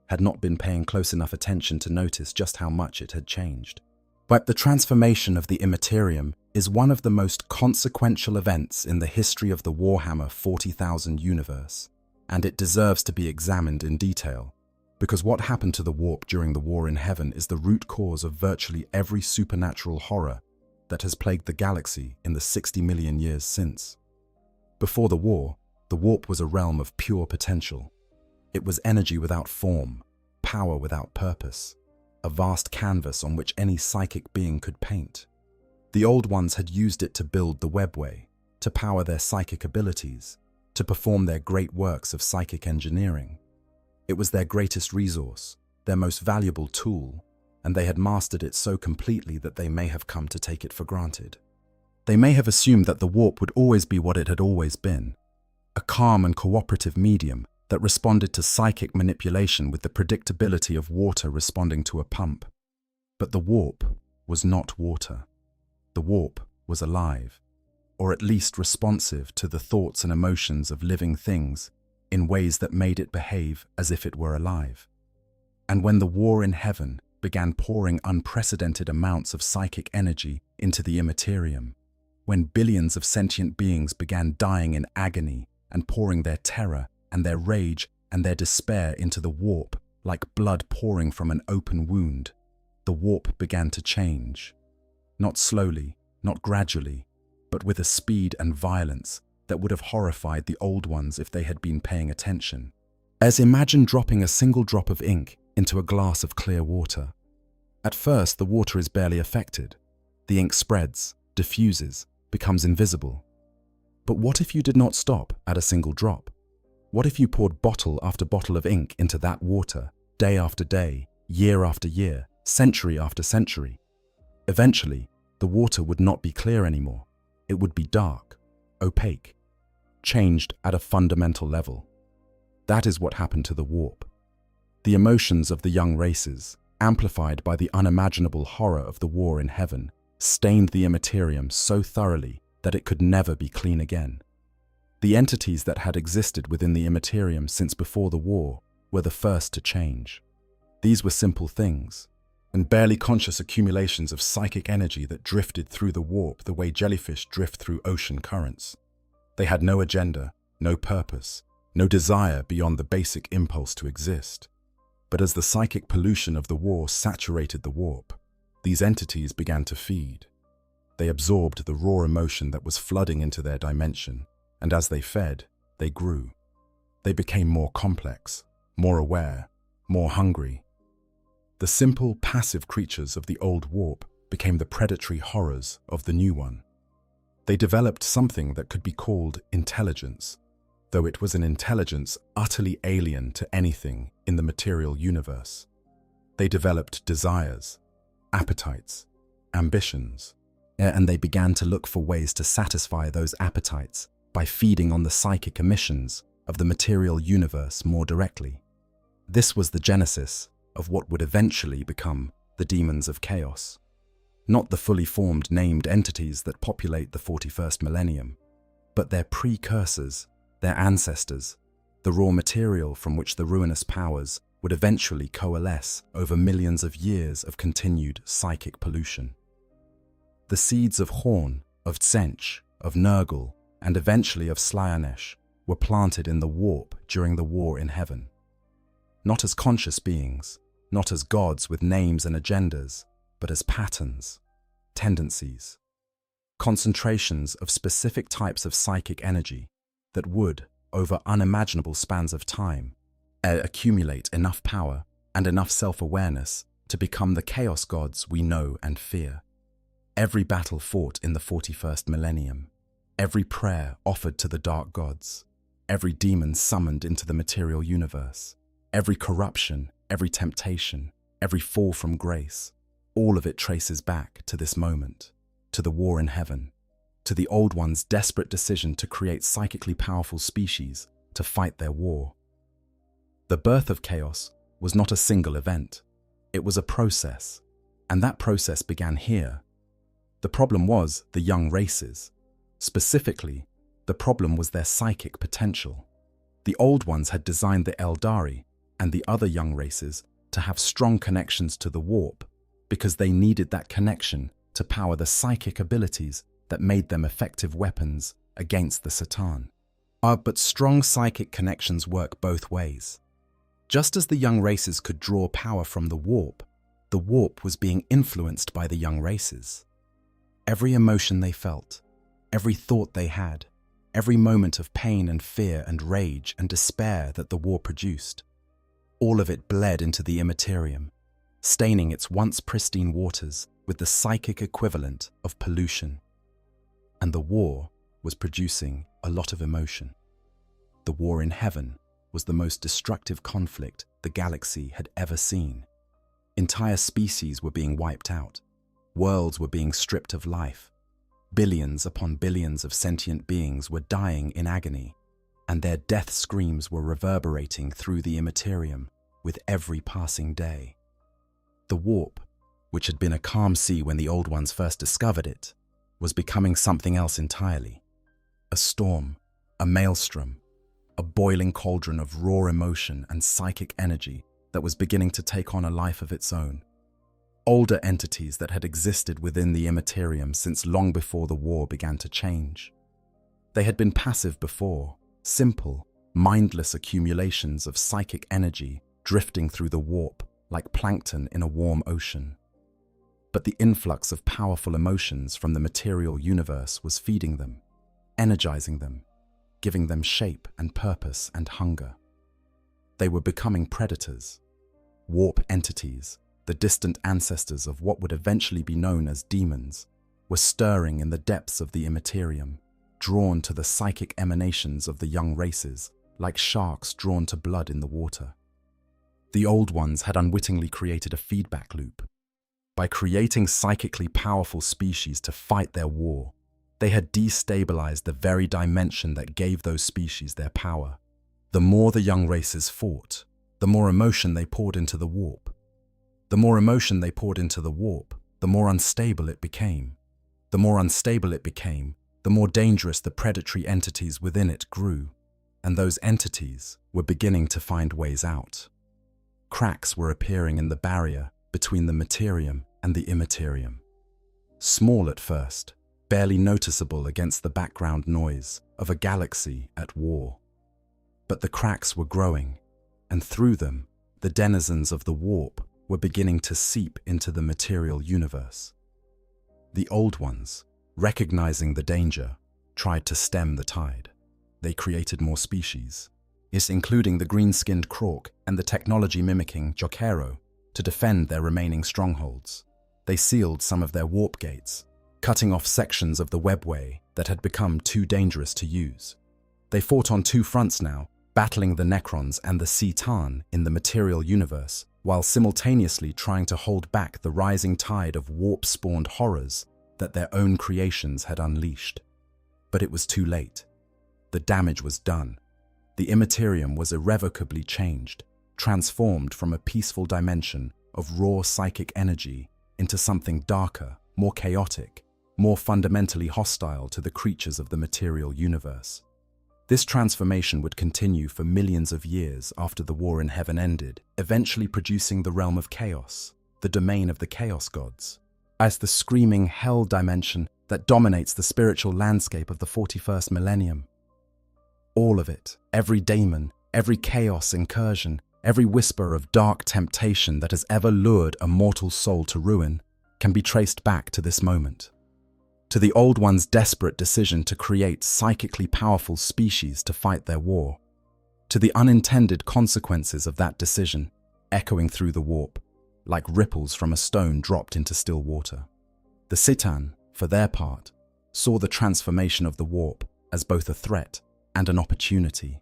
had not been paying close enough attention to notice just how much it had changed. But the transformation of the Imperium is one of the most consequential events in the history of the Warhammer 40,000 universe, and it deserves to be examined in detail, because what happened to the warp during the War in Heaven is the root cause of virtually every supernatural horror that has plagued the galaxy in the 60 million years since. Before the war, the warp was a realm of pure potential. It was energy without form, power without purpose, a vast canvas on which any psychic being could paint. The old ones had used it to build the webway, to power their psychic abilities, to perform their great works of psychic engineering. It was their greatest resource, their most valuable tool, and they had mastered it so completely that they may have come to take it for granted. They may have assumed that the warp would always be what it had always been, a calm and cooperative medium that responded to psychic manipulation with the predictability of water responding to a pump. But the warp was not water. The warp was alive, or at least responsive to the thoughts and emotions of living things in ways that made it behave as if it were alive. And when the War in Heaven began pouring unprecedented amounts of psychic energy into the Imperium, when billions of sentient beings began dying in agony and pouring their terror and their rage and their despair into the warp like blood pouring from an open wound, the warp began to change. Not slowly, not gradually, but with a speed and violence that would have horrified the old ones if they had been paying attention. As imagine dropping a single drop of ink into a glass of clear water. At first, the water is barely affected. The ink spreads, diffuses, becomes invisible. But what if you did not stop at a single drop? What if you poured bottle after bottle of ink into that water, day after day, year after year, century after century? Eventually, the water would not be clear anymore. It would be dark, opaque, changed at a fundamental level. That is what happened to the warp. The emotions of the young races, amplified by the unimaginable horror of the War in Heaven, stained the Imperium so thoroughly that it could never be clean again. The entities that had existed within the Imperium since before the war were the first to change. These were simple things, and barely conscious accumulations of psychic energy that drifted through the warp the way jellyfish drift through ocean currents. They had no agenda, no purpose, no desire beyond the basic impulse to exist. But as the psychic pollution of the war saturated the warp, these entities began to feed. They absorbed the raw emotion that was flooding into their dimension, and as they fed, they grew. They became more complex, more aware, more hungry. The simple, passive creatures of the old warp became the predatory horrors of the new one. They developed something that could be called intelligence, though it was an intelligence utterly alien to anything in the material universe. They developed desires, appetites, ambitions, and they began to look for ways to satisfy those appetites by feeding on the psychic emissions of the material universe more directly. This was the genesis of what would eventually become the demons of chaos. Not the fully formed named entities that populate the 41st millennium, but their precursors, their ancestors, the raw material from which the ruinous powers would eventually coalesce over millions of years of continued psychic pollution. The seeds of Horn, of Tsench, of Nurgle, and eventually of Slaanesh were planted in the warp during the War in Heaven. Not as conscious beings, not as gods with names and agendas, but as patterns, tendencies, concentrations of specific types of psychic energy that would, over unimaginable spans of time, accumulate enough power and enough self-awareness to become the chaos gods we know and fear. Every battle fought in the 41st millennium, every prayer offered to the dark gods, every demon summoned into the material universe, every corruption, every temptation, every fall from grace, all of it traces back to this moment, to the war in heaven, to the Old One's desperate decision to create psychically powerful species to fight their war. The birth of chaos was not a single event. It was a process, and that process began here. The problem was the young races. Specifically, the problem was their psychic potential. The Old Ones had designed the Eldari and the other young races to have strong connections to the warp because they needed that connection to power the psychic abilities that made them effective weapons against the Satan. But strong psychic connections work both ways. Just as the young races could draw power from the warp was being influenced by the young races. Every emotion they felt, every thought they had, every moment of pain and fear and rage and despair that the war produced, all of it bled into the Imperium, staining its once pristine waters with the psychic equivalent of pollution. And the war was producing a lot of emotion. The war in heaven was the most destructive conflict the galaxy had ever seen. Entire species were being wiped out. Worlds were being stripped of life. Billions upon billions of sentient beings were dying in agony, and their death screams were reverberating through the Imperium with every passing day. The warp, which had been a calm sea when the Old Ones first discovered it, was becoming something else entirely. A storm, a maelstrom, a boiling cauldron of raw emotion and psychic energy that was beginning to take on a life of its own. Older entities that had existed within the Imperium since long before the war began to change. They had been passive before, simple, mindless accumulations of psychic energy drifting through the warp like plankton in a warm ocean. But the influx of powerful emotions from the material universe was feeding them, energizing them, giving them shape and purpose and hunger. They were becoming predators, warp entities. The distant ancestors of what would eventually be known as demons were stirring in the depths of the Imperium, drawn to the psychic emanations of the young races, like sharks drawn to blood in the water. The Old Ones had unwittingly created a feedback loop. By creating psychically powerful species to fight their war, they had destabilized the very dimension that gave those species their power. The more the young races fought, the more emotion they poured into the warp. The more emotion they poured into the warp, the more unstable it became. The more unstable it became, the more dangerous the predatory entities within it grew, and those entities were beginning to find ways out. Cracks were appearing in the barrier between the Materium and the Immaterium. Small at first, barely noticeable against the background noise of a galaxy at war. But the cracks were growing, and through them, the denizens of the warp were beginning to seep into the material universe. The Old Ones, recognizing the danger, tried to stem the tide. They created more species, including the green-skinned Krork and the technology-mimicking Jokero, to defend their remaining strongholds. They sealed some of their warp gates, cutting off sections of the webway that had become too dangerous to use. They fought on two fronts now, battling the Necrons and the C'tan in the material universe, while simultaneously trying to hold back the rising tide of warp-spawned horrors that their own creations had unleashed. But it was too late. The damage was done. The Immaterium was irrevocably changed, transformed from a peaceful dimension of raw psychic energy into something darker, more chaotic, more fundamentally hostile to the creatures of the material universe. This transformation would continue for millions of years after the war in heaven ended, eventually producing the realm of chaos, the domain of the chaos gods, as the screaming hell dimension that dominates the spiritual landscape of the 41st millennium. All of it, every daemon, every chaos incursion, Every whisper of dark temptation that has ever lured a mortal soul to ruin can be traced back to this moment. To the Old One's desperate decision to create psychically powerful species to fight their war. To the unintended consequences of that decision, echoing through the warp, like ripples from a stone dropped into still water. The Citan, for their part, saw the transformation of the warp as both a threat and an opportunity.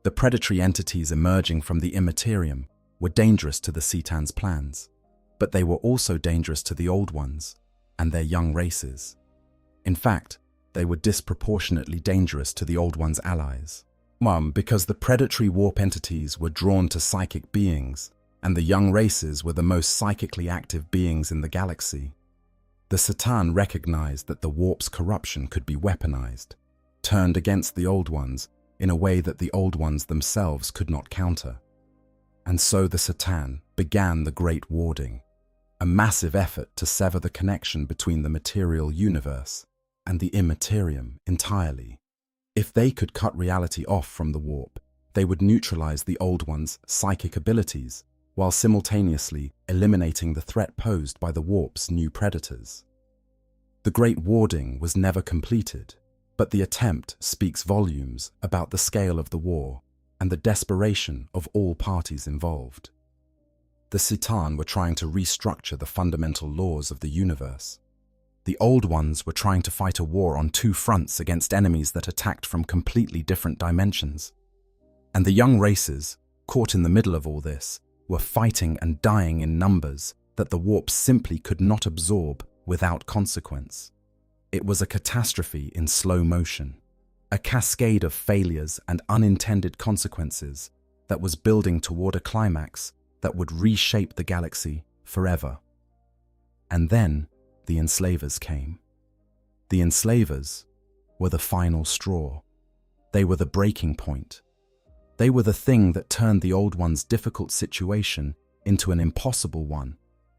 The predatory entities emerging from the Imperium were dangerous to the Citan's plans, but they were also dangerous to the Old Ones and their young races. In fact, they were disproportionately dangerous to the Old Ones' allies. Because the predatory warp entities were drawn to psychic beings, and the young races were the most psychically active beings in the galaxy. The Citan recognized that the warp's corruption could be weaponized, turned against the Old Ones in a way that the Old Ones themselves could not counter. And so the Citan began the Great Warding, a massive effort to sever the connection between the material universe and the Imperium entirely. If they could cut reality off from the warp, they would neutralize the Old One's psychic abilities, while simultaneously eliminating the threat posed by the warp's new predators. The Great Warding was never completed, but the attempt speaks volumes about the scale of the war and the desperation of all parties involved. The Citan were trying to restructure the fundamental laws of the universe. The Old Ones were trying to fight a war on two fronts against enemies that attacked from completely different dimensions. And the young races, caught in the middle of all this, were fighting and dying in numbers that the warp simply could not absorb without consequence. It was a catastrophe in slow motion, a cascade of failures and unintended consequences that was building toward a climax that would reshape the galaxy forever. And then the enslavers came. The enslavers were the final straw. They were the breaking point. They were the thing that turned the Old One's difficult situation into an impossible one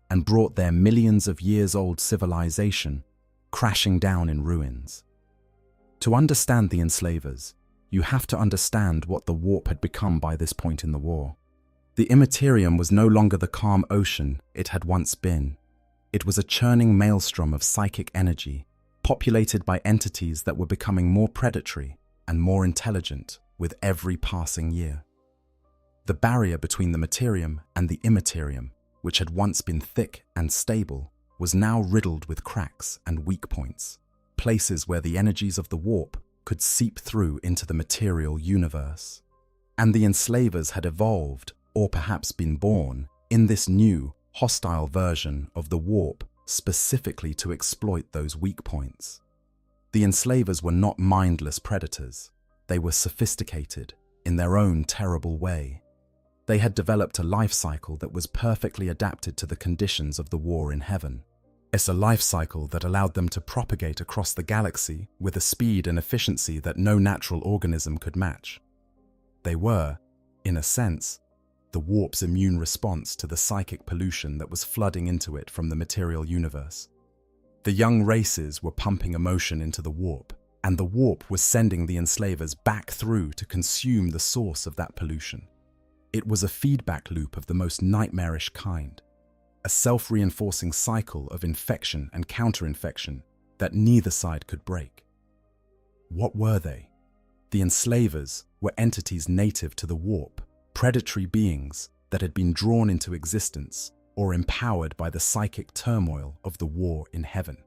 and brought their millions of years old civilization crashing down in ruins. To understand the enslavers, you have to understand what the warp had become by this point in the war. The Imperium was no longer the calm ocean it had once been. It was a churning maelstrom of psychic energy, populated by entities that were becoming more predatory and more intelligent with every passing year. The barrier between the Materium and the Imperium, which had once been thick and stable, was now riddled with cracks and weak points, places where the energies of the warp could seep through into the material universe. And the enslavers had evolved, or perhaps been born, in this new, hostile version of the warp specifically to exploit those weak points. The enslavers were not mindless predators. They were sophisticated in their own terrible way. They had developed a life cycle that was perfectly adapted to the conditions of the war in heaven. It's a life cycle that allowed them to propagate across the galaxy with a speed and efficiency that no natural organism could match. They were, in a sense, the warp's immune response to the psychic pollution that was flooding into it from the material universe. The young races were pumping emotion into the warp, and the warp was sending the enslavers back through to consume the source of that pollution. It was a feedback loop of the most nightmarish kind, a self-reinforcing cycle of infection and counter-infection that neither side could break. What were they? The enslavers were entities native to the warp, predatory beings that had been drawn into existence or empowered by the psychic turmoil of the war in heaven.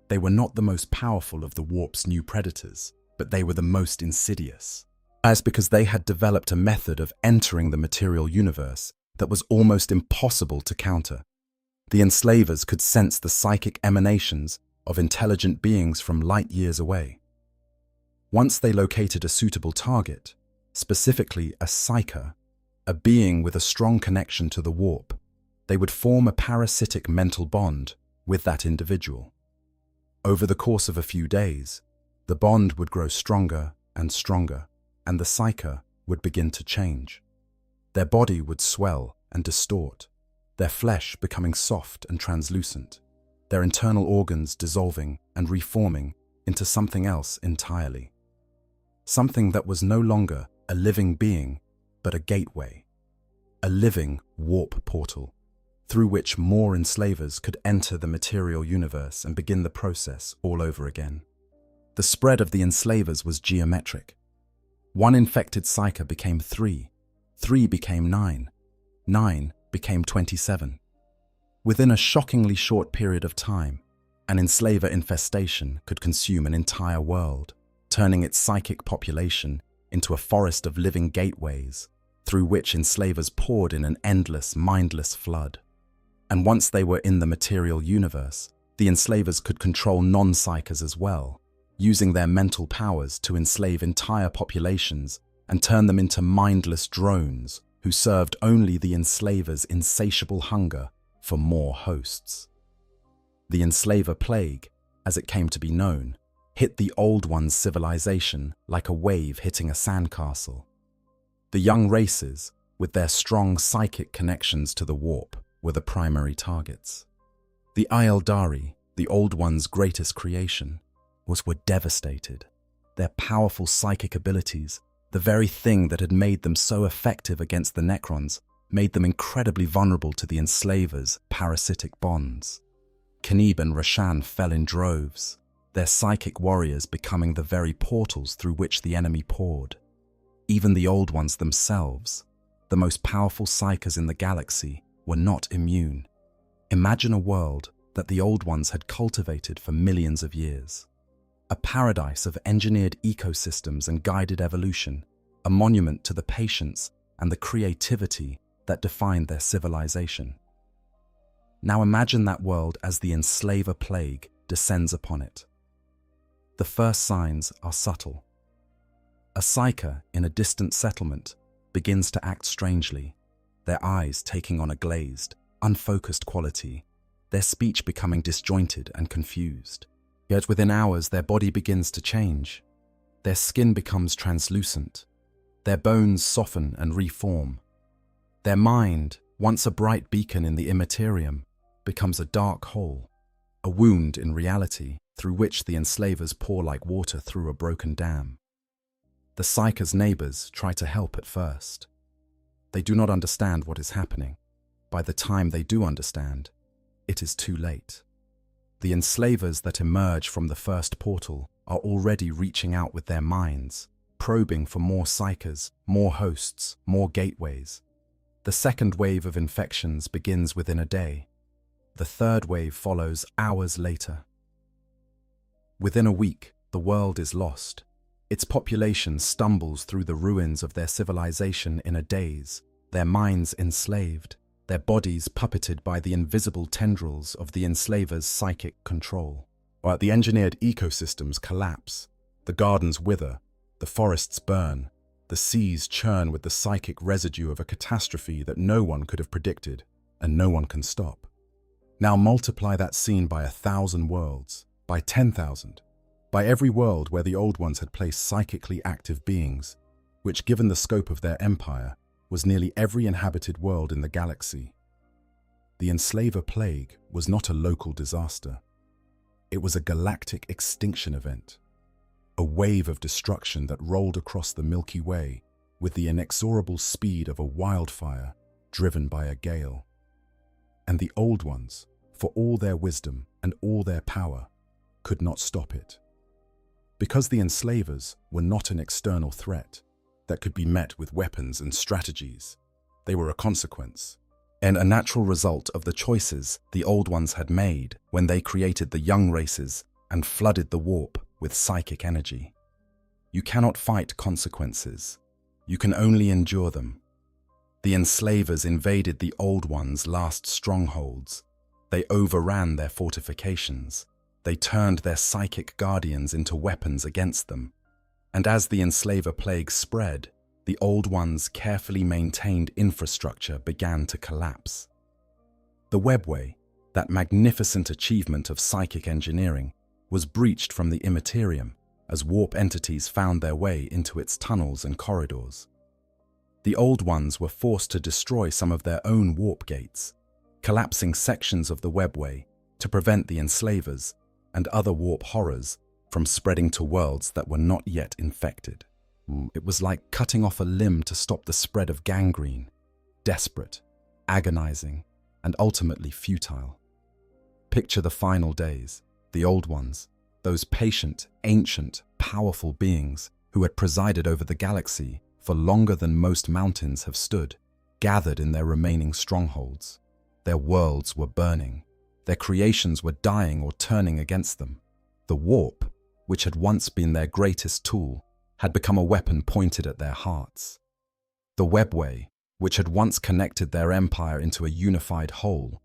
They were not the most powerful of the warp's new predators, but they were the most insidious. As because they had developed a method of entering the material universe that was almost impossible to counter. The enslavers could sense the psychic emanations of intelligent beings from light years away. Once they located a suitable target, specifically a psyker, a being with a strong connection to the warp, they would form a parasitic mental bond with that individual. Over the course of a few days, the bond would grow stronger and stronger, and the psyker would begin to change. Their body would swell and distort, their flesh becoming soft and translucent, their internal organs dissolving and reforming into something else entirely. Something that was no longer a living being, but a gateway. a living warp portal, through which more enslavers could enter the material universe and begin the process all over again. The spread of the enslavers was geometric. One infected psyker became 3, 3 became 9, 9 became 27. Within a shockingly short period of time, an enslaver infestation could consume an entire world, turning its psychic population into a forest of living gateways through which enslavers poured in an endless, mindless flood. And once they were in the material universe, the enslavers could control non-psychers as well, using their mental powers to enslave entire populations and turn them into mindless drones who served only the enslavers' insatiable hunger for more hosts. The enslaver plague, as it came to be known, hit the Old One's civilization like a wave hitting a sandcastle. The young races, with their strong psychic connections to the warp, were the primary targets. The Aeldari, the Old One's greatest creation, were devastated. Their powerful psychic abilities, the very thing that had made them so effective against the Necrons, made them incredibly vulnerable to the enslavers' parasitic bonds. Khenib and Rashan fell in droves, their psychic warriors becoming the very portals through which the enemy poured. Even the Old Ones themselves, the most powerful psychers in the galaxy, were not immune. Imagine a world that the Old Ones had cultivated for millions of years. A paradise of engineered ecosystems and guided evolution, a monument to the patience and the creativity that defined their civilization. Now imagine that world as the enslaver plague descends upon it. The first signs are subtle. A psyker in a distant settlement begins to act strangely, their eyes taking on a glazed, unfocused quality, their speech becoming disjointed and confused. Yet within hours their body begins to change. Their skin becomes translucent. Their bones soften and reform. Their mind, once a bright beacon in the Imperium, becomes a dark hole, a wound in reality through which the enslavers pour like water through a broken dam. The psyker's neighbors try to help at first. They do not understand what is happening. By the time they do understand, it is too late. The enslavers that emerge from the first portal are already reaching out with their minds, probing for more psychers, more hosts, more gateways. The second wave of infections begins within a day. The third wave follows hours later. Within a week, the world is lost. Its population stumbles through the ruins of their civilization in a daze, their minds enslaved, their bodies puppeted by the invisible tendrils of the enslaver's psychic control. While the engineered ecosystems collapse, the gardens wither, the forests burn, the seas churn with the psychic residue of a catastrophe that no one could have predicted, and no one can stop. Now multiply that scene by 1,000 worlds, by 10,000, by every world where the Old Ones had placed psychically active beings, which, given the scope of their empire, was nearly every inhabited world in the galaxy. The enslaver plague was not a local disaster. It was a galactic extinction event, a wave of destruction that rolled across the Milky Way with the inexorable speed of a wildfire driven by a gale. And the Old Ones, for all their wisdom and all their power, could not stop it. Because the enslavers were not an external threat that could be met with weapons and strategies, they were a consequence, and a natural result of the choices the Old Ones had made when they created the young races and flooded the warp with psychic energy. You cannot fight consequences. You can only endure them. The enslavers invaded the Old Ones' last strongholds. They overran their fortifications. They turned their psychic guardians into weapons against them. And as the enslaver plague spread, the Old Ones' carefully maintained infrastructure began to collapse. The webway, that magnificent achievement of psychic engineering, was breached from the Imperium as warp entities found their way into its tunnels and corridors. The Old Ones were forced to destroy some of their own warp gates, collapsing sections of the webway to prevent the enslavers and other warp horrors from spreading to worlds that were not yet infected. It was like cutting off a limb to stop the spread of gangrene, desperate, agonizing, and ultimately futile. Picture the final days, the old ones, those patient, ancient, powerful beings who had presided over the galaxy for longer than most mountains have stood, gathered in their remaining strongholds. Their worlds were burning. Their creations were dying or turning against them. The warp, which had once been their greatest tool, had become a weapon pointed at their hearts. The webway, which had once connected their empire into a unified whole,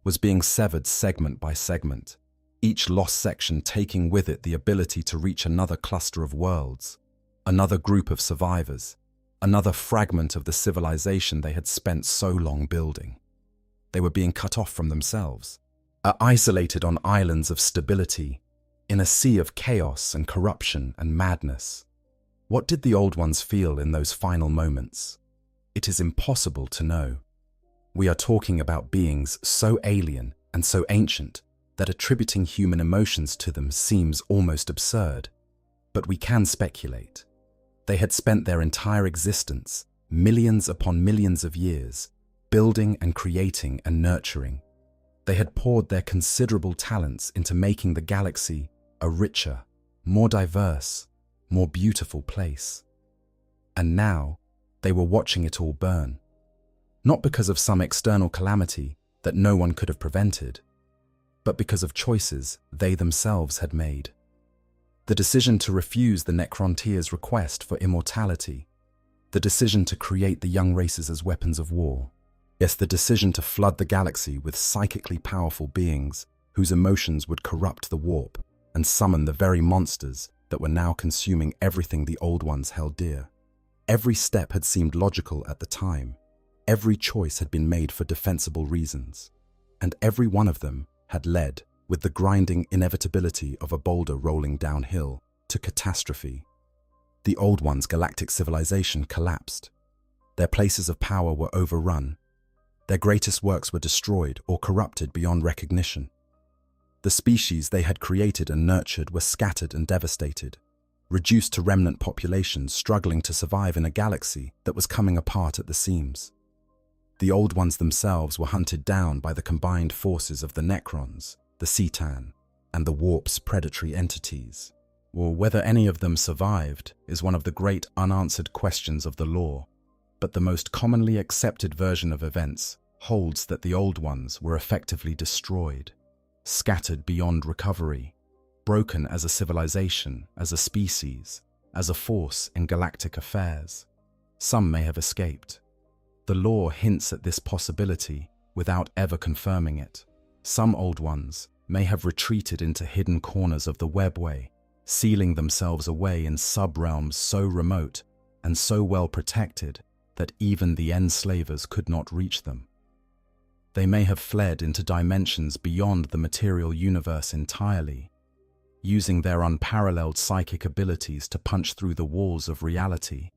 was being severed segment by segment, each lost section taking with it the ability to reach another cluster of worlds, another group of survivors, another fragment of the civilization they had spent so long building. They were being cut off from themselves, isolated on islands of stability, in a sea of chaos and corruption and madness. What did the old ones feel in those final moments? It is impossible to know. We are talking about beings so alien and so ancient that attributing human emotions to them seems almost absurd. But we can speculate. They had spent their entire existence, millions upon millions of years, building and creating and nurturing. They had poured their considerable talents into making the galaxy a richer, more diverse, more beautiful place. And now, they were watching it all burn. Not because of some external calamity that no one could have prevented, but because of choices they themselves had made. The decision to refuse the Necrontyrs' request for immortality, the decision to create the young races as weapons of war, yes, the decision to flood the galaxy with psychically powerful beings whose emotions would corrupt the warp and summon the very monsters that were now consuming everything the old ones held dear. Every step had seemed logical at the time. Every choice had been made for defensible reasons, and every one of them had led, with the grinding inevitability of a boulder rolling downhill, to catastrophe. The Old One's galactic civilization collapsed. Their places of power were overrun. Their greatest works were destroyed or corrupted beyond recognition. The species they had created and nurtured were scattered and devastated, reduced to remnant populations struggling to survive in a galaxy that was coming apart at the seams. The Old Ones themselves were hunted down by the combined forces of the Necrons, the Cetan, and the Warp's predatory entities. Or whether any of them survived is one of the great unanswered questions of the lore, but the most commonly accepted version of events holds that the Old Ones were effectively destroyed, scattered beyond recovery, broken as a civilization, as a species, as a force in galactic affairs. Some may have escaped. The lore hints at this possibility without ever confirming it. Some Old Ones may have retreated into hidden corners of the webway, sealing themselves away in sub-realms so remote and so well protected that even the enslavers could not reach them. They may have fled into dimensions beyond the material universe entirely, using their unparalleled psychic abilities to punch through the walls of reality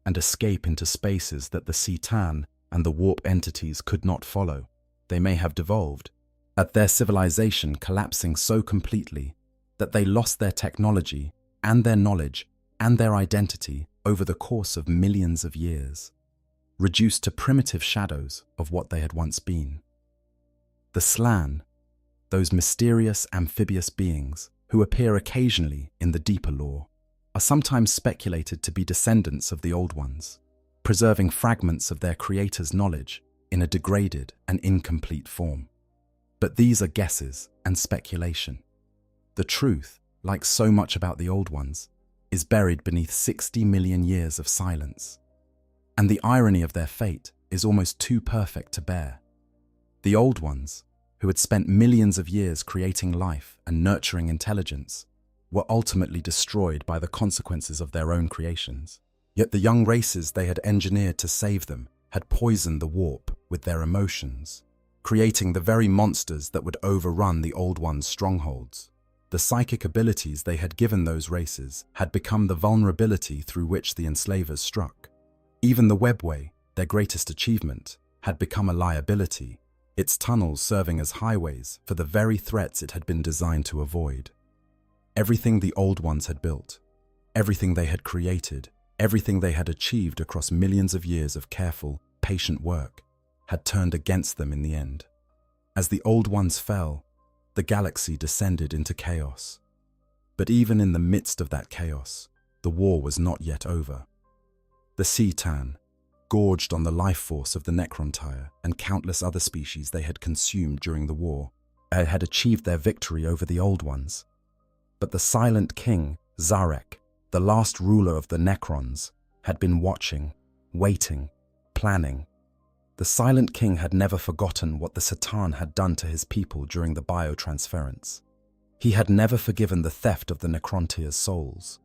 and escape into spaces that the Cetan and the warp entities could not follow. They may have devolved, at their civilization collapsing so completely that they lost their technology and their knowledge and their identity over the course of millions of years, reduced to primitive shadows of what they had once been. The Slan, those mysterious amphibious beings who appear occasionally in the deeper lore, are sometimes speculated to be descendants of the Old Ones, preserving fragments of their creator's knowledge in a degraded and incomplete form. But these are guesses and speculation. The truth, like so much about the Old Ones, is buried beneath 60 million years of silence. And the irony of their fate is almost too perfect to bear. The Old Ones, who had spent millions of years creating life and nurturing intelligence, were ultimately destroyed by the consequences of their own creations. Yet the young races they had engineered to save them had poisoned the warp with their emotions, creating the very monsters that would overrun the Old Ones' strongholds. The psychic abilities they had given those races had become the vulnerability through which the enslavers struck. Even the webway, their greatest achievement, had become a liability, its tunnels serving as highways for the very threats it had been designed to avoid. Everything the Old Ones had built, everything they had created, everything they had achieved across millions of years of careful, patient work, had turned against them in the end. As the Old Ones fell, the galaxy descended into chaos. But even in the midst of that chaos, the war was not yet over. The C'tan, gorged on the life force of the Necrontyre and countless other species they had consumed during the war, had achieved their victory over the Old Ones. But the Silent King, Zarek, the last ruler of the Necrons, had been watching, waiting, planning. The Silent King had never forgotten what the C'tan had done to his people during the biotransference. He had never forgiven the theft of the Necrontyre's souls,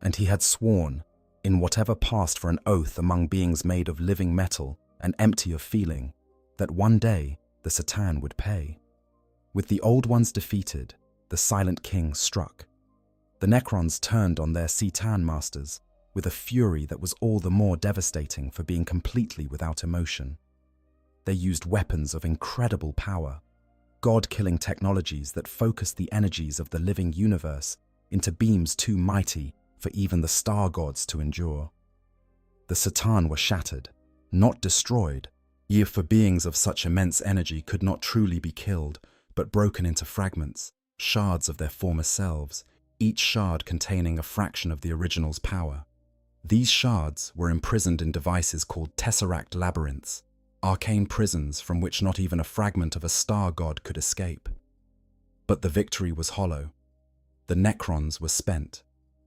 and he had sworn, in whatever passed for an oath among beings made of living metal and empty of feeling, that one day the C'tan would pay. With the Old Ones defeated, the Silent King struck. The Necrons turned on their C'tan masters with a fury that was all the more devastating for being completely without emotion. They used weapons of incredible power, god-killing technologies that focused the energies of the living universe into beams too mighty for even the star gods to endure. The C'tan were shattered, not destroyed, for beings of such immense energy could not truly be killed, but broken into fragments, shards of their former selves, each shard containing a fraction of the original's power. These shards were imprisoned in devices called tesseract labyrinths, arcane prisons from which not even a fragment of a star god could escape. But the victory was hollow. The Necrons were spent.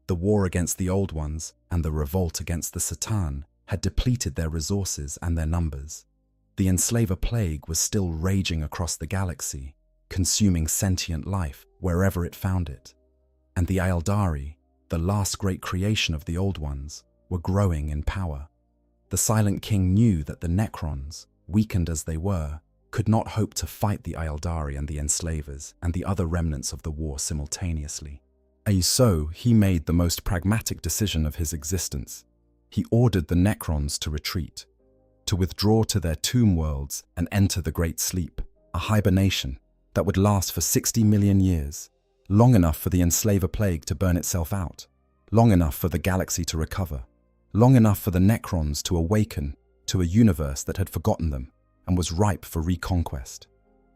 The war against the Old Ones and the revolt against the C'tan had depleted their resources and their numbers. The Enslaver Plague was still raging across the galaxy, consuming sentient life wherever it found it. And the Aeldari, the last great creation of the Old Ones, were growing in power. The Silent King knew that the Necrons, weakened as they were, could not hope to fight the Aeldari and the Enslavers and the other remnants of the war simultaneously. So he made the most pragmatic decision of his existence. He ordered the Necrons to retreat, to withdraw to their tomb worlds and enter the Great Sleep, a hibernation that would last for 60 million years, long enough for the Enslaver Plague to burn itself out, long enough for the galaxy to recover, long enough for the Necrons to awaken to a universe that had forgotten them and was ripe for reconquest.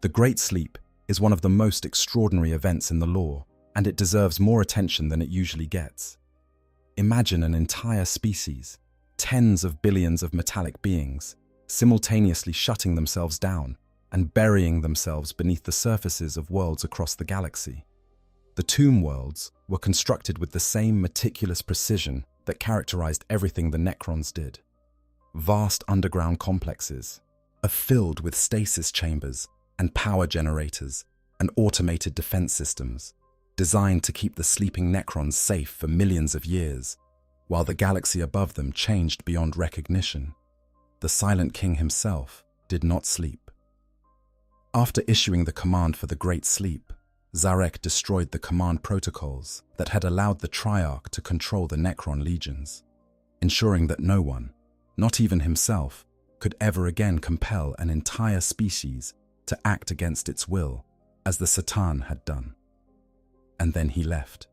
The Great Sleep is one of the most extraordinary events in the lore, and it deserves more attention than it usually gets. Imagine an entire species, tens of billions of metallic beings, simultaneously shutting themselves down and burying themselves beneath the surfaces of worlds across the galaxy. The tomb worlds were constructed with the same meticulous precision that characterized everything the Necrons did. Vast underground complexes are filled with stasis chambers and power generators and automated defense systems, designed to keep the sleeping Necrons safe for millions of years, while the galaxy above them changed beyond recognition. The Silent King himself did not sleep. After issuing the command for the Great Sleep, Zarek destroyed the command protocols that had allowed the Triarch to control the Necron legions, ensuring that no one, not even himself, could ever again compel an entire species to act against its will, as the C'tan had done. And then he left.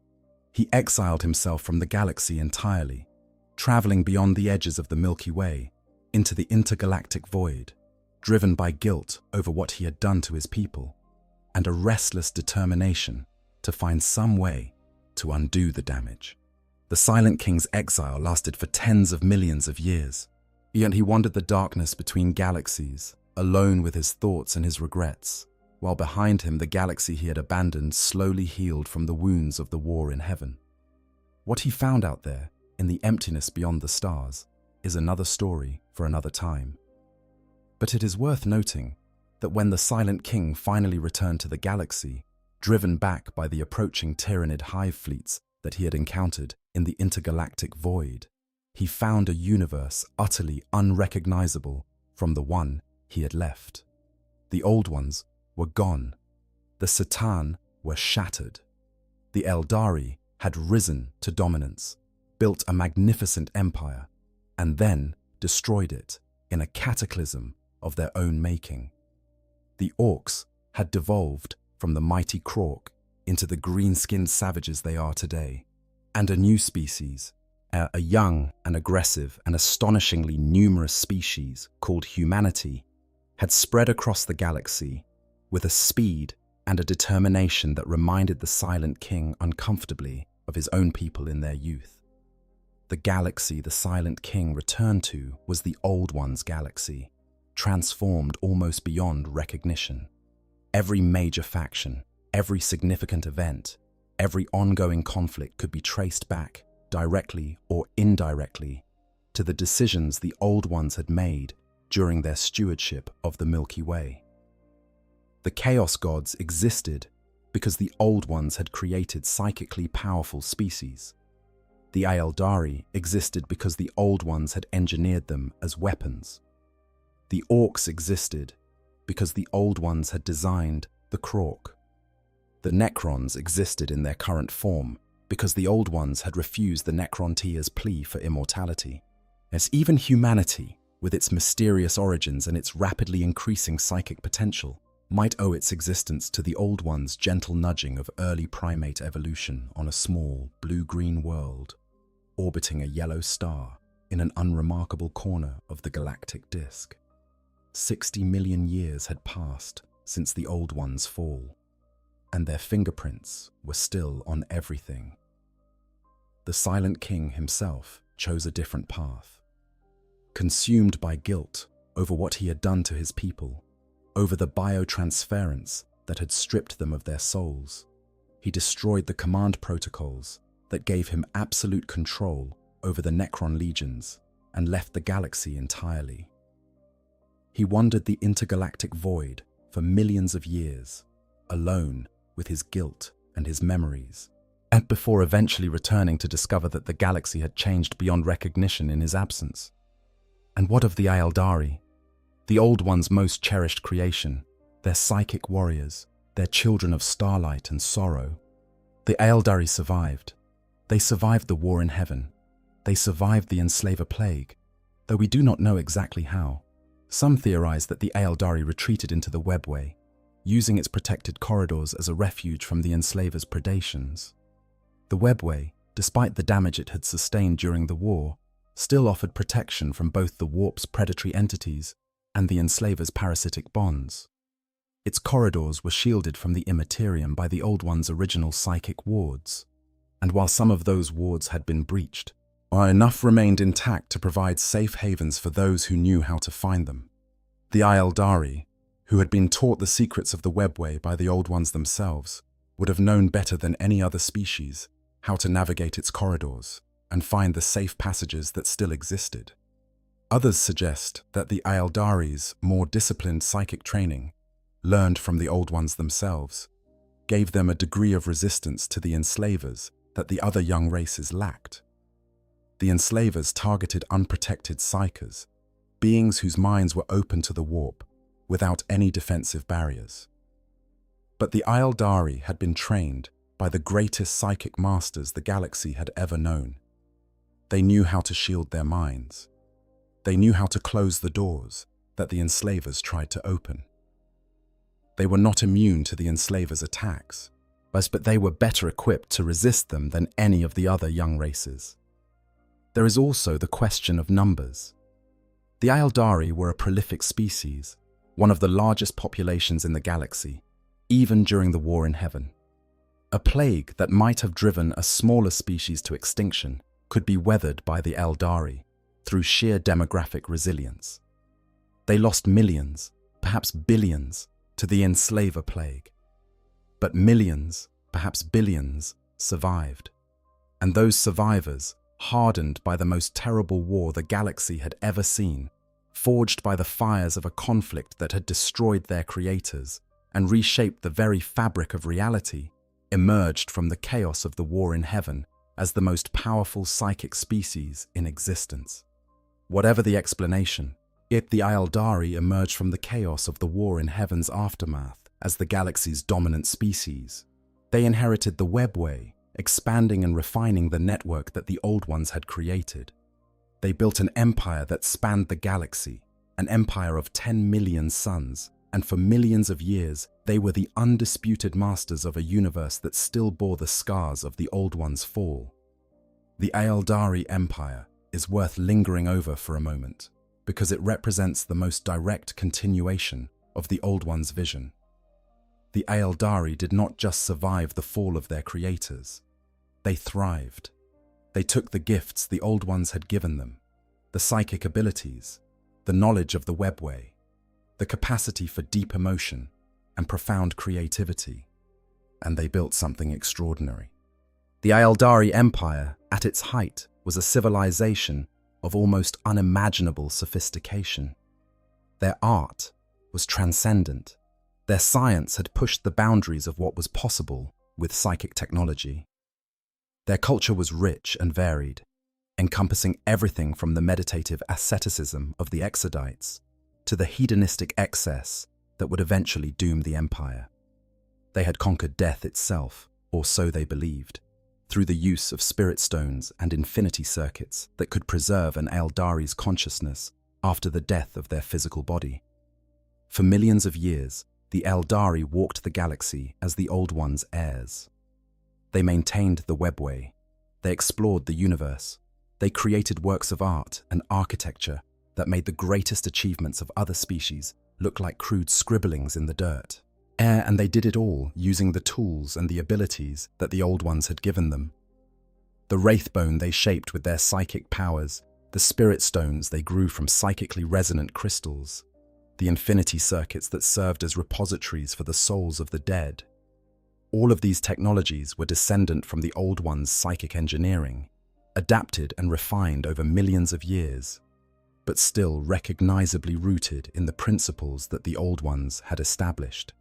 He exiled himself from the galaxy entirely, traveling beyond the edges of the Milky Way into the intergalactic void, driven by guilt over what he had done to his people, and a restless determination to find some way to undo the damage. The Silent King's exile lasted for tens of millions of years, yet he wandered the darkness between galaxies, alone with his thoughts and his regrets, while behind him the galaxy he had abandoned slowly healed from the wounds of the war in heaven. What he found out there, in the emptiness beyond the stars, is another story for another time. But it is worth noting that when the Silent King finally returned to the galaxy, driven back by the approaching Tyranid hive fleets that he had encountered in the intergalactic void, he found a universe utterly unrecognizable from the one he had left. The Old Ones were gone. The C'tan were shattered. The Aeldari had risen to dominance, built a magnificent empire, and then destroyed it in a cataclysm of their own making. The Orcs had devolved from the mighty Krork into the green-skinned savages they are today, and a new species, a young and aggressive and astonishingly numerous species called humanity, had spread across the galaxy with a speed and a determination that reminded the Silent King uncomfortably of his own people in their youth. The galaxy the Silent King returned to was the Old One's galaxy, transformed almost beyond recognition. Every major faction, every significant event, every ongoing conflict could be traced back, directly or indirectly, to the decisions the Old Ones had made during their stewardship of the Milky Way. The Chaos Gods existed because the Old Ones had created psychically powerful species. The Aeldari existed because the Old Ones had engineered them as weapons. The Orcs existed because the Old Ones had designed the Krork. The Necrons existed in their current form because the Old Ones had refused the Necrontyr's plea for immortality. As even humanity, with its mysterious origins and its rapidly increasing psychic potential, might owe its existence to the Old One's gentle nudging of early primate evolution on a small, blue-green world, orbiting a yellow star in an unremarkable corner of the galactic disk. 60 million years had passed since the Old One's fall, and their fingerprints were still on everything. The Silent King himself chose a different path. Consumed by guilt over what he had done to his people, over the biotransference that had stripped them of their souls, he destroyed the command protocols that gave him absolute control over the Necron legions and left the galaxy entirely. He wandered the intergalactic void for millions of years, alone with his guilt and his memories, and before eventually returning to discover that the galaxy had changed beyond recognition in his absence. And what of the Aeldari, the Old One's most cherished creation, their psychic warriors, their children of starlight and sorrow? The Aeldari survived. They survived the war in heaven. They survived the Enslaver plague, though we do not know exactly how. Some theorize that the Aeldari retreated into the webway, using its protected corridors as a refuge from the Enslaver's predations. The webway, despite the damage it had sustained during the war, still offered protection from both the warp's predatory entities and the Enslaver's parasitic bonds. Its corridors were shielded from the Imperium by the Old One's original psychic wards, and while some of those wards had been breached, enough remained intact to provide safe havens for those who knew how to find them. The Aeldari, who had been taught the secrets of the webway by the Old Ones themselves, would have known better than any other species how to navigate its corridors and find the safe passages that still existed. Others suggest that the Aeldari's more disciplined psychic training, learned from the Old Ones themselves, gave them a degree of resistance to the enslavers that the other young races lacked. The enslavers targeted unprotected psychers, beings whose minds were open to the warp, without any defensive barriers. But the Aeldari had been trained by the greatest psychic masters the galaxy had ever known. They knew how to shield their minds. They knew how to close the doors that the enslavers tried to open. They were not immune to the enslavers' attacks, but they were better equipped to resist them than any of the other young races. There is also the question of numbers. The Aeldari were a prolific species, one of the largest populations in the galaxy, even during the war in heaven. A plague that might have driven a smaller species to extinction could be weathered by the Aeldari through sheer demographic resilience. They lost millions, perhaps billions, to the enslaver plague. But millions, perhaps billions, survived. And those survivors, hardened by the most terrible war the galaxy had ever seen, forged by the fires of a conflict that had destroyed their creators and reshaped the very fabric of reality, emerged from the chaos of the war in heaven as the most powerful psychic species in existence. Whatever the explanation, the Aeldari emerged from the chaos of the war in heaven's aftermath as the galaxy's dominant species. They inherited the webway, expanding and refining the network that the Old Ones had created. They built an empire that spanned the galaxy, an empire of 10 million suns, and for millions of years they were the undisputed masters of a universe that still bore the scars of the Old Ones' fall. The Aeldari Empire is worth lingering over for a moment, because it represents the most direct continuation of the Old One's vision. The Aeldari did not just survive the fall of their creators. They thrived. They took the gifts the Old Ones had given them, the psychic abilities, the knowledge of the webway, the capacity for deep emotion and profound creativity, and they built something extraordinary. The Aeldari Empire, at its height, was a civilization of almost unimaginable sophistication. Their art was transcendent. Their science had pushed the boundaries of what was possible with psychic technology. Their culture was rich and varied, encompassing everything from the meditative asceticism of the Exodites to the hedonistic excess that would eventually doom the empire. They had conquered death itself, or so they believed, through the use of spirit stones and infinity circuits that could preserve an Aeldari's consciousness after the death of their physical body. For millions of years, the Aeldari walked the galaxy as the Old One's heirs. They maintained the webway. They explored the universe. They created works of art and architecture that made the greatest achievements of other species look like crude scribblings in the dirt. And they did it all using the tools and the abilities that the Old Ones had given them. The wraithbone they shaped with their psychic powers, the spirit stones they grew from psychically resonant crystals, the infinity circuits that served as repositories for the souls of the dead. All of these technologies were descendant from the Old Ones' psychic engineering, adapted and refined over millions of years, but still recognizably rooted in the principles that the Old Ones had established.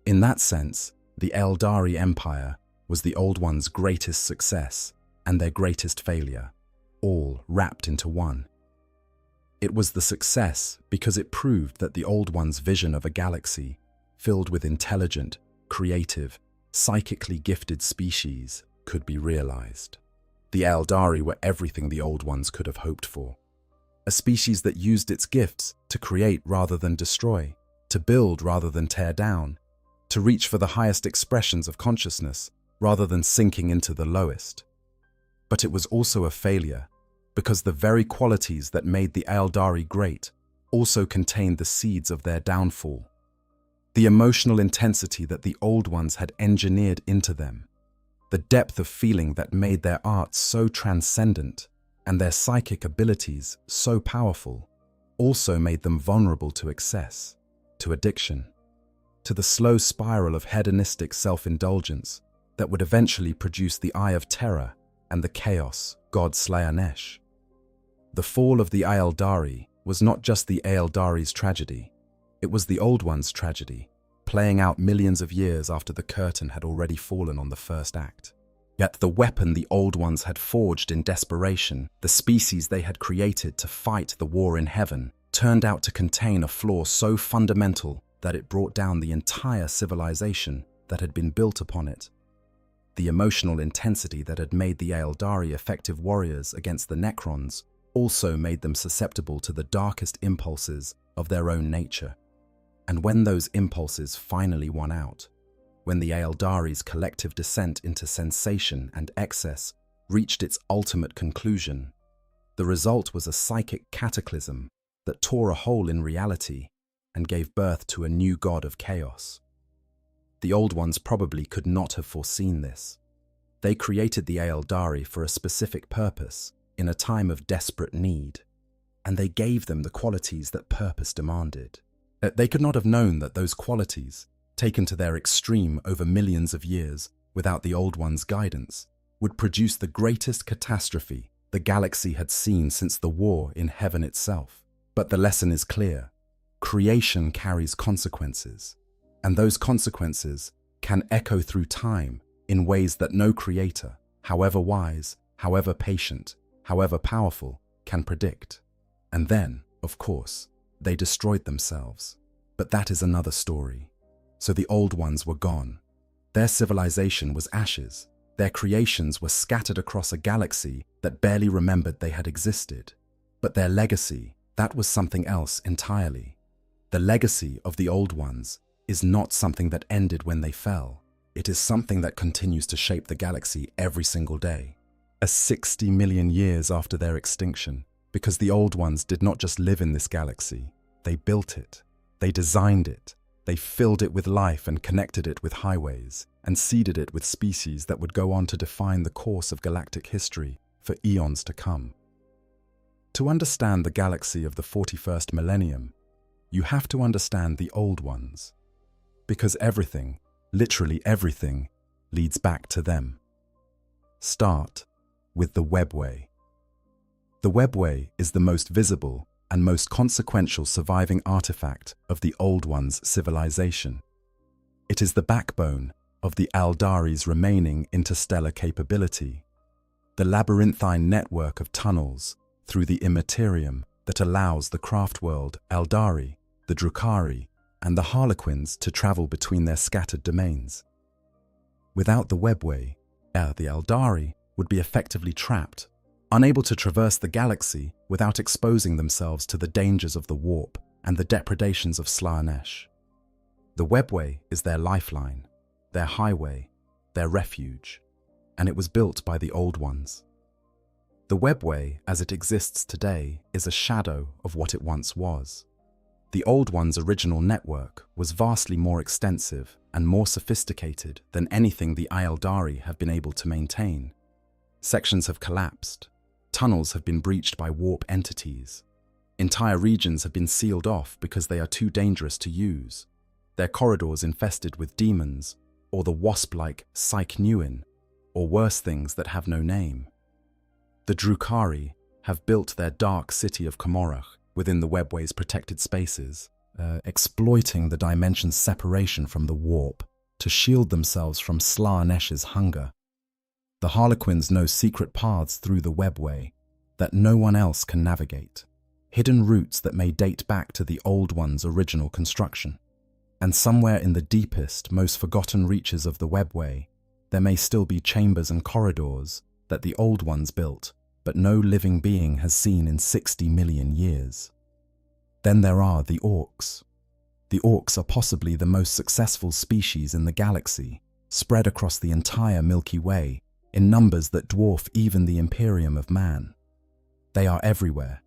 In that sense, the Aeldari Empire was the Old Ones' greatest success and their greatest failure, all wrapped into one. It was the success because it proved that the Old Ones' vision of a galaxy filled with intelligent, creative, psychically gifted species could be realized. The Aeldari were everything the Old Ones could have hoped for. A species that used its gifts to create rather than destroy, to build rather than tear down, to reach for the highest expressions of consciousness rather than sinking into the lowest. But it was also a failure because the very qualities that made the Aeldari great also contained the seeds of their downfall. The emotional intensity that the Old Ones had engineered into them, the depth of feeling that made their art so transcendent and their psychic abilities so powerful, also made them vulnerable to excess, to addiction, to the slow spiral of hedonistic self-indulgence that would eventually produce the Eye of Terror and the chaos God Slayanesh. The fall of the Aeldari was not just the Aeldari's tragedy, it was the Old One's tragedy, playing out millions of years after the curtain had already fallen on the first act. Yet the weapon the Old Ones had forged in desperation, the species they had created to fight the war in heaven, turned out to contain a flaw so fundamental that it brought down the entire civilization that had been built upon it. The emotional intensity that had made the Aeldari effective warriors against the Necrons also made them susceptible to the darkest impulses of their own nature. And when those impulses finally won out, when the Aeldari's collective descent into sensation and excess reached its ultimate conclusion, the result was a psychic cataclysm that tore a hole in reality and gave birth to a new god of chaos. The Old Ones probably could not have foreseen this. They created the Aeldari for a specific purpose in a time of desperate need, and they gave them the qualities that purpose demanded. They could not have known that those qualities, taken to their extreme over millions of years without the Old Ones' guidance, would produce the greatest catastrophe the galaxy had seen since the war in heaven itself. But the lesson is clear. Creation carries consequences, and those consequences can echo through time in ways that no creator, however wise, however patient, however powerful, can predict. And then, of course, they destroyed themselves. But that is another story. So the Old Ones were gone. Their civilization was ashes. Their creations were scattered across a galaxy that barely remembered they had existed. But their legacy, that was something else entirely. The legacy of the Old Ones is not something that ended when they fell. It is something that continues to shape the galaxy every single day. 60 million years after their extinction, Because the Old Ones did not just live in this galaxy, they built it, they designed it, they filled it with life and connected it with highways, and seeded it with species that would go on to define the course of galactic history for eons to come. To understand the galaxy of the 41st millennium, you have to understand the Old Ones, because everything, literally everything, leads back to them. Start with the webway. The webway is the most visible and most consequential surviving artifact of the Old Ones' civilization. It is the backbone of the Aldari's remaining interstellar capability, the labyrinthine network of tunnels through the Imperium that allows the craft world Aldari, the Drukhari, and the Harlequins to travel between their scattered domains. Without the webway, the Aldari would be effectively trapped, unable to traverse the galaxy without exposing themselves to the dangers of the warp and the depredations of Slaanesh. The webway is their lifeline, their highway, their refuge, and it was built by the Old Ones. The webway, as it exists today, is a shadow of what it once was. The Old Ones' original network was vastly more extensive and more sophisticated than anything the Aldari have been able to maintain. Sections have collapsed, tunnels have been breached by warp entities, entire regions have been sealed off because they are too dangerous to use, their corridors infested with demons, or the wasp-like Psyche-Nuin, or worse things that have no name. The Drukhari have built their dark city of Komorach within the webway's protected spaces, exploiting the dimension's separation from the warp to shield themselves from Slaanesh's hunger. The Harlequins know secret paths through the webway that no one else can navigate, hidden routes that may date back to the Old Ones' original construction. And somewhere in the deepest, most forgotten reaches of the webway, there may still be chambers and corridors that the Old Ones built, but no living being has seen in 60 million years. Then there are the orcs. The orcs are possibly the most successful species in the galaxy, spread across the entire Milky Way, in numbers that dwarf even the Imperium of man. They are everywhere.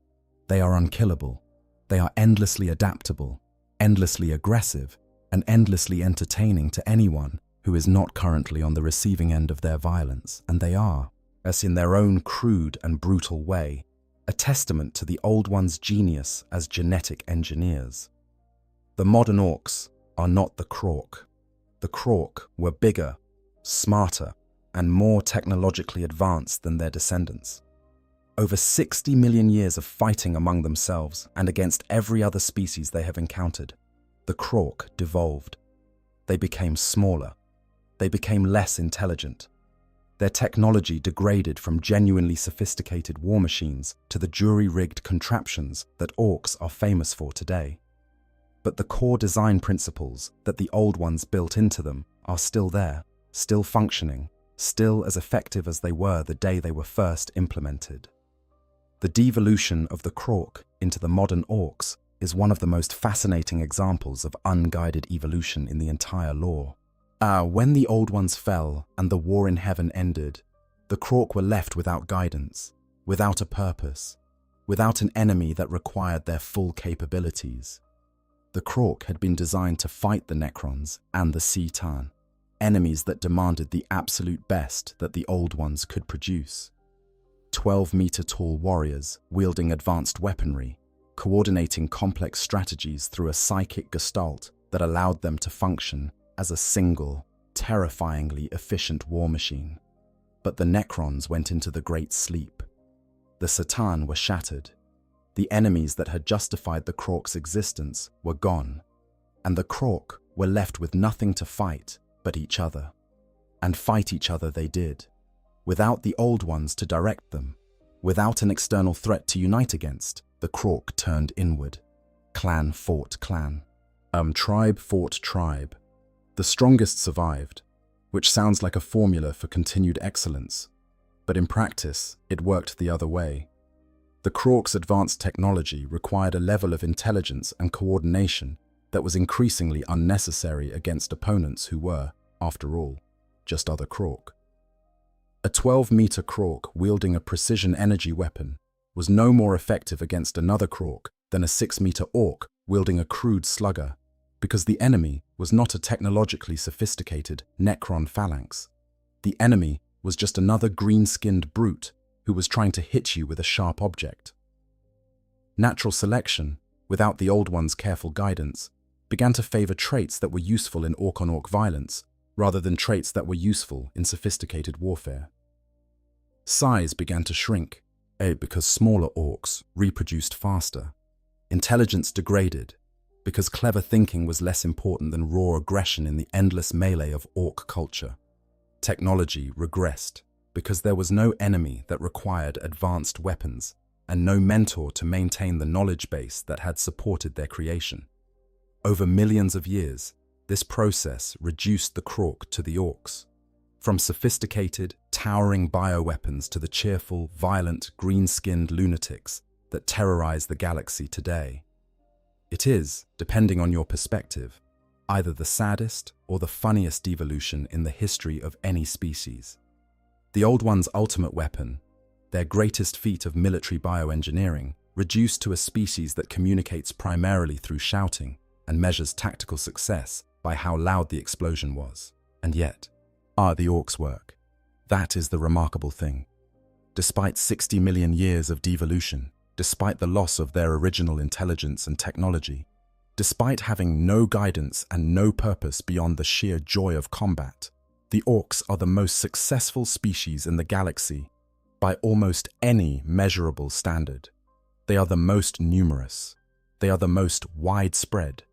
They are unkillable. They are endlessly adaptable, endlessly aggressive, and endlessly entertaining to anyone who is not currently on the receiving end of their violence, and they are, as in their own crude and brutal way, a testament to the Old Ones' genius as genetic engineers. The modern orcs are not the Krork. The Krork were bigger, smarter, and more technologically advanced than their descendants. Over 60 million years of fighting among themselves and against every other species they have encountered, the Krork devolved. They became smaller. They became less intelligent. Their technology degraded from genuinely sophisticated war machines to the jury-rigged contraptions that orcs are famous for today. But the core design principles that the Old Ones built into them are still there, still functioning, still as effective as they were the day they were first implemented. The devolution of the Krork into the modern orcs is one of the most fascinating examples of unguided evolution in the entire lore. When the Old Ones fell and the war in heaven ended, the Krork were left without guidance, without a purpose, without an enemy that required their full capabilities. The Krork had been designed to fight the Necrons and the C'tan, enemies that demanded the absolute best that the Old Ones could produce. 12-meter-tall warriors wielding advanced weaponry, coordinating complex strategies through a psychic gestalt that allowed them to function as a single, terrifyingly efficient war machine. But the Necrons went into the Great Sleep. The C'tan were shattered. The enemies that had justified the Krork's existence were gone, and the Krork were left with nothing to fight but each other. And fight each other they did, without the Old Ones to direct them, without an external threat to unite against. The Krork turned inward. Clan fought clan. Tribe fought tribe. The strongest survived, which sounds like a formula for continued excellence, but in practice, it worked the other way. The Krork's advanced technology required a level of intelligence and coordination that was increasingly unnecessary against opponents who were, after all, just other Krork. A 12-meter Krork wielding a precision energy weapon was no more effective against another Krork than a 6-meter orc wielding a crude slugger, because the enemy was not a technologically sophisticated Necron phalanx. The enemy was just another green-skinned brute who was trying to hit you with a sharp object. Natural selection, without the Old One's careful guidance, began to favor traits that were useful in orc-on-orc violence rather than traits that were useful in sophisticated warfare. Size began to shrink, because smaller orcs reproduced faster. Intelligence degraded, because clever thinking was less important than raw aggression in the endless melee of orc culture. Technology regressed, because there was no enemy that required advanced weapons, and no mentor to maintain the knowledge base that had supported their creation. Over millions of years, this process reduced the Krork to the orcs. From sophisticated, towering bioweapons to the cheerful, violent, green-skinned lunatics that terrorize the galaxy today. It is, depending on your perspective, either the saddest or the funniest devolution in the history of any species. The Old One's ultimate weapon, their greatest feat of military bioengineering, reduced to a species that communicates primarily through shouting and measures tactical success by how loud the explosion was. And yet, the orcs work. That is the remarkable thing. Despite 60 million years of devolution, despite the loss of their original intelligence and technology, despite having no guidance and no purpose beyond the sheer joy of combat, the orcs are the most successful species in the galaxy by almost any measurable standard. They are the most numerous. They are the most widespread.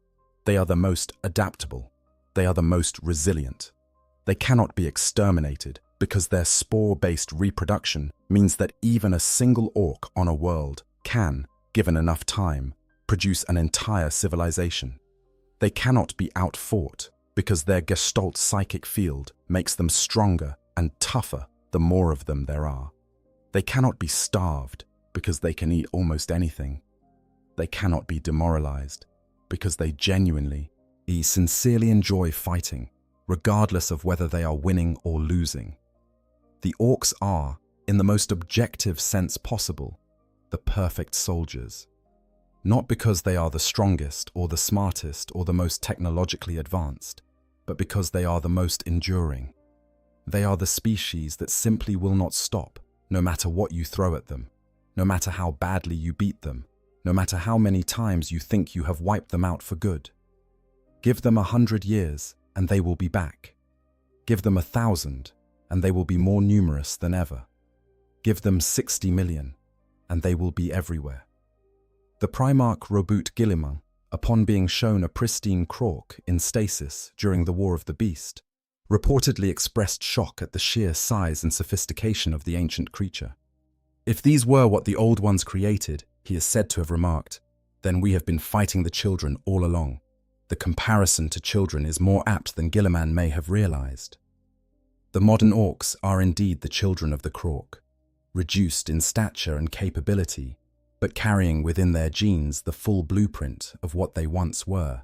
They are the most adaptable. They are the most resilient. They cannot be exterminated because their spore-based reproduction means that even a single orc on a world can, given enough time, produce an entire civilization. They cannot be outfought because their gestalt psychic field makes them stronger and tougher the more of them there are. They cannot be starved because they can eat almost anything. They cannot be demoralized because they genuinely, sincerely enjoy fighting, regardless of whether they are winning or losing. The orcs are, in the most objective sense possible, the perfect soldiers. Not because they are the strongest or the smartest or the most technologically advanced, but because they are the most enduring. They are the species that simply will not stop, no matter what you throw at them, no matter how badly you beat them, no matter how many times you think you have wiped them out for good. Give them 100 years, and they will be back. Give them 1,000, and they will be more numerous than ever. Give them 60 million, and they will be everywhere. The Primarch Robut Guilliman, upon being shown a pristine Krork in stasis during the War of the Beast, reportedly expressed shock at the sheer size and sophistication of the ancient creature. If these were what the Old Ones created, he is said to have remarked, then we have been fighting the children all along. The comparison to children is more apt than Guilliman may have realized. The modern orcs are indeed the children of the Krork, reduced in stature and capability, but carrying within their genes the full blueprint of what they once were.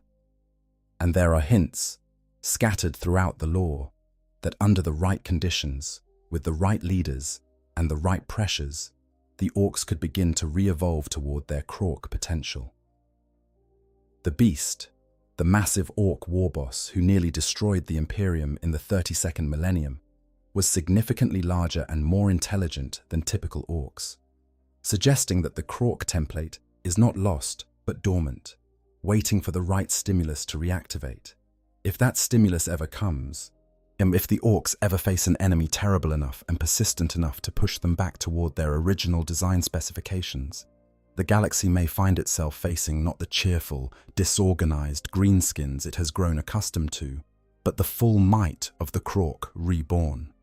And there are hints, scattered throughout the lore, that under the right conditions, with the right leaders, and the right pressures, the orcs could begin to re-evolve toward their Krork potential. The Beast, the massive orc warboss who nearly destroyed the Imperium in the 32nd Millennium, was significantly larger and more intelligent than typical orcs, suggesting that the Krork template is not lost but dormant, waiting for the right stimulus to reactivate. If that stimulus ever comes, if the orcs ever face an enemy terrible enough and persistent enough to push them back toward their original design specifications, the galaxy may find itself facing not the cheerful, disorganized greenskins it has grown accustomed to, but the full might of the Krork reborn.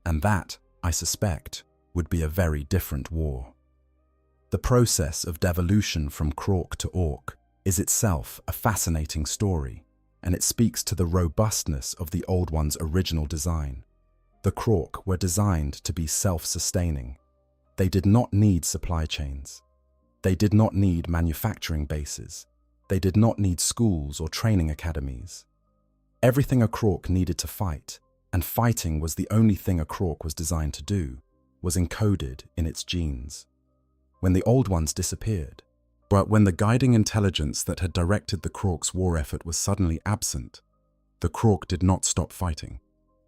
And that, I suspect, would be a very different war. The process of devolution from Krork to orc is itself a fascinating story, and it speaks to the robustness of the Old One's original design. The Krork were designed to be self-sustaining. They did not need supply chains. They did not need manufacturing bases. They did not need schools or training academies. Everything a Krork needed to fight, and fighting was the only thing a Krork was designed to do, was encoded in its genes. when the Old Ones disappeared. But when the guiding intelligence that had directed the Krork's war effort was suddenly absent, the Krork did not stop fighting.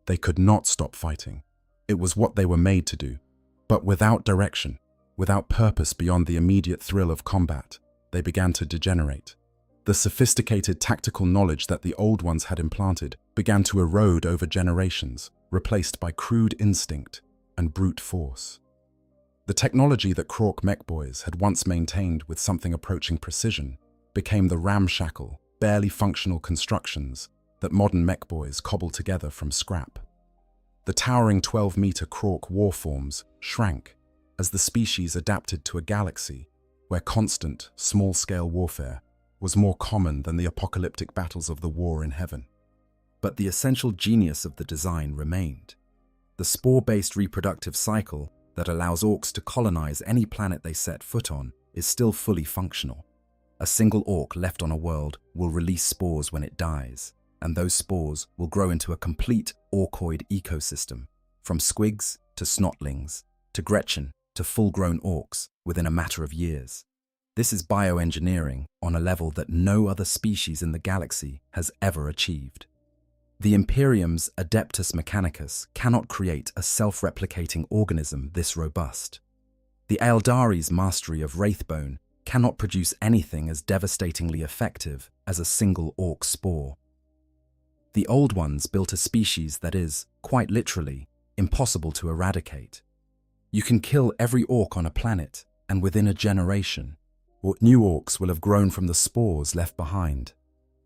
They could not stop fighting. It was what they were made to do. But without direction, without purpose beyond the immediate thrill of combat, they began to degenerate. The sophisticated tactical knowledge that the Old Ones had implanted began to erode over generations, replaced by crude instinct and brute force. The technology that Krork mechboys had once maintained with something approaching precision became the ramshackle, barely functional constructions that modern mechboys cobble together from scrap. The towering 12-meter Krork warforms shrank as the species adapted to a galaxy where constant, small-scale warfare was more common than the apocalyptic battles of the war in heaven. But the essential genius of the design remained. The spore-based reproductive cycle that allows orcs to colonize any planet they set foot on is still fully functional. A single orc left on a world will release spores when it dies, and those spores will grow into a complete orcoid ecosystem, from squigs to snotlings, to Gretchen to full-grown orcs within a matter of years. This is bioengineering on a level that no other species in the galaxy has ever achieved. The Imperium's Adeptus Mechanicus cannot create a self-replicating organism this robust. The Aeldari's mastery of Wraithbone cannot produce anything as devastatingly effective as a single orc spore. The Old Ones built a species that is, quite literally, impossible to eradicate. You can kill every orc on a planet, and within a generation, new orcs will have grown from the spores left behind.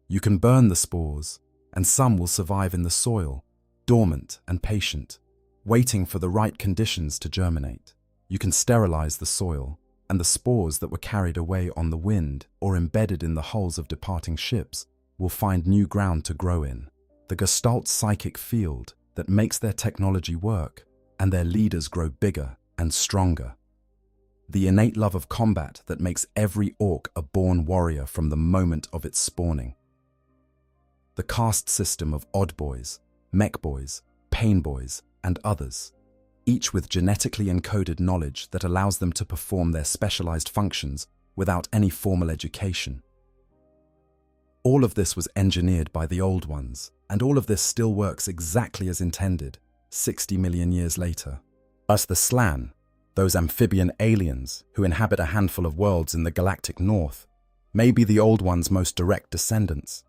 You can burn the spores, and some will survive in the soil, dormant and patient, waiting for the right conditions to germinate. You can sterilize the soil, and the spores that were carried away on the wind or embedded in the hulls of departing ships will find new ground to grow in. The Gestalt psychic field that makes their technology work, and their leaders grow bigger and stronger. The innate love of combat that makes every orc a born warrior from the moment of its spawning. The caste system of odd boys, mech boys, pain boys, and others, each with genetically encoded knowledge that allows them to perform their specialized functions without any formal education. All of this was engineered by the Old Ones, and all of this still works exactly as intended, 60 million years later. As the Slann, those amphibian aliens who inhabit a handful of worlds in the galactic north, may be the Old Ones' most direct descendants.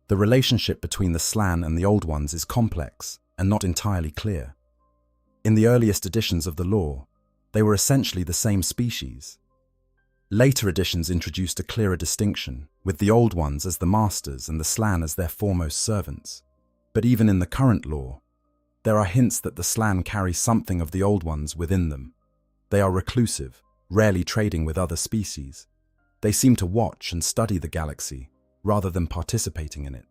The relationship between the Slann and the Old Ones is complex and not entirely clear. In the earliest editions of the lore, they were essentially the same species. Later editions introduced a clearer distinction, with the Old Ones as the masters and the Slann as their foremost servants. But even in the current lore, there are hints that the Slann carry something of the Old Ones within them. They are reclusive, rarely trading with other species. They seem to watch and study the galaxy, rather than participating in it.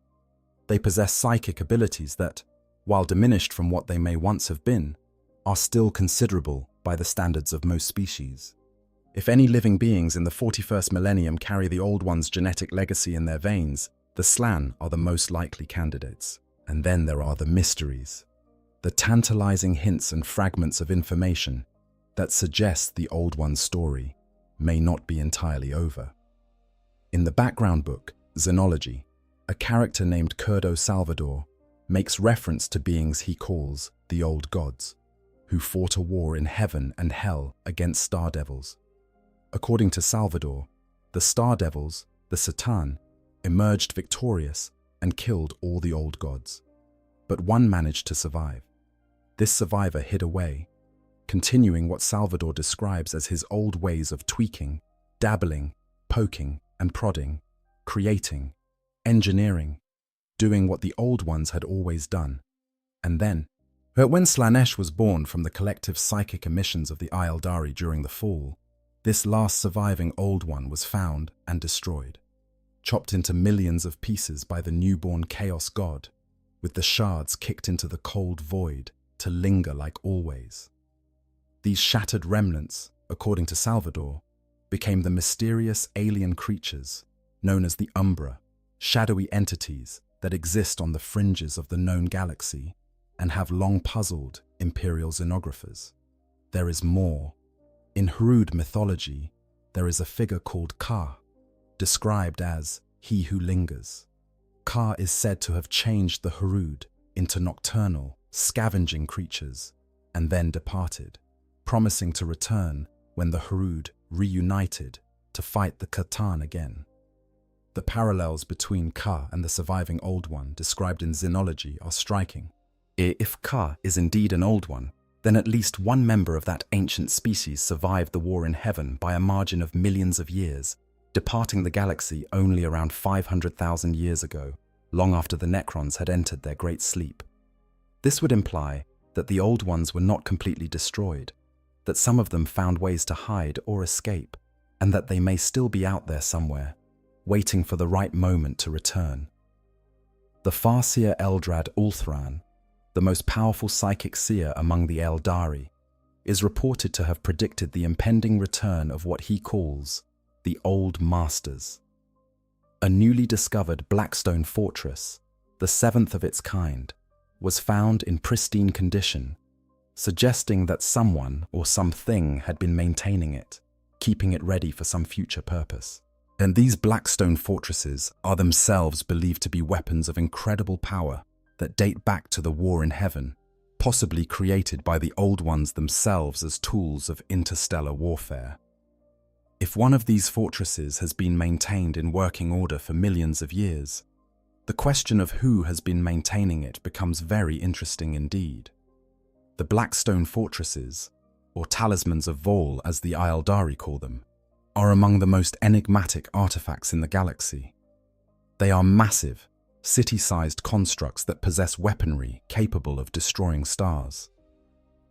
They possess psychic abilities that, while diminished from what they may once have been, are still considerable by the standards of most species. If any living beings in the 41st millennium carry the Old Ones' genetic legacy in their veins, the Slann are the most likely candidates. And then there are the mysteries, the tantalizing hints and fragments of information that suggest the Old One's story may not be entirely over. In the background book, Xenology, a character named Curdo Salvador makes reference to beings he calls the Old Gods, who fought a war in heaven and hell against Star Devils. According to Salvador, the Star Devils, the Satan, emerged victorious and killed all the Old Gods. But one managed to survive. This survivor hid away, continuing what Salvador describes as his old ways of tweaking, dabbling, poking, and prodding, creating, engineering, doing what the Old Ones had always done. And then, but when Slaanesh was born from the collective psychic emissions of the Aeldari during the fall, this last surviving Old One was found and destroyed, chopped into millions of pieces by the newborn Chaos God, with the shards kicked into the cold void to linger like always. These shattered remnants, according to Salvador, became the mysterious alien creatures known as the Umbra, shadowy entities that exist on the fringes of the known galaxy and have long puzzled Imperial xenographers. There is more. In Harud mythology, there is a figure called Ka, described as he who lingers. Ka is said to have changed the Harud into nocturnal, scavenging creatures, and then departed, promising to return when the Harud reunited to fight the Khatan again. The parallels between Ka and the surviving Old One described in Xenology are striking. If Ka is indeed an Old One, then at least one member of that ancient species survived the war in heaven by a margin of millions of years, departing the galaxy only around 500,000 years ago, long after the Necrons had entered their great sleep. This would imply that the Old Ones were not completely destroyed, that some of them found ways to hide or escape, and that they may still be out there somewhere, waiting for the right moment to return. The Farseer Eldrad Ulthran, the most powerful psychic seer among the Eldari, is reported to have predicted the impending return of what he calls the Old Masters. A newly discovered Blackstone fortress, the seventh of its kind, was found in pristine condition, suggesting that someone or something had been maintaining it, keeping it ready for some future purpose. And these Blackstone fortresses are themselves believed to be weapons of incredible power that date back to the war in heaven, possibly created by the Old Ones themselves as tools of interstellar warfare. If one of these fortresses has been maintained in working order for millions of years, the question of who has been maintaining it becomes very interesting indeed. The Blackstone fortresses, or talismans of Vol as the Eldari call them, are among the most enigmatic artifacts in the galaxy. They are massive, city-sized constructs that possess weaponry capable of destroying stars.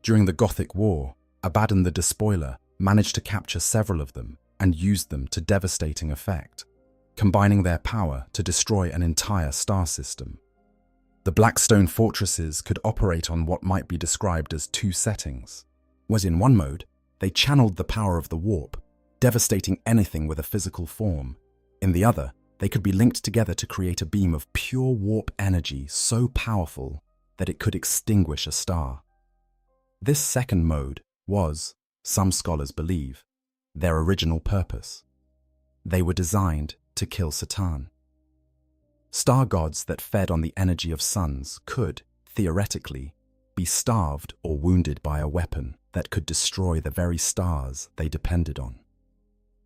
During the Gothic War, Abaddon the Despoiler managed to capture several of them and used them to devastating effect, combining their power to destroy an entire star system. The Blackstone fortresses could operate on what might be described as two settings. Was in one mode, they channeled the power of the warp, devastating anything with a physical form. In the other, they could be linked together to create a beam of pure warp energy so powerful that it could extinguish a star. This second mode was, some scholars believe, their original purpose. They were designed to kill Satan. Star gods that fed on the energy of suns could, theoretically, be starved or wounded by a weapon that could destroy the very stars they depended on.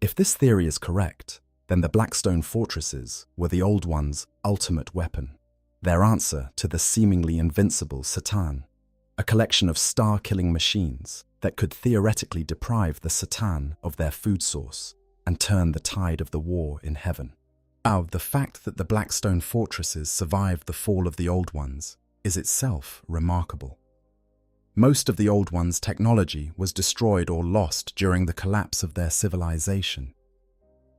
If this theory is correct, then the Blackstone fortresses were the Old Ones' ultimate weapon, their answer to the seemingly invincible Satan, a collection of star-killing machines that could theoretically deprive the Satan of their food source and turn the tide of the war in heaven. Now, the fact that the Blackstone fortresses survived the fall of the Old Ones is itself remarkable. Most of the Old Ones' technology was destroyed or lost during the collapse of their civilization.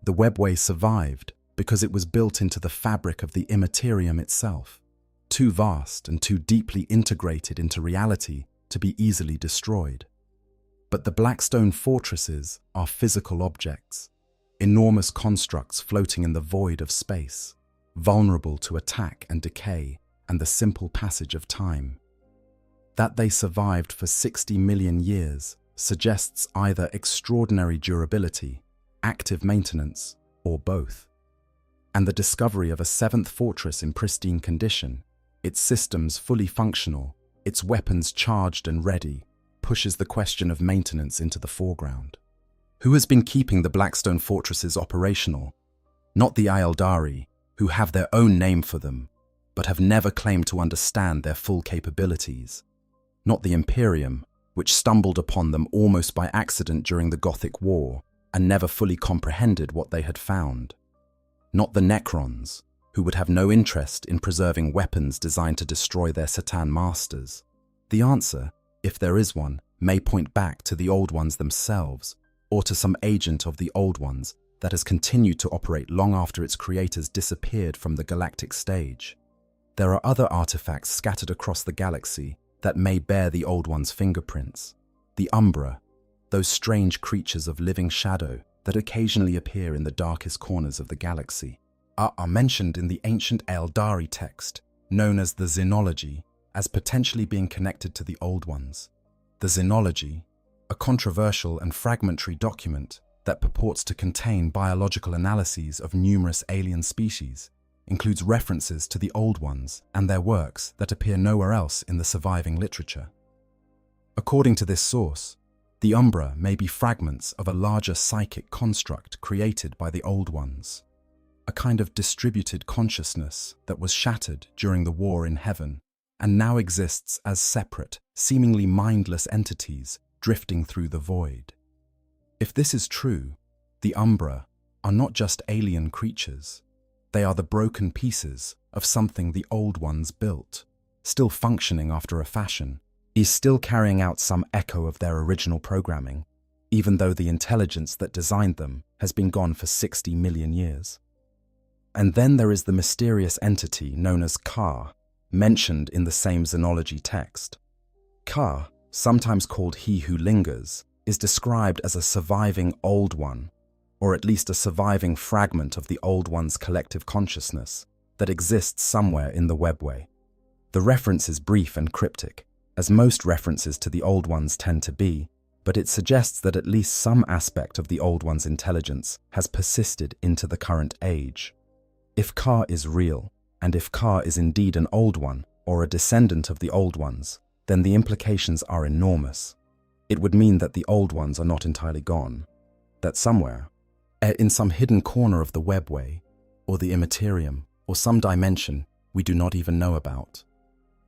The webway survived because it was built into the fabric of the Imperium itself, too vast and too deeply integrated into reality to be easily destroyed. But the Blackstone fortresses are physical objects, enormous constructs floating in the void of space, vulnerable to attack and decay and the simple passage of time. That they survived for 60 million years suggests either extraordinary durability, active maintenance, or both. And the discovery of a seventh fortress in pristine condition, its systems fully functional, its weapons charged and ready, pushes the question of maintenance into the foreground. Who has been keeping the Blackstone fortresses operational? Not the Eldari, who have their own name for them, but have never claimed to understand their full capabilities. Not the Imperium, which stumbled upon them almost by accident during the Gothic War and never fully comprehended what they had found. Not the Necrons, who would have no interest in preserving weapons designed to destroy their Satan masters. The answer, if there is one, may point back to the Old Ones themselves, or to some agent of the Old Ones that has continued to operate long after its creators disappeared from the galactic stage. There are other artifacts scattered across the galaxy that may bear the Old Ones' fingerprints. The Umbra, those strange creatures of living shadow that occasionally appear in the darkest corners of the galaxy, are mentioned in the ancient Eldari text, known as the Xenology, as potentially being connected to the Old Ones. The Xenology, a controversial and fragmentary document that purports to contain biological analyses of numerous alien species, includes references to the Old Ones and their works that appear nowhere else in the surviving literature. According to this source, the Umbra may be fragments of a larger psychic construct created by the Old Ones, a kind of distributed consciousness that was shattered during the war in heaven and now exists as separate, seemingly mindless entities drifting through the void. If this is true, the Umbra are not just alien creatures. They are the broken pieces of something the Old Ones built, still functioning after a fashion, is still carrying out some echo of their original programming, even though the intelligence that designed them has been gone for 60 million years. And then there is the mysterious entity known as Ka, mentioned in the same Xenology text. Ka, sometimes called He Who Lingers, is described as a surviving Old One, or at least a surviving fragment of the Old One's collective consciousness that exists somewhere in the webway. The reference is brief and cryptic, as most references to the Old Ones tend to be, but it suggests that at least some aspect of the Old One's intelligence has persisted into the current age. If Ka is real, and if Ka is indeed an Old One or a descendant of the Old Ones, then the implications are enormous. It would mean that the Old Ones are not entirely gone, that somewhere, in some hidden corner of the webway, or the Imperium, or some dimension we do not even know about,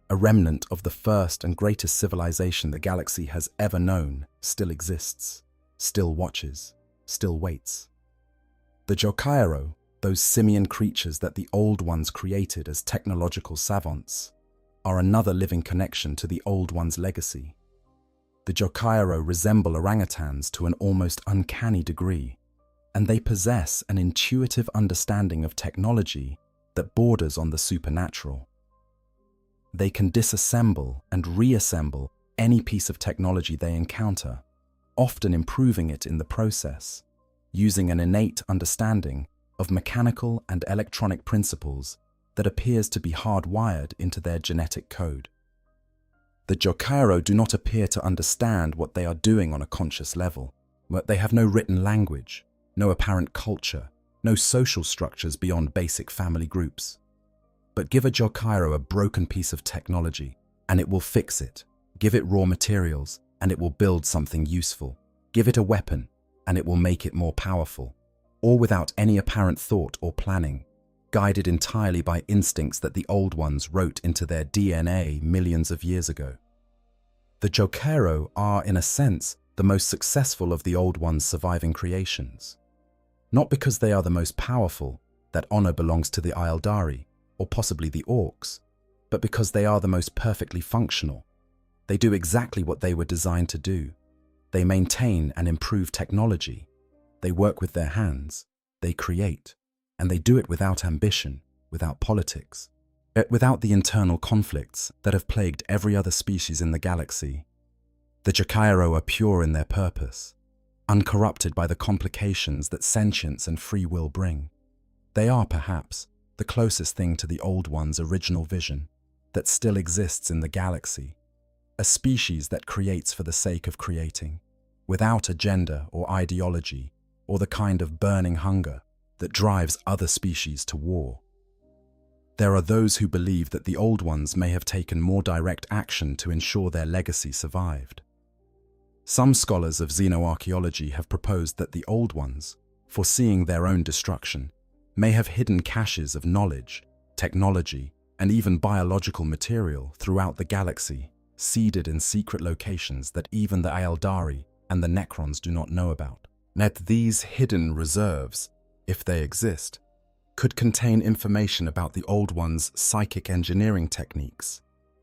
a remnant of the first and greatest civilization the galaxy has ever known still exists, still watches, still waits. The Jokairo, those simian creatures that the Old Ones created as technological savants, are another living connection to the Old Ones' legacy. The Jokairo resemble orangutans to an almost uncanny degree, and they possess an intuitive understanding of technology that borders on the supernatural. They can disassemble and reassemble any piece of technology they encounter, often improving it in the process, using an innate understanding of mechanical and electronic principles that appears to be hardwired into their genetic code. The Jokairo do not appear to understand what they are doing on a conscious level, but they have no written language, no apparent culture, no social structures beyond basic family groups. But give a Jokairo a broken piece of technology, and it will fix it. Give it raw materials, and it will build something useful. Give it a weapon, and it will make it more powerful, all without any apparent thought or planning, guided entirely by instincts that the Old Ones wrote into their DNA millions of years ago. The Jokairo are, in a sense, the most successful of the Old Ones' surviving creations. Not because they are the most powerful, that honor belongs to the Ildari, or possibly the Orcs, but because they are the most perfectly functional. They do exactly what they were designed to do. They maintain and improve technology. They work with their hands. They create. And they do it without ambition, without politics, without the internal conflicts that have plagued every other species in the galaxy. The Jokairo are pure in their purpose, uncorrupted by the complications that sentience and free will bring. They are, perhaps, the closest thing to the Old One's original vision that still exists in the galaxy, a species that creates for the sake of creating, without agenda or ideology or the kind of burning hunger that drives other species to war. There are those who believe that the Old Ones may have taken more direct action to ensure their legacy survived. Some scholars of xenoarchaeology have proposed that the Old Ones, foreseeing their own destruction, may have hidden caches of knowledge, technology, and even biological material throughout the galaxy, seeded in secret locations that even the Ildari and the Necrons do not know about. Yet these hidden reserves, if they exist, could contain information about the Old Ones' psychic engineering techniques,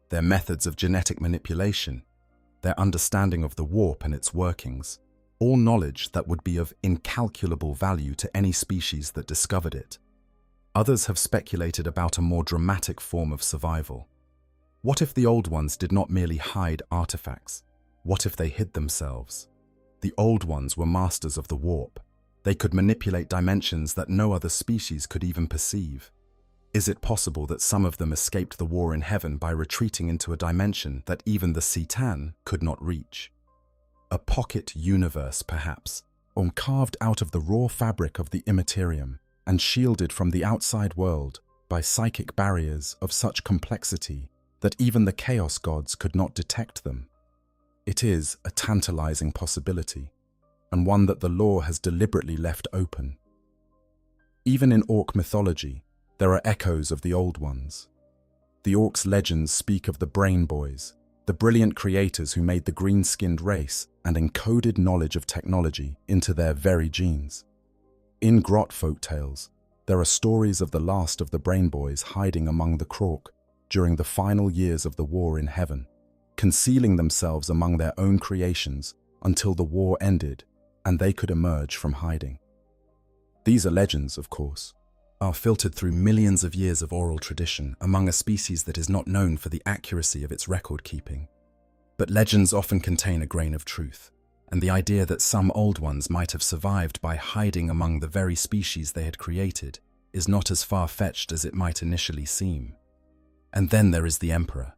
their methods of genetic manipulation, their understanding of the warp and its workings, all knowledge that would be of incalculable value to any species that discovered it. Others have speculated about a more dramatic form of survival. What if the Old Ones did not merely hide artifacts? What if they hid themselves? The Old Ones were masters of the warp. They could manipulate dimensions that no other species could even perceive. Is it possible that some of them escaped the war in heaven by retreating into a dimension that even the Citan could not reach? a pocket universe perhaps, or carved out of the raw fabric of the Imperium and shielded from the outside world by psychic barriers of such complexity that even the chaos gods could not detect them. It is a tantalizing possibility, and one that the lore has deliberately left open. Even in Orc mythology, there are echoes of the old ones. The Orcs' legends speak of the Brain Boys, the brilliant creators who made the green-skinned race and encoded knowledge of technology into their very genes. In Grot folktales, there are stories of the last of the Brain Boys hiding among the Krork during the final years of the war in heaven, concealing themselves among their own creations until the war ended and they could emerge from hiding. These are legends, of course, are filtered through millions of years of oral tradition among a species that is not known for the accuracy of its record-keeping. But legends often contain a grain of truth, and the idea that some old ones might have survived by hiding among the very species they had created is not as far-fetched as it might initially seem. And then there is the Emperor,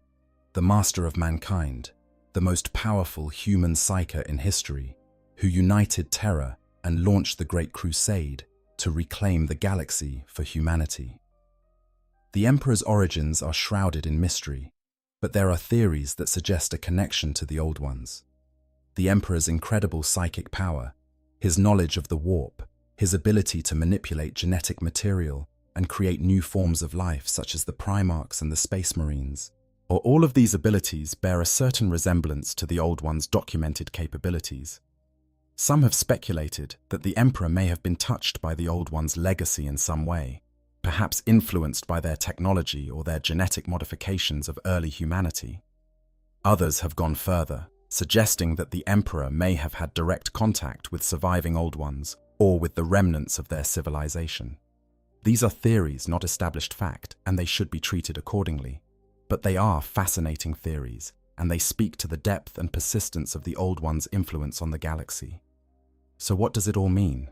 the master of mankind, the most powerful human psyker in history, who united terror and launched the Great Crusade to reclaim the galaxy for humanity. The Emperor's origins are shrouded in mystery, but there are theories that suggest a connection to the Old Ones. The Emperor's incredible psychic power, his knowledge of the warp, his ability to manipulate genetic material and create new forms of life such as the Primarchs and the Space Marines, or all of these abilities bear a certain resemblance to the Old Ones' documented capabilities. Some have speculated that the Emperor may have been touched by the Old Ones' legacy in some way, perhaps influenced by their technology or their genetic modifications of early humanity. Others have gone further, suggesting that the Emperor may have had direct contact with surviving Old Ones or with the remnants of their civilization. These are theories, not established fact, and they should be treated accordingly. But they are fascinating theories, and they speak to the depth and persistence of the Old Ones' influence on the galaxy. So what does it all mean?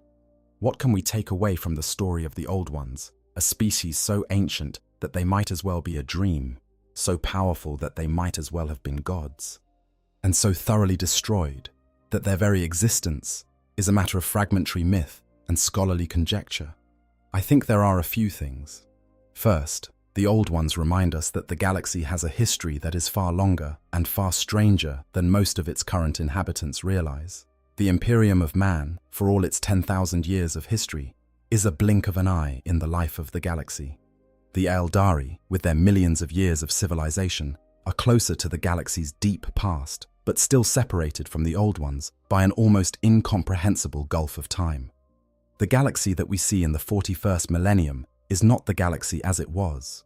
What can we take away from the story of the Old Ones, a species so ancient that they might as well be a dream, so powerful that they might as well have been gods, and so thoroughly destroyed that their very existence is a matter of fragmentary myth and scholarly conjecture? I think there are a few things. First, the Old Ones remind us that the galaxy has a history that is far longer and far stranger than most of its current inhabitants realize. The Imperium of man, for all its 10,000 years of history, is a blink of an eye in the life of the galaxy. The Eldari, with their millions of years of civilization, are closer to the galaxy's deep past, but still separated from the Old Ones by an almost incomprehensible gulf of time. The galaxy that we see in the 41st millennium is not the galaxy as it was.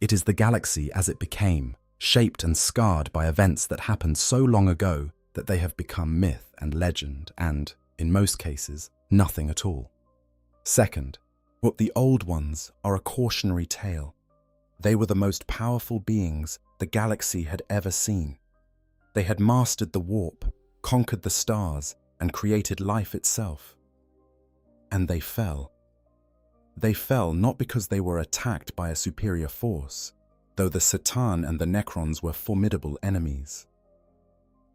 It is the galaxy as it became, shaped and scarred by events that happened so long ago that they have become myth and legend and, in most cases, nothing at all. Second, what the Old Ones are a cautionary tale. They were the most powerful beings the galaxy had ever seen. They had mastered the warp, conquered the stars, and created life itself. And they fell. They fell not because they were attacked by a superior force, though the Satan and the Necrons were formidable enemies.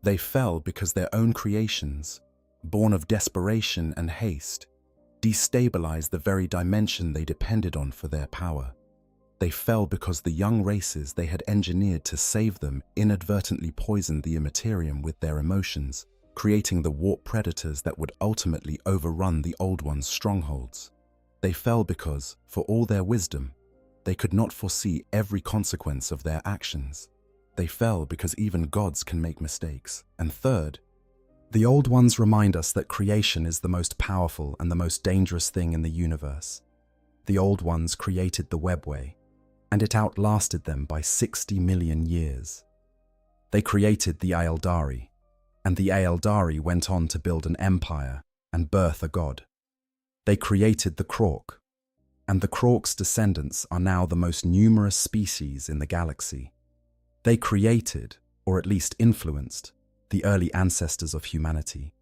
They fell because their own creations, born of desperation and haste, destabilized the very dimension they depended on for their power. They fell because the young races they had engineered to save them inadvertently poisoned the Imperium with their emotions, creating the warp predators that would ultimately overrun the Old Ones' strongholds. They fell because, for all their wisdom, they could not foresee every consequence of their actions. They fell because even gods can make mistakes. And third, the Old Ones remind us that creation is the most powerful and the most dangerous thing in the universe. The Old Ones created the webway, and it outlasted them by 60 million years. They created the Eldari, and the Eldari went on to build an empire and birth a god. They created the Krork, and the Krork's descendants are now the most numerous species in the galaxy. They created, or at least influenced, the early ancestors of humanity,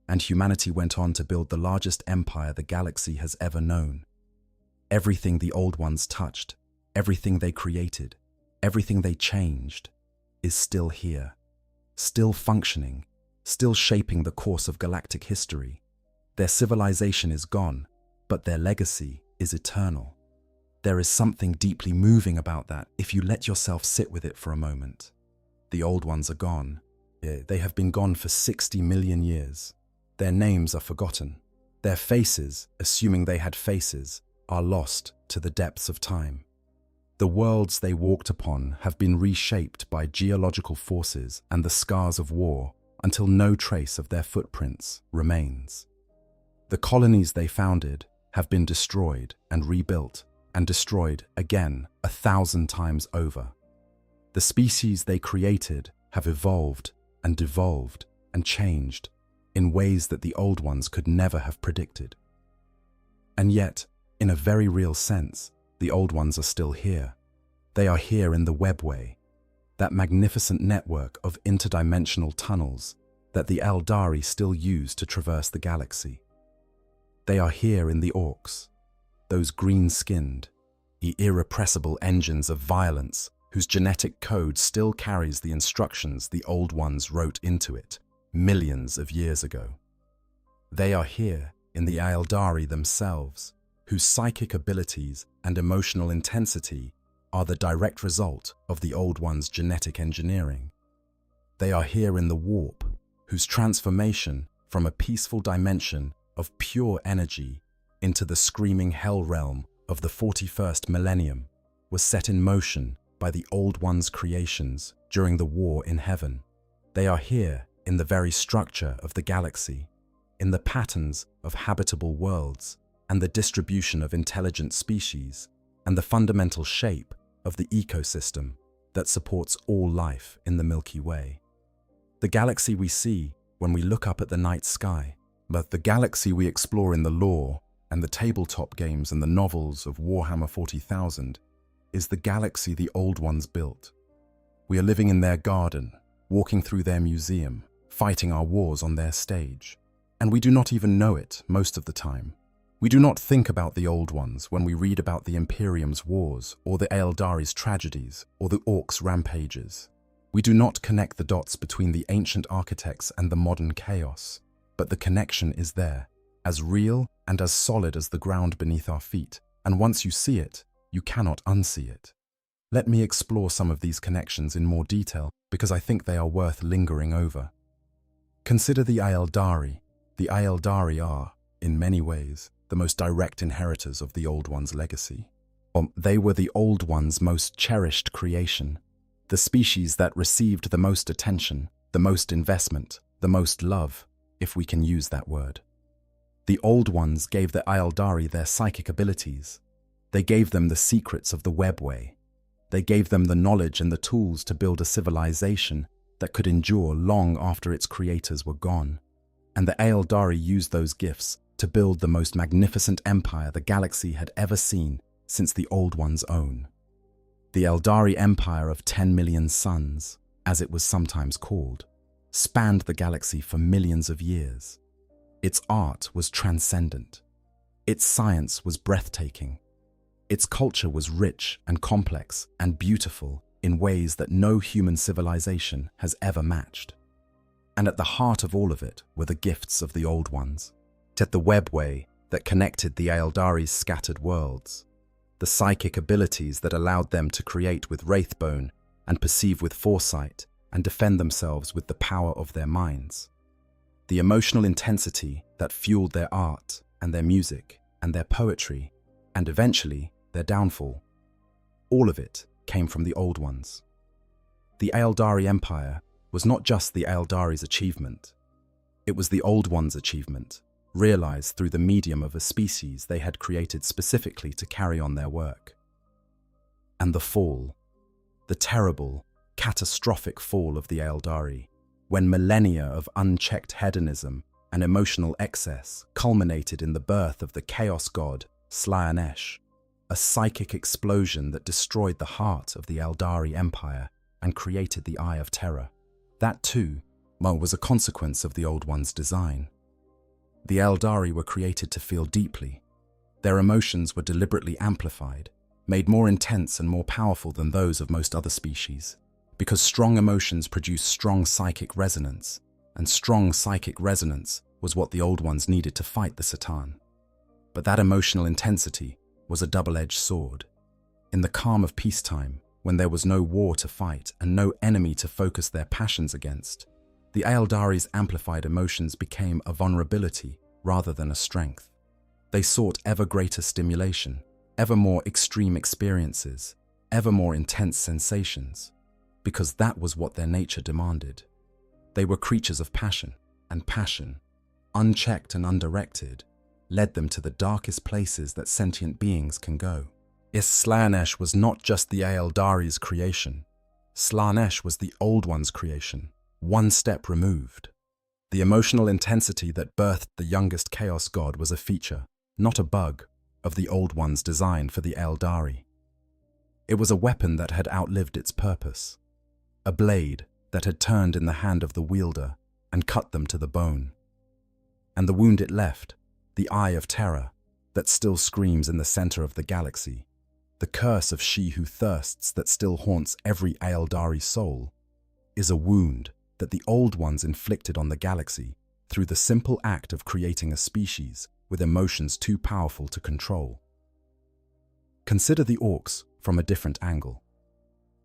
and humanity went on to build the largest empire the galaxy has ever known. Everything the Old Ones touched, everything they created, everything they changed, is still here, still functioning, still shaping the course of galactic history. Their civilization is gone, but their legacy is eternal. There is something deeply moving about that if you let yourself sit with it for a moment. The old ones are gone. They have been gone for 60 million years. Their names are forgotten. Their faces, assuming they had faces, are lost to the depths of time. The worlds they walked upon have been reshaped by geological forces and the scars of war until no trace of their footprints remains. The colonies they founded have been destroyed and rebuilt and destroyed again 1,000 times over. The species they created have evolved and devolved and changed in ways that the old ones could never have predicted. And yet, in a very real sense, the old ones are still here. They are here in the webway, that magnificent network of interdimensional tunnels that the Eldari still use to traverse the galaxy. They are here in the orcs, those green-skinned, irrepressible engines of violence whose genetic code still carries the instructions the old ones wrote into it millions of years ago. They are here in the Eldari themselves, whose psychic abilities and emotional intensity are the direct result of the old ones' genetic engineering. They are here in the warp, whose transformation from a peaceful dimension of pure energy into the screaming hell realm of the 41st Millennium was set in motion by the old ones' creations during the war in heaven. They are here in the very structure of the galaxy, in the patterns of habitable worlds and the distribution of intelligent species, and the fundamental shape of the ecosystem that supports all life in the Milky Way. The galaxy we see when we look up at the night sky, but the galaxy we explore in the lore and the tabletop games and the novels of Warhammer 40,000 is the galaxy the old ones built. We are living in their garden, walking through their museum, fighting our wars on their stage. And we do not even know it most of the time. We do not think about the old ones when we read about the Imperium's wars or the Eldari's tragedies or the Orcs' rampages. We do not connect the dots between the ancient architects and the modern chaos, but the connection is there, as real and as solid as the ground beneath our feet, and once you see it, you cannot unsee it. Let me explore some of these connections in more detail because I think they are worth lingering over. Consider the Eldari. The Eldari are, in many ways, the most direct inheritors of the Old One's legacy. They were the Old One's most cherished creation, the species that received the most attention, the most investment, the most love, if we can use that word. The Old Ones gave the Eldari their psychic abilities. They gave them the secrets of the webway. They gave them the knowledge and the tools to build a civilization that could endure long after its creators were gone. And the Eldari used those gifts to build the most magnificent empire the galaxy had ever seen since the Old One's own. The Eldari Empire of 10 million suns, as it was sometimes called, spanned the galaxy for millions of years. Its art was transcendent. Its science was breathtaking. Its culture was rich and complex and beautiful in ways that no human civilization has ever matched. And at the heart of all of it were the gifts of the Old Ones, the webway that connected the Eldari's scattered worlds, the psychic abilities that allowed them to create with wraithbone and perceive with foresight and defend themselves with the power of their minds, the emotional intensity that fueled their art and their music and their poetry, and eventually their downfall. All of it came from the Old Ones. The Eldari Empire was not just the Eldari's achievement. It was the Old Ones' achievement, realized through the medium of a species they had created specifically to carry on their work. And the fall, the terrible, catastrophic fall of the Eldari, when millennia of unchecked hedonism and emotional excess culminated in the birth of the chaos god Slaanesh, a psychic explosion that destroyed the heart of the Eldari Empire and created the Eye of Terror. That too, was a consequence of the Old One's design. The Eldari were created to feel deeply. Their emotions were deliberately amplified, made more intense and more powerful than those of most other species, because strong emotions produce strong psychic resonance, and strong psychic resonance was what the Old Ones needed to fight the Satan. But that emotional intensity was a double-edged sword. In the calm of peacetime, when there was no war to fight and no enemy to focus their passions against, the Aeldari's amplified emotions became a vulnerability rather than a strength. They sought ever greater stimulation, ever more extreme experiences, ever more intense sensations, because that was what their nature demanded. They were creatures of passion, and passion, unchecked and undirected, led them to the darkest places that sentient beings can go. Slaanesh was not just the Aeldari's creation. Slaanesh was the Old One's creation, one step removed. The emotional intensity that birthed the youngest Chaos God was a feature, not a bug, of the Old One's design for the Aeldari. It was a weapon that had outlived its purpose, a blade that had turned in the hand of the wielder and cut them to the bone. And the wound it left, the eye of terror that still screams in the center of the galaxy, the curse of she who thirsts that still haunts every Aeldari soul, is a wound that the Old Ones inflicted on the galaxy through the simple act of creating a species with emotions too powerful to control. Consider the Orcs from a different angle.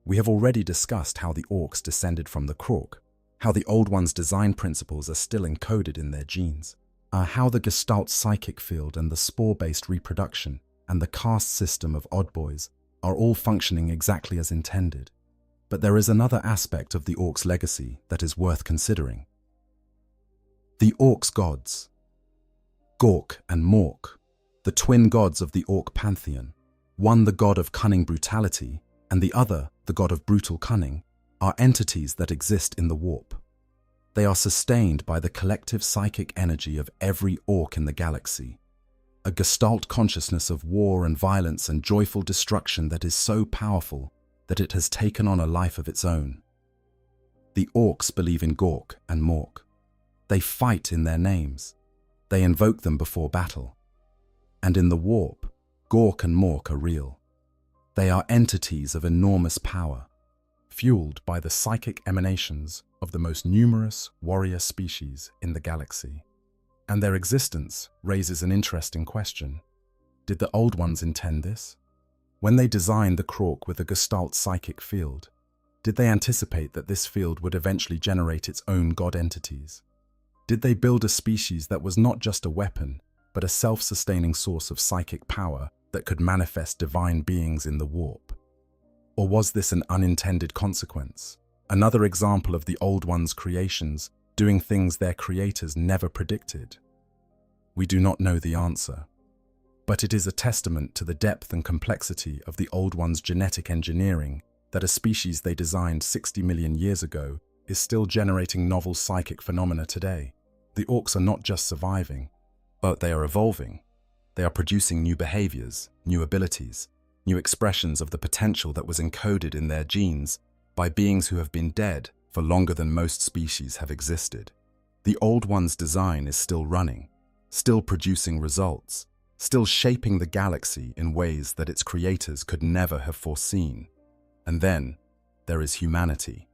We have already discussed how the Orcs descended from the Krork, how the Old Ones' design principles are still encoded in their genes, how the Gestalt psychic field and the spore-based reproduction and the caste system of Oddboys are all functioning exactly as intended. But there is another aspect of the Orcs' legacy that is worth considering. The Orcs' gods. Gork and Mork, the twin gods of the Orc pantheon, one the god of cunning brutality and the other the god of brutal cunning, are entities that exist in the warp. They are sustained by the collective psychic energy of every Orc in the galaxy, a Gestalt consciousness of war and violence and joyful destruction that is so powerful that it has taken on a life of its own. The Orcs believe in Gork and Mork. They fight in their names. They invoke them before battle. And in the warp, Gork and Mork are real. They are entities of enormous power, fueled by the psychic emanations of the most numerous warrior species in the galaxy. And their existence raises an interesting question. Did the Old Ones intend this? When they designed the Krork with a Gestalt psychic field, did they anticipate that this field would eventually generate its own god entities? Did they build a species that was not just a weapon, but a self-sustaining source of psychic power that could manifest divine beings in the warp? Or was this an unintended consequence? Another example of the Old Ones' creations doing things their creators never predicted? We do not know the answer, but it is a testament to the depth and complexity of the Old Ones' genetic engineering that a species they designed 60 million years ago is still generating novel psychic phenomena today. The Orcs are not just surviving, but they are evolving. They are producing new behaviors, new abilities, new expressions of the potential that was encoded in their genes by beings who have been dead for longer than most species have existed. The Old One's design is still running, still producing results, still shaping the galaxy in ways that its creators could never have foreseen. And then there is humanity.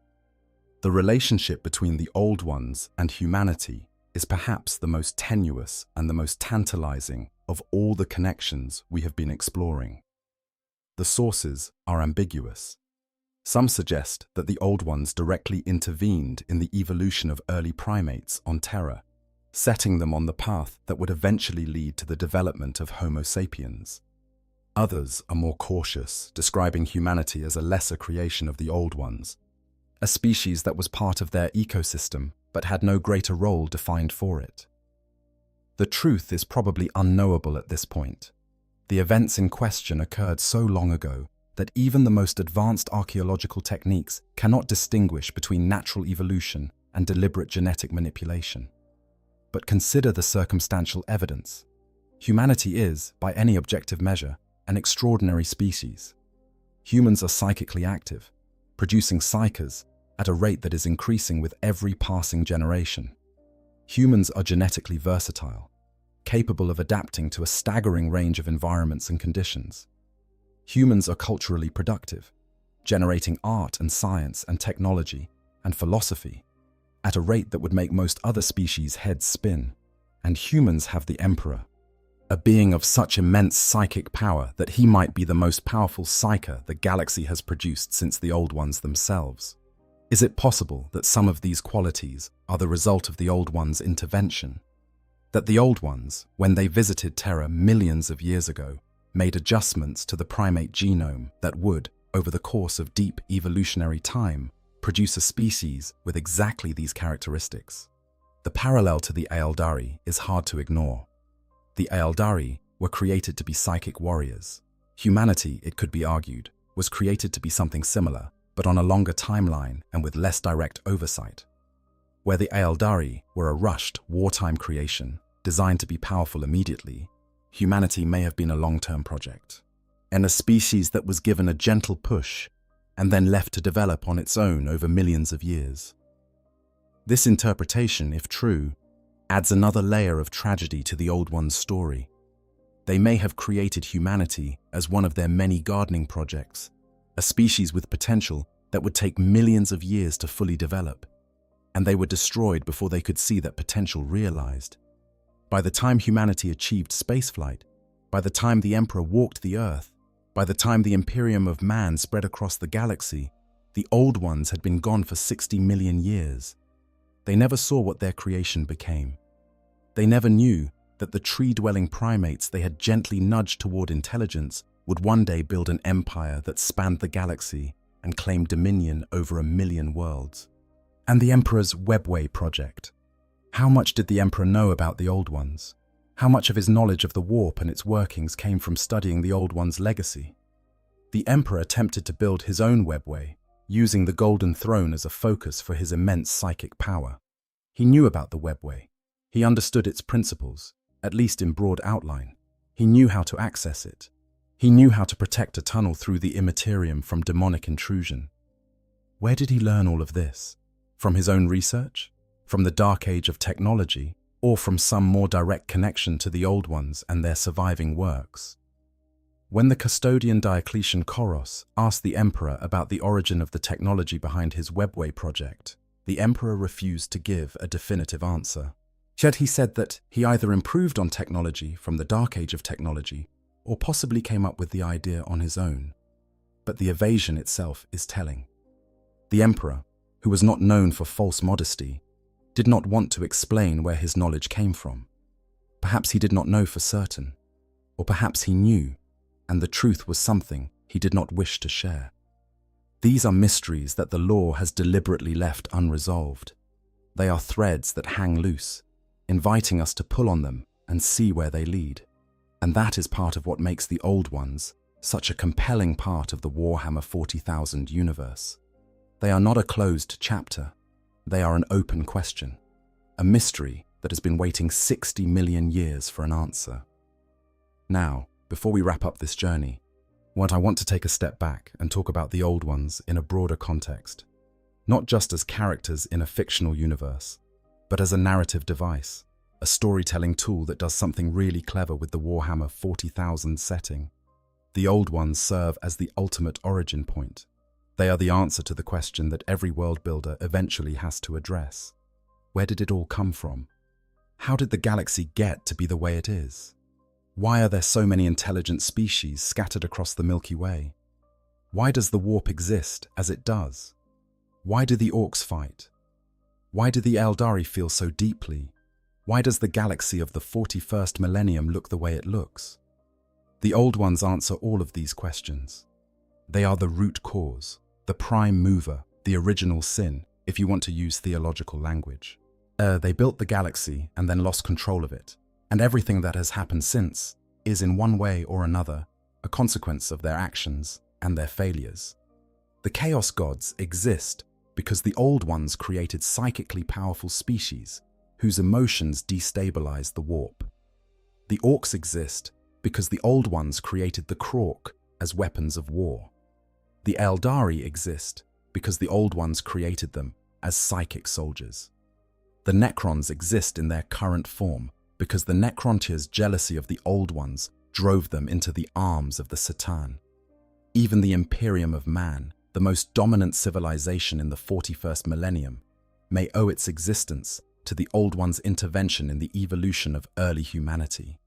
The relationship between the Old Ones and humanity is perhaps the most tenuous and the most tantalizing of all the connections we have been exploring. The sources are ambiguous. Some suggest that the Old Ones directly intervened in the evolution of early primates on Terra, setting them on the path that would eventually lead to the development of Homo sapiens. Others are more cautious, describing humanity as a lesser creation of the Old Ones, a species that was part of their ecosystem but had no greater role defined for it. The truth is probably unknowable at this point. The events in question occurred so long ago that even the most advanced archaeological techniques cannot distinguish between natural evolution and deliberate genetic manipulation. But consider the circumstantial evidence. Humanity is, by any objective measure, an extraordinary species. Humans are psychically active, producing psychers at a rate that is increasing with every passing generation. Humans are genetically versatile, capable of adapting to a staggering range of environments and conditions. Humans are culturally productive, generating art and science and technology and philosophy at a rate that would make most other species' heads spin. And humans have the Emperor, a being of such immense psychic power that he might be the most powerful psyker the galaxy has produced since the Old Ones themselves. Is it possible that some of these qualities are the result of the Old Ones' intervention? That the Old Ones, when they visited Terra millions of years ago, made adjustments to the primate genome that would, over the course of deep evolutionary time, produce a species with exactly these characteristics? The parallel to the Aeldari is hard to ignore. The Aeldari were created to be psychic warriors. Humanity, it could be argued, was created to be something similar, but on a longer timeline and with less direct oversight. Where the Aeldari were a rushed, wartime creation, designed to be powerful immediately, humanity may have been a long-term project, and a species that was given a gentle push and then left to develop on its own over millions of years. This interpretation, if true, adds another layer of tragedy to the Old Ones' story. They may have created humanity as one of their many gardening projects, a species with potential that would take millions of years to fully develop, and they were destroyed before they could see that potential realized. By the time humanity achieved spaceflight, by the time the Emperor walked the Earth, by the time the Imperium of man spread across the galaxy, the Old Ones had been gone for 60 million years. They never saw what their creation became. They never knew that the tree-dwelling primates they had gently nudged toward intelligence would one day build an empire that spanned the galaxy and claimed dominion over 1 million worlds. And the Emperor's Webway project. How much did the Emperor know about the Old Ones? How much of his knowledge of the warp and its workings came from studying the Old Ones' legacy? The Emperor attempted to build his own Webway, using the Golden Throne as a focus for his immense psychic power. He knew about the Webway. He understood its principles, at least in broad outline. He knew how to access it. He knew how to protect a tunnel through the Imperium from demonic intrusion. Where did he learn all of this? From his own research? From the dark age of technology? Or from some more direct connection to the Old Ones and their surviving works? When the custodian Diocletian Koros asked the Emperor about the origin of the technology behind his Webway project, the Emperor refused to give a definitive answer. Yet he said that he either improved on technology from the dark age of technology or possibly came up with the idea on his own. But the evasion itself is telling. The Emperor, who was not known for false modesty, did not want to explain where his knowledge came from. Perhaps he did not know for certain, or perhaps he knew, and the truth was something he did not wish to share. These are mysteries that the law has deliberately left unresolved. They are threads that hang loose, inviting us to pull on them and see where they lead. And that is part of what makes the Old Ones such a compelling part of the Warhammer 40,000 universe. They are not a closed chapter. They are an open question, a mystery that has been waiting 60 million years for an answer. Now, before we wrap up this journey, I want to take a step back and talk about the Old Ones in a broader context, not just as characters in a fictional universe, but as a narrative device, a storytelling tool that does something really clever with the Warhammer 40,000 setting. The Old Ones serve as the ultimate origin point. They are the answer to the question that every world builder eventually has to address. Where did it all come from? How did the galaxy get to be the way it is? Why are there so many intelligent species scattered across the Milky Way? Why does the warp exist as it does? Why do the orcs fight? Why do the Aeldari feel so deeply? Why does the galaxy of the 41st millennium look the way it looks? The Old Ones answer all of these questions. They are the root cause, the prime mover, the original sin, if you want to use theological language. They built the galaxy and then lost control of it, and everything that has happened since is in one way or another a consequence of their actions and their failures. The Chaos Gods exist because the Old Ones created psychically powerful species whose emotions destabilize the warp. The Orcs exist because the Old Ones created the Krork as weapons of war. The Aeldari exist because the Old Ones created them as psychic soldiers. The Necrons exist in their current form because the Necrontyrs' jealousy of the Old Ones drove them into the arms of the Satan. Even the Imperium of man, the most dominant civilization in the 41st millennium, may owe its existence to the Old One's intervention in the evolution of early humanity.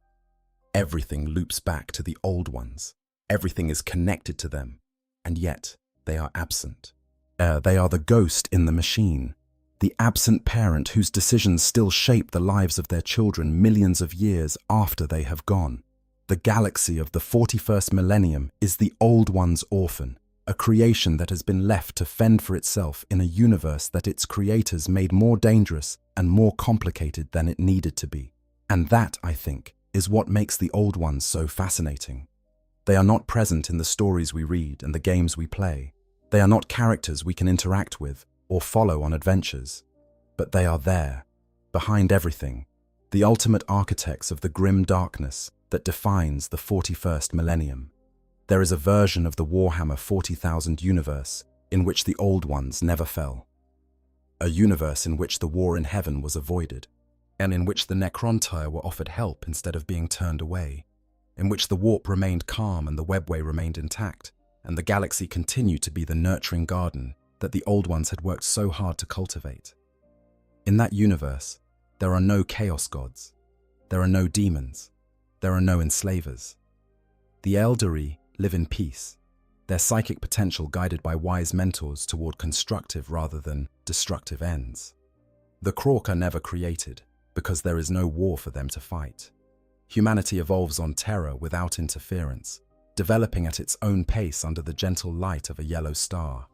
Everything loops back to the Old Ones. Everything is connected to them, and yet they are absent. They are the ghost in the machine, the absent parent whose decisions still shape the lives of their children millions of years after they have gone. The galaxy of the 41st millennium is the Old One's orphan, a creation that has been left to fend for itself in a universe that its creators made more dangerous and more complicated than it needed to be. And that, I think, is what makes the Old Ones so fascinating. They are not present in the stories we read and the games we play. They are not characters we can interact with or follow on adventures. But they are there, behind everything, the ultimate architects of the grim darkness that defines the 41st millennium. There is a version of the Warhammer 40,000 universe in which the Old Ones never fell. A universe in which the war in heaven was avoided, and in which the Necrontyre were offered help instead of being turned away, in which the warp remained calm and the webway remained intact, and the galaxy continued to be the nurturing garden that the Old Ones had worked so hard to cultivate. In that universe, there are no chaos gods, there are no demons, there are no enslavers. The Eldari live in peace, their psychic potential guided by wise mentors toward constructive rather than destructive ends. The Krork are never created, because there is no war for them to fight. Humanity evolves on terror without interference, developing at its own pace under the gentle light of a yellow star.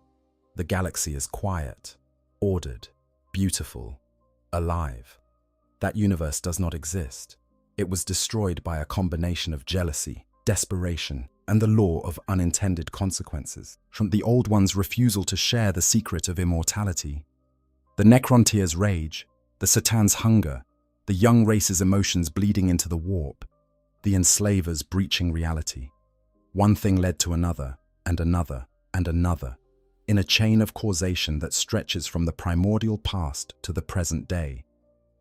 The galaxy is quiet, ordered, beautiful, alive. That universe does not exist. It was destroyed by a combination of jealousy, desperation, and the law of unintended consequences, from the Old One's refusal to share the secret of immortality. The Necrontyre's rage, the Satan's hunger, the young race's emotions bleeding into the warp, the enslaver's breaching reality. One thing led to another, and another, and another, in a chain of causation that stretches from the primordial past to the present day,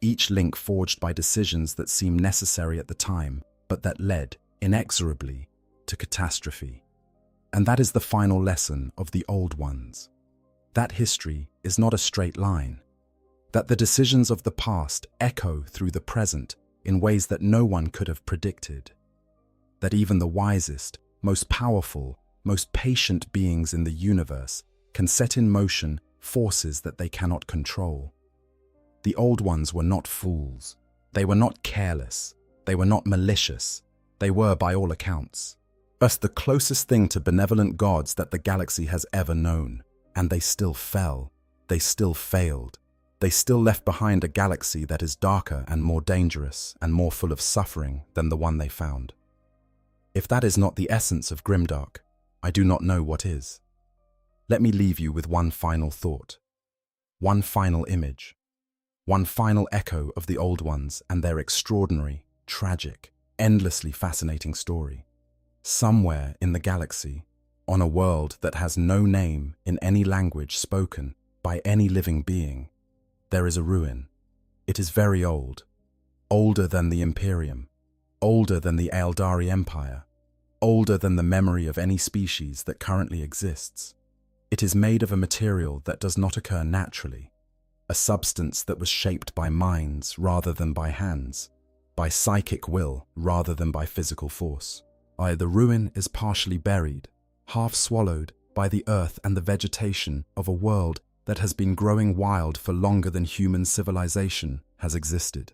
each link forged by decisions that seemed necessary at the time, but that led, inexorably, to catastrophe. And that is the final lesson of the Old Ones. That history is not a straight line. That the decisions of the past echo through the present in ways that no one could have predicted. That even the wisest, most powerful, most patient beings in the universe can set in motion forces that they cannot control. The Old Ones were not fools. They were not careless. They were not malicious. They were, by all accounts, the closest thing to benevolent gods that the galaxy has ever known. And they still fell. They still failed. They still left behind a galaxy that is darker and more dangerous and more full of suffering than the one they found. If that is not the essence of Grimdark, I do not know what is. Let me leave you with one final thought, one final image, one final echo of the Old Ones and their extraordinary, tragic, endlessly fascinating story. Somewhere in the galaxy, on a world that has no name in any language spoken by any living being, there is a ruin. It is very old, older than the Imperium, older than the Eldari Empire, older than the memory of any species that currently exists. It is made of a material that does not occur naturally, a substance that was shaped by minds rather than by hands, by psychic will rather than by physical force. The ruin is partially buried, half swallowed by the earth and the vegetation of a world that has been growing wild for longer than human civilization has existed.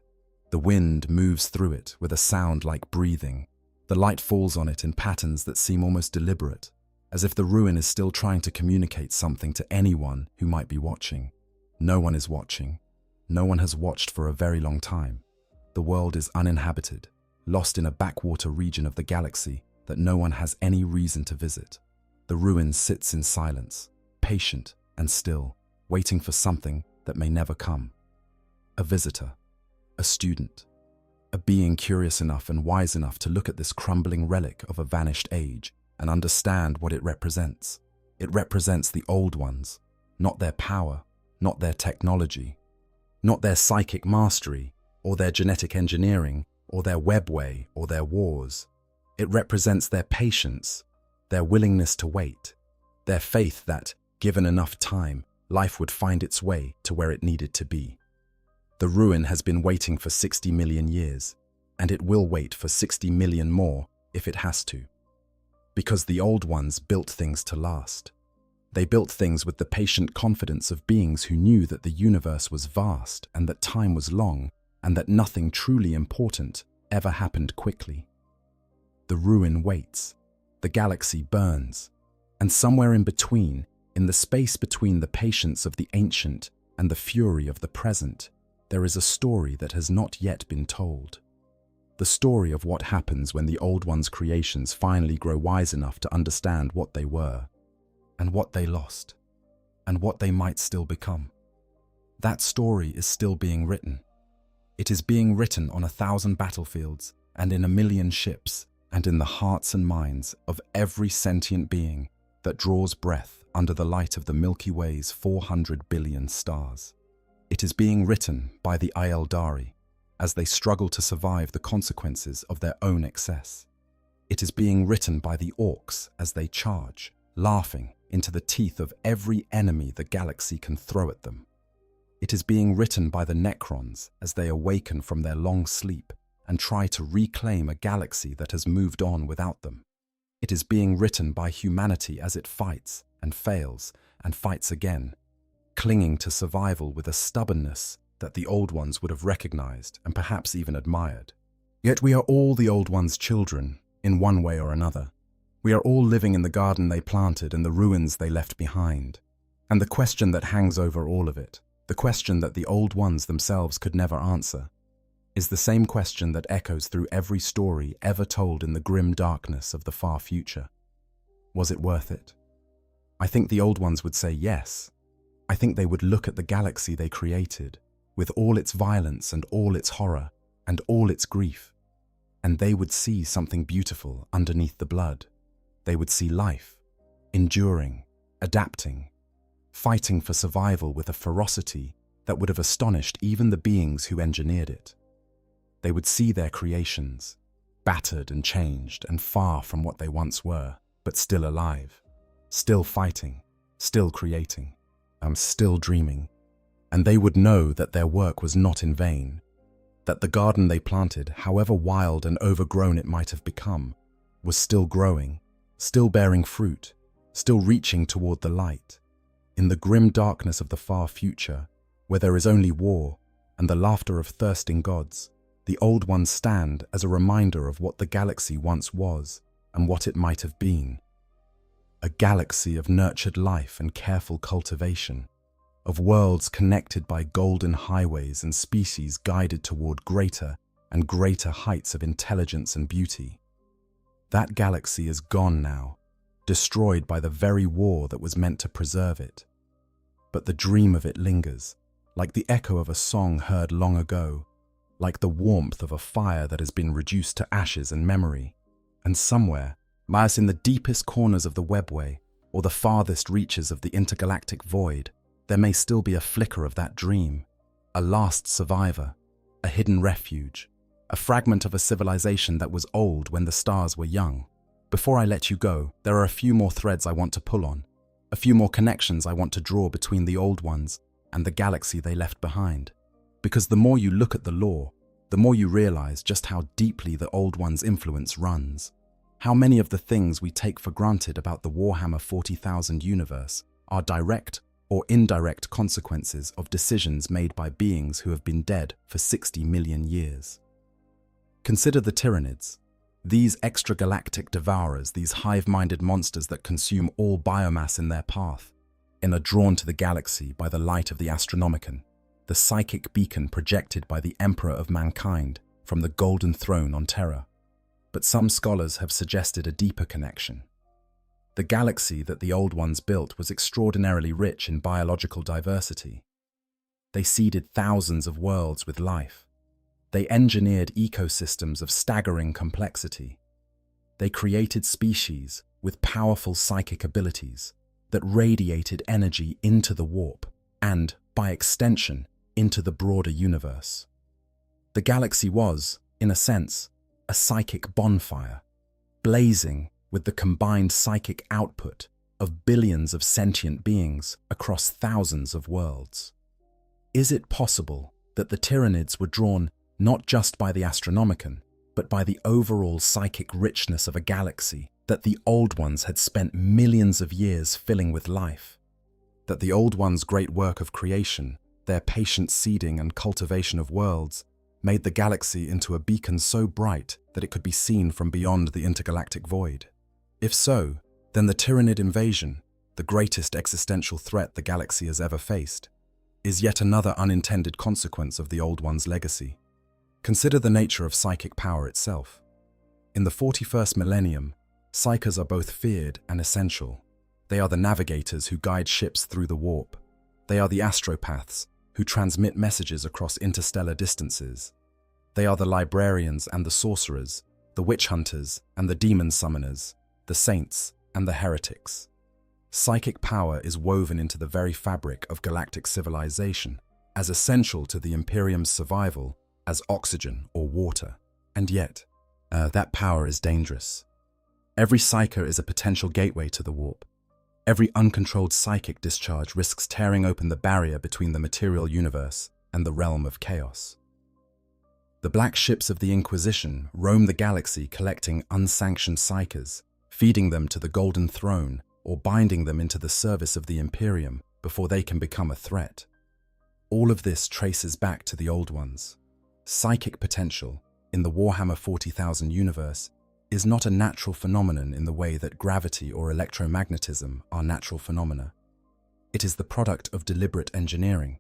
The wind moves through it with a sound like breathing. The light falls on it in patterns that seem almost deliberate, as if the ruin is still trying to communicate something to anyone who might be watching. No one is watching. No one has watched for a very long time. The world is uninhabited, lost in a backwater region of the galaxy that no one has any reason to visit. The ruin sits in silence, patient and still, waiting for something that may never come. A visitor, a student, a being curious enough and wise enough to look at this crumbling relic of a vanished age and understand what it represents. It represents the Old Ones, not their power, not their technology, not their psychic mastery, or their genetic engineering, or their webway, or their wars. It represents their patience, their willingness to wait, their faith that, given enough time, life would find its way to where it needed to be. The ruin has been waiting for 60 million years, and it will wait for 60 million more if it has to. Because the old ones built things to last. They built things with the patient confidence of beings who knew that the universe was vast and that time was long and that nothing truly important ever happened quickly. The ruin waits, the galaxy burns, and somewhere in between, in the space between the patience of the ancient and the fury of the present, there is a story that has not yet been told. The story of what happens when the Old One's creations finally grow wise enough to understand what they were, and what they lost, and what they might still become. That story is still being written. It is being written on 1,000 battlefields, and in 1,000,000 ships, and in the hearts and minds of every sentient being that draws breath under the light of the Milky Way's 400 billion stars. It is being written by the Aeldari as they struggle to survive the consequences of their own excess. It is being written by the orcs as they charge, laughing, into the teeth of every enemy the galaxy can throw at them. It is being written by the Necrons as they awaken from their long sleep and try to reclaim a galaxy that has moved on without them. It is being written by humanity as it fights and fails and fights again, clinging to survival with a stubbornness that the Old Ones would have recognized and perhaps even admired. Yet we are all the Old Ones' children, in one way or another. We are all living in the garden they planted and the ruins they left behind. And the question that hangs over all of it, the question that the Old Ones themselves could never answer, is the same question that echoes through every story ever told in the grim darkness of the far future. Was it worth it? I think the Old Ones would say yes. I think they would look at the galaxy they created, with all its violence and all its horror and all its grief, and they would see something beautiful underneath the blood. They would see life, enduring, adapting, fighting for survival with a ferocity that would have astonished even the beings who engineered it. They would see their creations, battered and changed and far from what they once were, but still alive, still fighting, still creating, still dreaming. And they would know that their work was not in vain, that the garden they planted, however wild and overgrown it might have become, was still growing, still bearing fruit, still reaching toward the light. In the grim darkness of the far future, where there is only war and the laughter of thirsting gods, the Old Ones stand as a reminder of what the galaxy once was and what it might have been. A galaxy of nurtured life and careful cultivation, of worlds connected by golden highways and species guided toward greater and greater heights of intelligence and beauty. That galaxy is gone now, destroyed by the very war that was meant to preserve it. But the dream of it lingers, like the echo of a song heard long ago, like the warmth of a fire that has been reduced to ashes and memory. And somewhere, perhaps in the deepest corners of the webway or the farthest reaches of the intergalactic void, there may still be a flicker of that dream, a last survivor, a hidden refuge, a fragment of a civilization that was old when the stars were young. Before I let you go, there are a few more threads I want to pull on, a few more connections I want to draw between the Old Ones and the galaxy they left behind. Because the more you look at the lore, the more you realize just how deeply the Old Ones' influence runs. How many of the things we take for granted about the Warhammer 40,000 universe are direct or indirect consequences of decisions made by beings who have been dead for 60 million years. Consider the Tyranids, these extragalactic devourers, these hive-minded monsters that consume all biomass in their path, and are drawn to the galaxy by the light of the Astronomicon, the psychic beacon projected by the Emperor of Mankind from the Golden Throne on Terra. But some scholars have suggested a deeper connection. The galaxy that the Old Ones built was extraordinarily rich in biological diversity. They seeded thousands of worlds with life. They engineered ecosystems of staggering complexity. They created species with powerful psychic abilities that radiated energy into the warp and, by extension, into the broader universe. The galaxy was, in a sense, a psychic bonfire, blazing with the combined psychic output of billions of sentient beings across thousands of worlds. Is it possible that the Tyranids were drawn not just by the Astronomicon, but by the overall psychic richness of a galaxy that the Old Ones had spent millions of years filling with life? That the Old Ones' great work of creation, their patient seeding and cultivation of worlds, made the galaxy into a beacon so bright that it could be seen from beyond the intergalactic void? If so, then the Tyranid invasion, the greatest existential threat the galaxy has ever faced, is yet another unintended consequence of the Old One's legacy. Consider the nature of psychic power itself. In the 41st millennium, psykers are both feared and essential. They are the navigators who guide ships through the warp. They are the astropaths who transmit messages across interstellar distances. They are the librarians and the sorcerers, the witch hunters and the demon summoners, the saints and the heretics. Psychic power is woven into the very fabric of galactic civilization, as essential to the Imperium's survival as oxygen or water. And yet, that power is dangerous. Every psyker is a potential gateway to the warp. Every uncontrolled psychic discharge risks tearing open the barrier between the material universe and the realm of chaos. The black ships of the Inquisition roam the galaxy collecting unsanctioned psykers, feeding them to the Golden Throne or binding them into the service of the Imperium before they can become a threat. All of this traces back to the Old Ones. Psychic potential in the Warhammer 40,000 universe is not a natural phenomenon in the way that gravity or electromagnetism are natural phenomena. It is the product of deliberate engineering.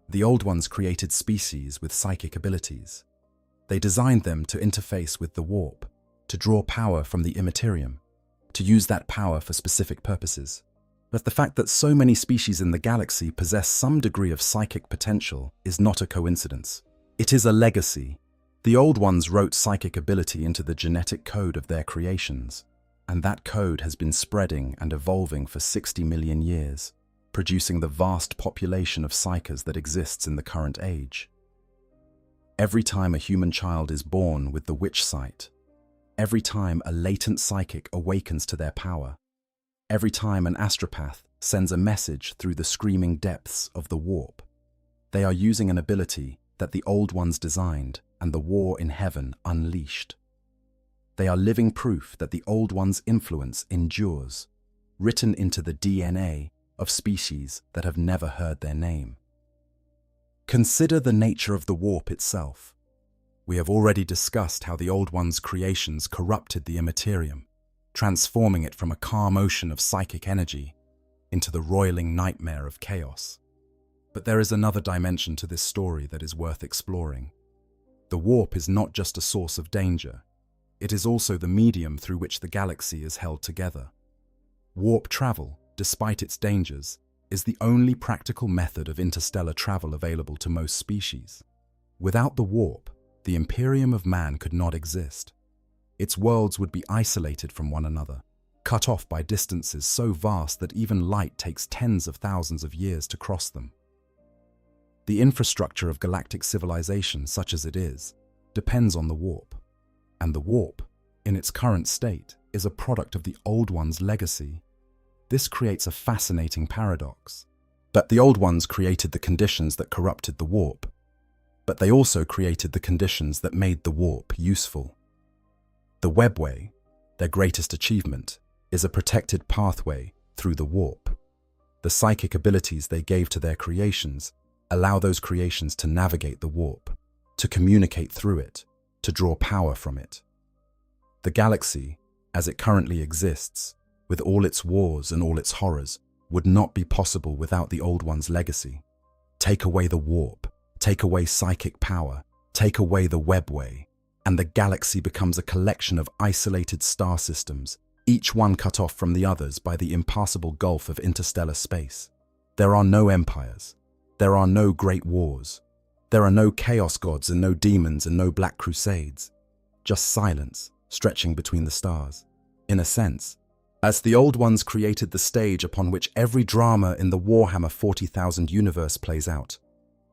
The Old Ones created species with psychic abilities. They designed them to interface with the warp, to draw power from the immaterium, to use that power for specific purposes. But the fact that so many species in the galaxy possess some degree of psychic potential is not a coincidence. It is a legacy. The Old Ones wrote psychic ability into the genetic code of their creations, and that code has been spreading and evolving for 60 million years, producing the vast population of psykers that exists in the current age. Every time a human child is born with the witch sight, every time a latent psychic awakens to their power, every time an astropath sends a message through the screaming depths of the warp, they are using an ability that the Old Ones designed and the war in heaven unleashed. They are living proof that the Old Ones' influence endures, written into the DNA of species that have never heard their name. Consider the nature of the warp itself. We have already discussed how the Old Ones' creations corrupted the immaterium, transforming it from a calm ocean of psychic energy into the roiling nightmare of chaos. But there is another dimension to this story that is worth exploring. The warp is not just a source of danger, it is also the medium through which the galaxy is held together. Warp travel, despite its dangers, is the only practical method of interstellar travel available to most species. Without the warp, the Imperium of man could not exist. Its worlds would be isolated from one another, cut off by distances so vast that even light takes tens of thousands of years to cross them. The infrastructure of galactic civilization, such as it is, depends on the warp. And the warp, in its current state, is a product of the Old Ones' legacy. This creates a fascinating paradox. That the Old Ones created the conditions that corrupted the warp, but they also created the conditions that made the warp useful. The webway, their greatest achievement, is a protected pathway through the warp. The psychic abilities they gave to their creations allow those creations to navigate the warp, to communicate through it, to draw power from it. The galaxy, as it currently exists, with all its wars and all its horrors, would not be possible without the Old Ones' legacy. Take away the warp, take away psychic power, take away the webway, and the galaxy becomes a collection of isolated star systems, each one cut off from the others by the impassable gulf of interstellar space. There are no empires. There are no great wars. There are no chaos gods and no demons and no black crusades. Just silence stretching between the stars. In a sense, as the Old Ones created the stage upon which every drama in the Warhammer 40,000 universe plays out,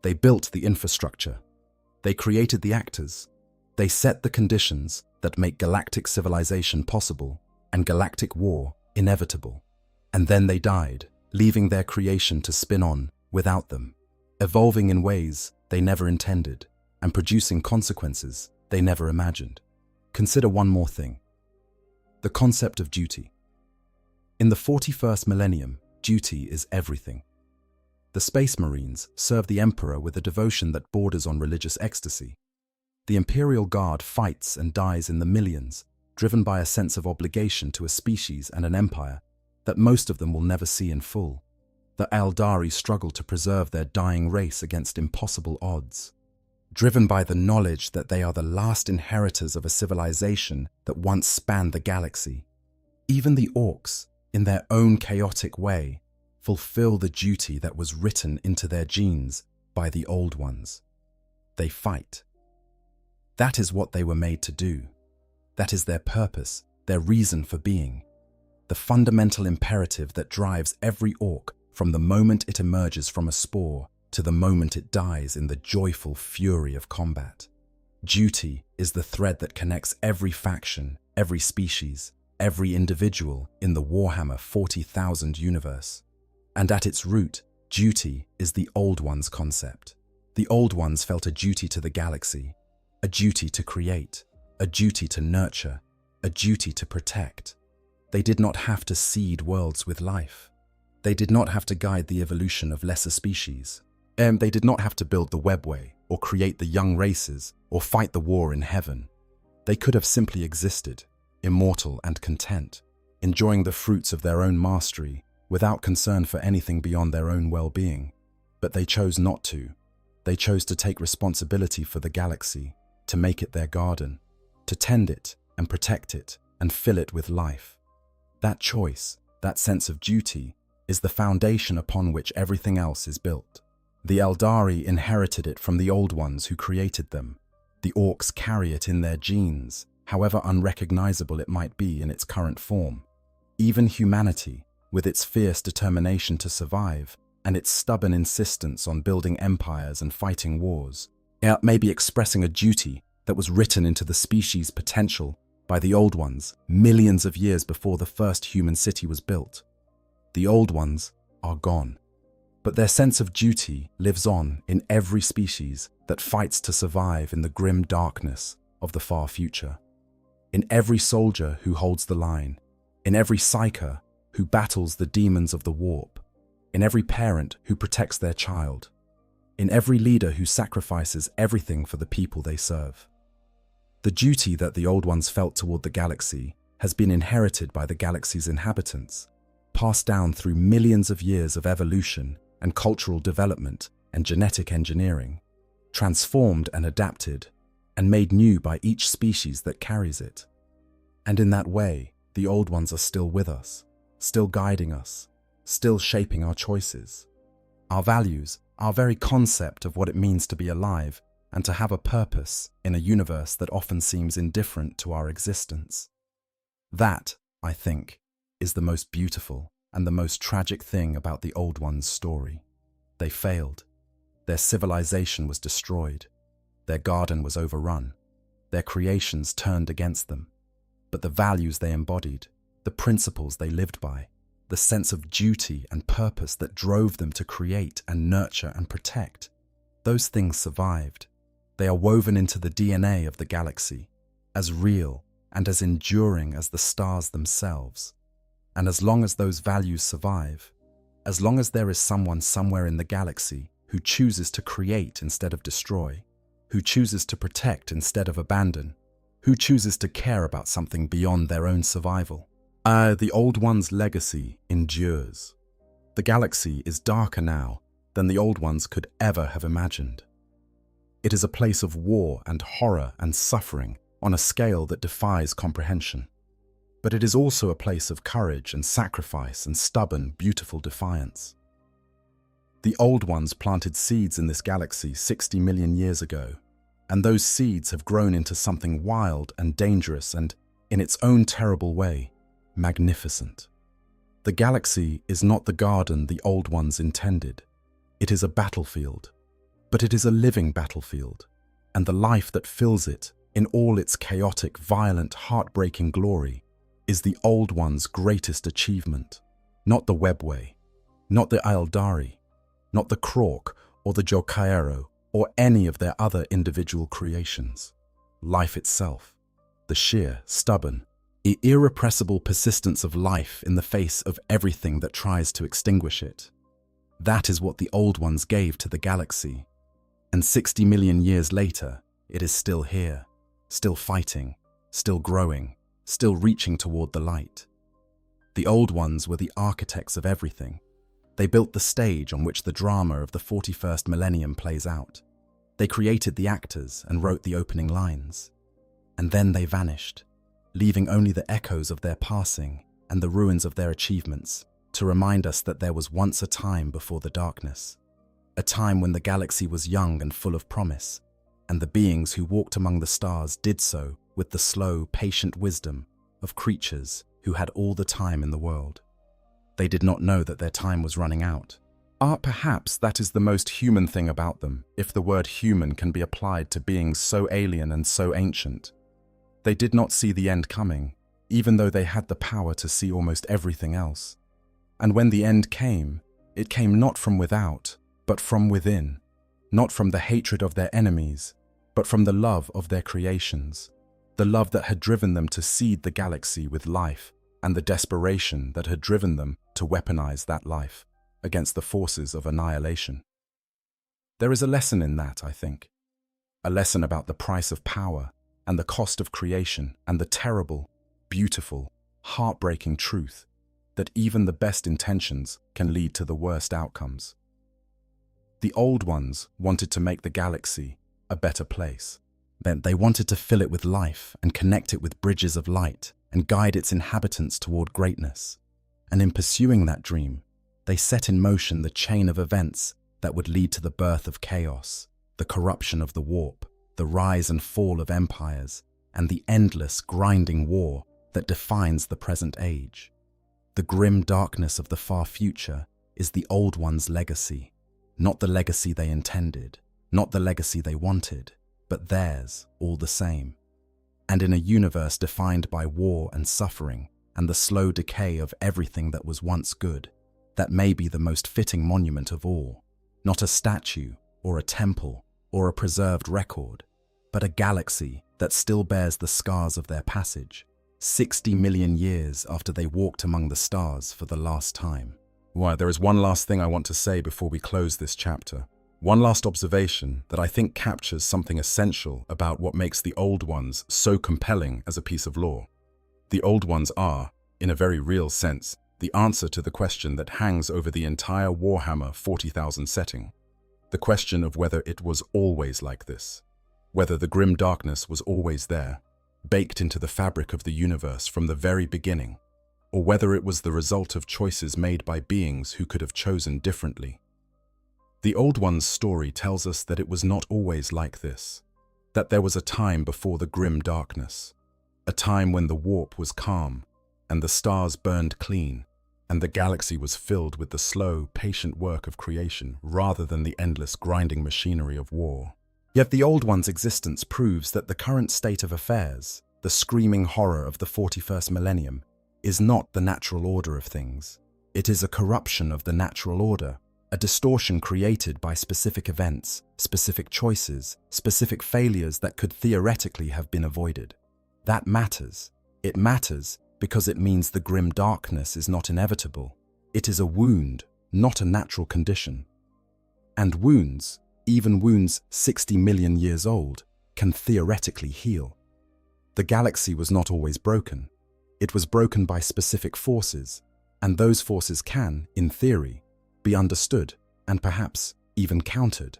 they built the infrastructure. They created the actors. They set the conditions that make galactic civilization possible and galactic war inevitable. And then they died, leaving their creation to spin on without them, evolving in ways they never intended and producing consequences they never imagined. Consider one more thing: the concept of duty. In the 41st millennium, duty is everything. The Space Marines serve the Emperor with a devotion that borders on religious ecstasy. The Imperial Guard fights and dies in the millions, driven by a sense of obligation to a species and an empire that most of them will never see in full. The Eldari struggle to preserve their dying race against impossible odds, driven by the knowledge that they are the last inheritors of a civilization that once spanned the galaxy. Even the Orcs, in their own chaotic way, fulfill the duty that was written into their genes by the Old Ones. They fight. That is what they were made to do. That is their purpose, their reason for being. The fundamental imperative that drives every Orc from the moment it emerges from a spore to the moment it dies in the joyful fury of combat. Duty is the thread that connects every faction, every species, every individual in the Warhammer 40,000 universe. And at its root, duty is the Old Ones concept. The Old Ones felt a duty to the galaxy, a duty to create, a duty to nurture, a duty to protect. They did not have to seed worlds with life. They did not have to guide the evolution of lesser species. They did not have to build the webway, or create the young races, or fight the war in heaven. They could have simply existed, immortal and content, enjoying the fruits of their own mastery, without concern for anything beyond their own well-being. But they chose not to. They chose to take responsibility for the galaxy, to make it their garden, to tend it and protect it and fill it with life. That choice, that sense of duty, is the foundation upon which everything else is built. The Eldari inherited it from the Old Ones who created them. The Orcs carry it in their genes, however unrecognizable it might be in its current form. Even humanity, with its fierce determination to survive and its stubborn insistence on building empires and fighting wars, may be expressing a duty that was written into the species' potential by the Old Ones millions of years before the first human city was built. The Old Ones are gone, but their sense of duty lives on in every species that fights to survive in the grim darkness of the far future. In every soldier who holds the line, in every psyker who battles the demons of the warp, in every parent who protects their child, in every leader who sacrifices everything for the people they serve. The duty that the Old Ones felt toward the galaxy has been inherited by the galaxy's inhabitants, passed down through millions of years of evolution and cultural development and genetic engineering, transformed and adapted, and made new by each species that carries it. And in that way, the Old Ones are still with us, still guiding us, still shaping our choices, our values, our very concept of what it means to be alive and to have a purpose in a universe that often seems indifferent to our existence. That, I think, is the most beautiful and the most tragic thing about the Old Ones' story. They failed. Their civilization was destroyed. Their garden was overrun. Their creations turned against them. But the values they embodied, the principles they lived by, the sense of duty and purpose that drove them to create and nurture and protect, those things survived. They are woven into the DNA of the galaxy, as real and as enduring as the stars themselves. And as long as those values survive, as long as there is someone somewhere in the galaxy who chooses to create instead of destroy, who chooses to protect instead of abandon, who chooses to care about something beyond their own survival, the Old Ones' legacy endures. The galaxy is darker now than the Old Ones could ever have imagined. It is a place of war and horror and suffering on a scale that defies comprehension. But it is also a place of courage and sacrifice and stubborn, beautiful defiance. The Old Ones planted seeds in this galaxy 60 million years ago, and those seeds have grown into something wild and dangerous and, in its own terrible way, magnificent. The galaxy is not the garden the Old Ones intended. It is a battlefield, but it is a living battlefield, and the life that fills it in all its chaotic, violent, heartbreaking glory is the Old Ones' greatest achievement. Not the webway, not the Aeldari, not the Krork or the Jokaero or any of their other individual creations. Life itself, the sheer, stubborn, irrepressible persistence of life in the face of everything that tries to extinguish it. That is what the Old Ones gave to the galaxy. And 60 million years later, it is still here, still fighting, still growing, still reaching toward the light. The Old Ones were the architects of everything. They built the stage on which the drama of the 41st millennium plays out. They created the actors and wrote the opening lines. And then they vanished, leaving only the echoes of their passing and the ruins of their achievements to remind us that there was once a time before the darkness, a time when the galaxy was young and full of promise, and the beings who walked among the stars did so with the slow, patient wisdom of creatures who had all the time in the world. They did not know that their time was running out. Perhaps that is the most human thing about them, if the word human can be applied to beings so alien and so ancient. They did not see the end coming, even though they had the power to see almost everything else. And when the end came, it came not from without, but from within, not from the hatred of their enemies, but from the love of their creations, the love that had driven them to seed the galaxy with life, and the desperation that had driven them to weaponize that life against the forces of annihilation. There is a lesson in that, I think. A lesson about the price of power and the cost of creation and the terrible, beautiful, heartbreaking truth that even the best intentions can lead to the worst outcomes. The Old Ones wanted to make the galaxy a better place. They wanted to fill it with life and connect it with bridges of light and guide its inhabitants toward greatness. And in pursuing that dream, they set in motion the chain of events that would lead to the birth of chaos, the corruption of the warp, the rise and fall of empires, and the endless, grinding war that defines the present age. The grim darkness of the far future is the Old Ones' legacy, not the legacy they intended, not the legacy they wanted, but theirs all the same. And in a universe defined by war and suffering and the slow decay of everything that was once good, that may be the most fitting monument of all, not a statue or a temple or a preserved record, but a galaxy that still bears the scars of their passage, 60 million years after they walked among the stars for the last time. Why, there is one last thing I want to say before we close this chapter. One last observation that I think captures something essential about what makes the Old Ones so compelling as a piece of lore. The Old Ones are, in a very real sense, the answer to the question that hangs over the entire Warhammer 40,000 setting. The question of whether it was always like this. Whether the grim darkness was always there, baked into the fabric of the universe from the very beginning, or whether it was the result of choices made by beings who could have chosen differently. The Old One's story tells us that it was not always like this, that there was a time before the grim darkness, a time when the warp was calm, and the stars burned clean, and the galaxy was filled with the slow, patient work of creation rather than the endless grinding machinery of war. Yet the Old One's existence proves that the current state of affairs, the screaming horror of the 41st millennium, is not the natural order of things. It is a corruption of the natural order, a distortion created by specific events, specific choices, specific failures that could theoretically have been avoided. That matters. It matters because it means the grim darkness is not inevitable. It is a wound, not a natural condition. And wounds, even wounds 60 million years old, can theoretically heal. The galaxy was not always broken. It was broken by specific forces, and those forces can, in theory, be understood and perhaps even countered.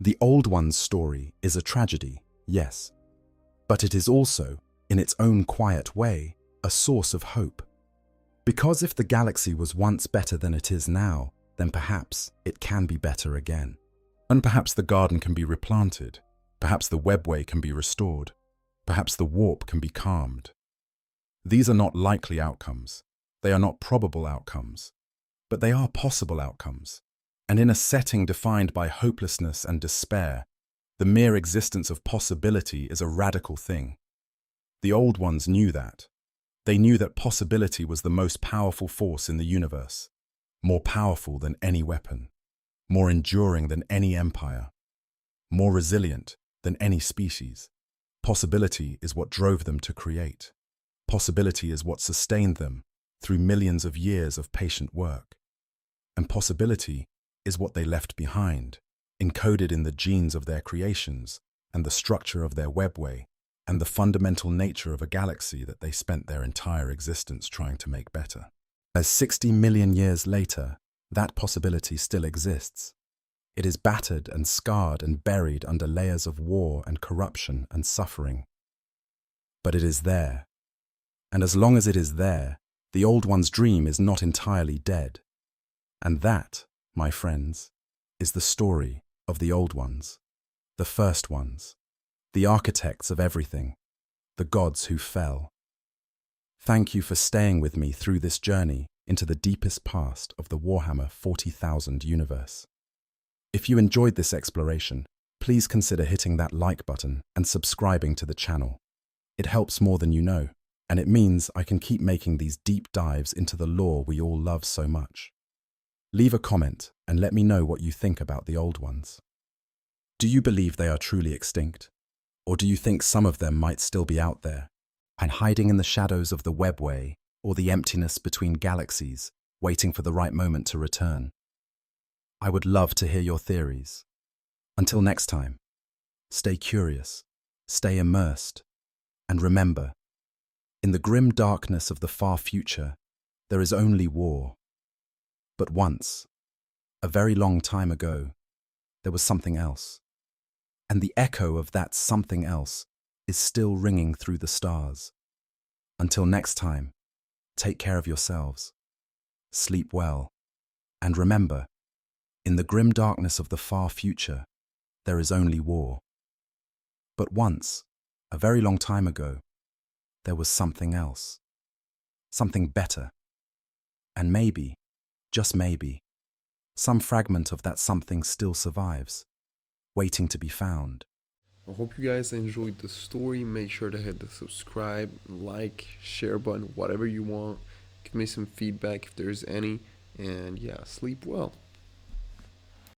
The Old One's story is a tragedy, yes, but it is also, in its own quiet way, a source of hope. Because if the galaxy was once better than it is now, then perhaps it can be better again. And perhaps the garden can be replanted, perhaps the webway can be restored, perhaps the warp can be calmed. These are not likely outcomes, they are not probable outcomes, but they are possible outcomes. And in a setting defined by hopelessness and despair, the mere existence of possibility is a radical thing. The Old Ones knew that. They knew that possibility was the most powerful force in the universe, more powerful than any weapon, more enduring than any empire, more resilient than any species. Possibility is what drove them to create. Possibility is what sustained them through millions of years of patient work. And possibility is what they left behind, encoded in the genes of their creations and the structure of their webway and the fundamental nature of a galaxy that they spent their entire existence trying to make better. As 60 million years later, that possibility still exists. It is battered and scarred and buried under layers of war and corruption and suffering. But it is there. And as long as it is there, the Old One's dream is not entirely dead. And that, my friends, is the story of the Old Ones, the first ones, the architects of everything, the gods who fell. Thank you for staying with me through this journey into the deepest past of the Warhammer 40,000 universe. If you enjoyed this exploration, please consider hitting that like button and subscribing to the channel. It helps more than you know, and it means I can keep making these deep dives into the lore we all love so much. Leave a comment and let me know what you think about the Old Ones. Do you believe they are truly extinct? Or do you think some of them might still be out there, and hiding in the shadows of the webway or the emptiness between galaxies, waiting for the right moment to return? I would love to hear your theories. Until next time, stay curious, stay immersed, and remember, in the grim darkness of the far future, there is only war. But once, a very long time ago, there was something else. And the echo of that something else is still ringing through the stars. Until next time, take care of yourselves, sleep well, and remember, in the grim darkness of the far future, there is only war. But once, a very long time ago, there was something else, something better. And maybe, just maybe, some fragment of that something still survives, waiting to be found. I hope you guys enjoyed the story. Make sure to hit the subscribe, like, share button, whatever you want. Give me some feedback if there's any. And yeah, sleep well.